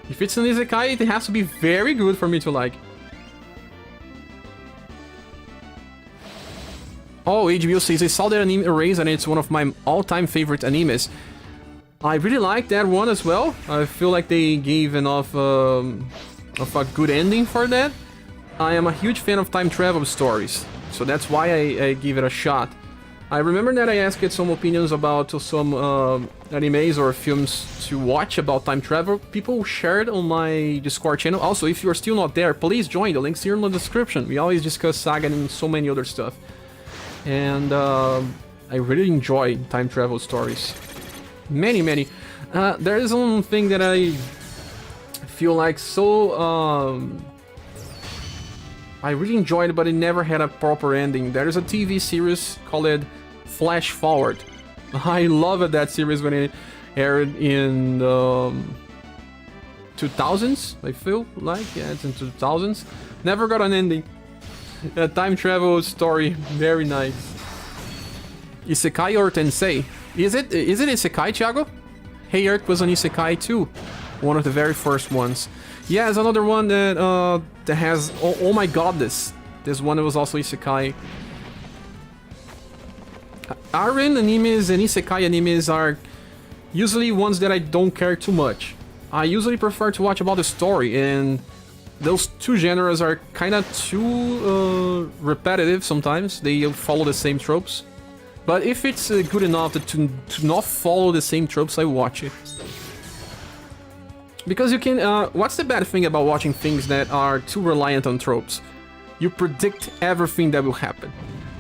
If it's an Isekai, it has to be very good for me to like. Oh, HBO says, I saw that anime Erase and it's one of my all-time favorite animes. I really like that one as well. I feel like they gave enough of a good ending for that. I am a huge fan of time travel stories, so that's why I give it a shot. I remember that I asked some opinions about some animes or films to watch about time travel. People shared on my Discord channel. Also, if you are still not there, please join. The link's here in the description. We always discuss Saga and so many other stuff. And I really enjoy time travel stories. Many. There is one thing that I feel like so... I really enjoyed it, but it never had a proper ending. There is a TV series called Flash Forward. I loved that series when it aired in 2000s, I feel like. Yeah, it's in 2000s. Never got an ending. A time travel story, very nice. Isekai or Tensei? Is it Isekai, Thiago? Hey Earth was an Isekai too. One of the very first ones. Yeah, it's another one that that has... Oh my god, this one was also Isekai. Aren animes and Isekai animes are usually ones that I don't care too much. I usually prefer to watch about the story, and those two genres are kind of too repetitive sometimes. They follow the same tropes. But if it's good enough to not follow the same tropes, I watch it. Because you can... what's the bad thing about watching things that are too reliant on tropes? You predict everything that will happen.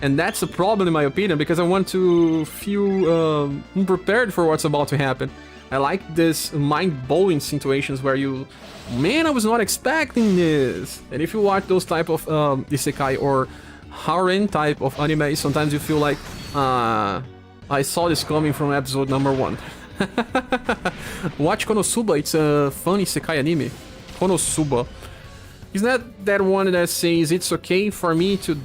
And that's a problem in my opinion, because I want to feel unprepared for what's about to happen. I like this mind-blowing situations where you... Man, I was not expecting this! And if you watch those type of Isekai or Harem type of anime, sometimes you feel like... I saw this coming from episode number 1. Watch Konosuba, it's a fun Isekai anime. Konosuba. Isn't that one that says it's okay for me to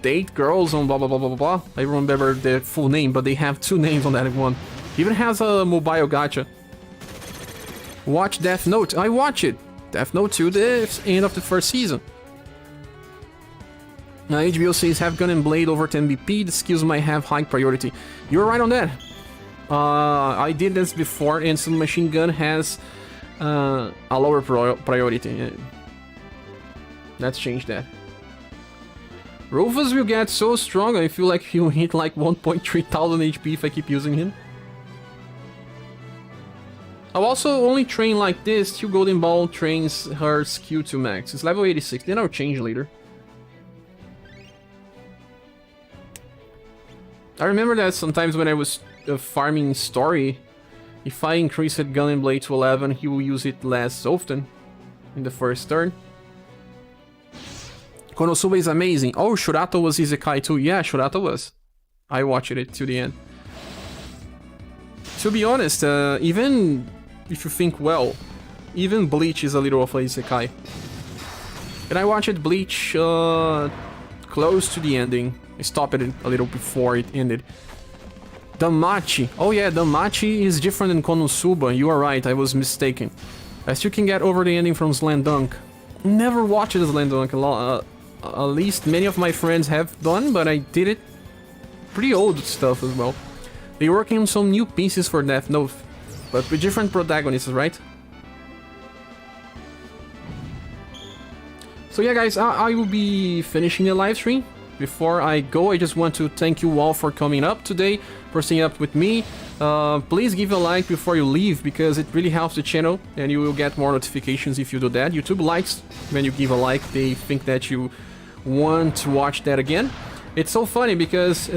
date girls on blah blah blah blah blah? I remember the full name, but they have 2 names on that one. Even has a mobile gacha. Watch Death Note. I watch it. Death Note 2, the end of the first season. HBO says have Gun and Blade over 10 BP, the skills might have high priority. You're right on that. I did this before, and Submachine Gun has a lower priority. Let's change that. Rovas will get so strong, I feel like he'll hit like 1.3 thousand HP if I keep using him. I'll also only train like this till Golden Ball trains her skill to max. It's level 86, then I'll change later. I remember that sometimes when I was farming Story, if I increase it Gun and Blade to 11, he will use it less often in the first turn. Konosuba is amazing. Oh, Shurato was Isekai too. Yeah, Shurato was. I watched it to the end. To be honest, even if you think well, even Bleach is a little of a Isekai. And I watched Bleach close to the ending. I stopped it a little before it ended. Danmachi. Oh yeah, Danmachi is different than Konosuba. You are right, I was mistaken. I still can get over the ending from Slam Dunk. Never watched Slam Dunk. At least many of my friends have done, but I did it. Pretty old stuff as well. They're working on some new pieces for Death Note, but with different protagonists, right? So yeah guys, I will be finishing the live stream. Before I go, I just want to thank you all for coming up today, for staying up with me. Please give a like before you leave, because it really helps the channel, and you will get more notifications if you do that. YouTube likes when you give a like, they think that you want to watch that again. It's so funny because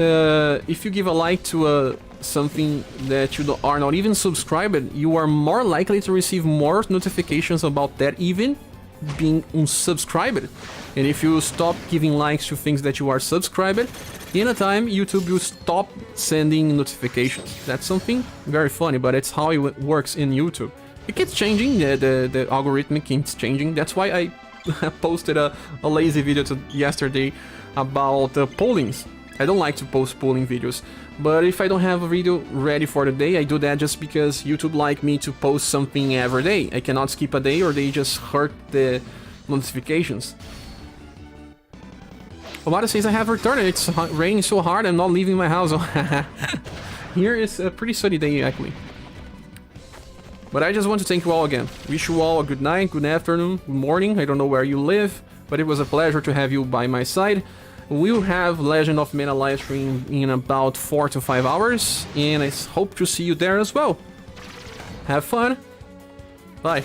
if you give a like to something that you are not even subscribed, you are more likely to receive more notifications about that, even being unsubscribed. And if you stop giving likes to things that you are subscribed, in a time YouTube will stop sending notifications. That's something very funny, but it's how it works in YouTube. It keeps changing, the algorithm keeps changing. That's why I posted a lazy video yesterday about pollings. I don't like to post polling videos, but if I don't have a video ready for the day, I do that just because YouTube like me to post something every day. I cannot skip a day or they just hurt the notifications. Omada says I have returned. It's raining so hard I'm not leaving my house. Here is a pretty sunny day actually. But I just want to thank you all again. Wish you all a good night, good afternoon, good morning. I don't know where you live, but it was a pleasure to have you by my side. We'll have Legend of Mana live stream in about 4 to 5 hours, and I hope to see you there as well. Have fun. Bye.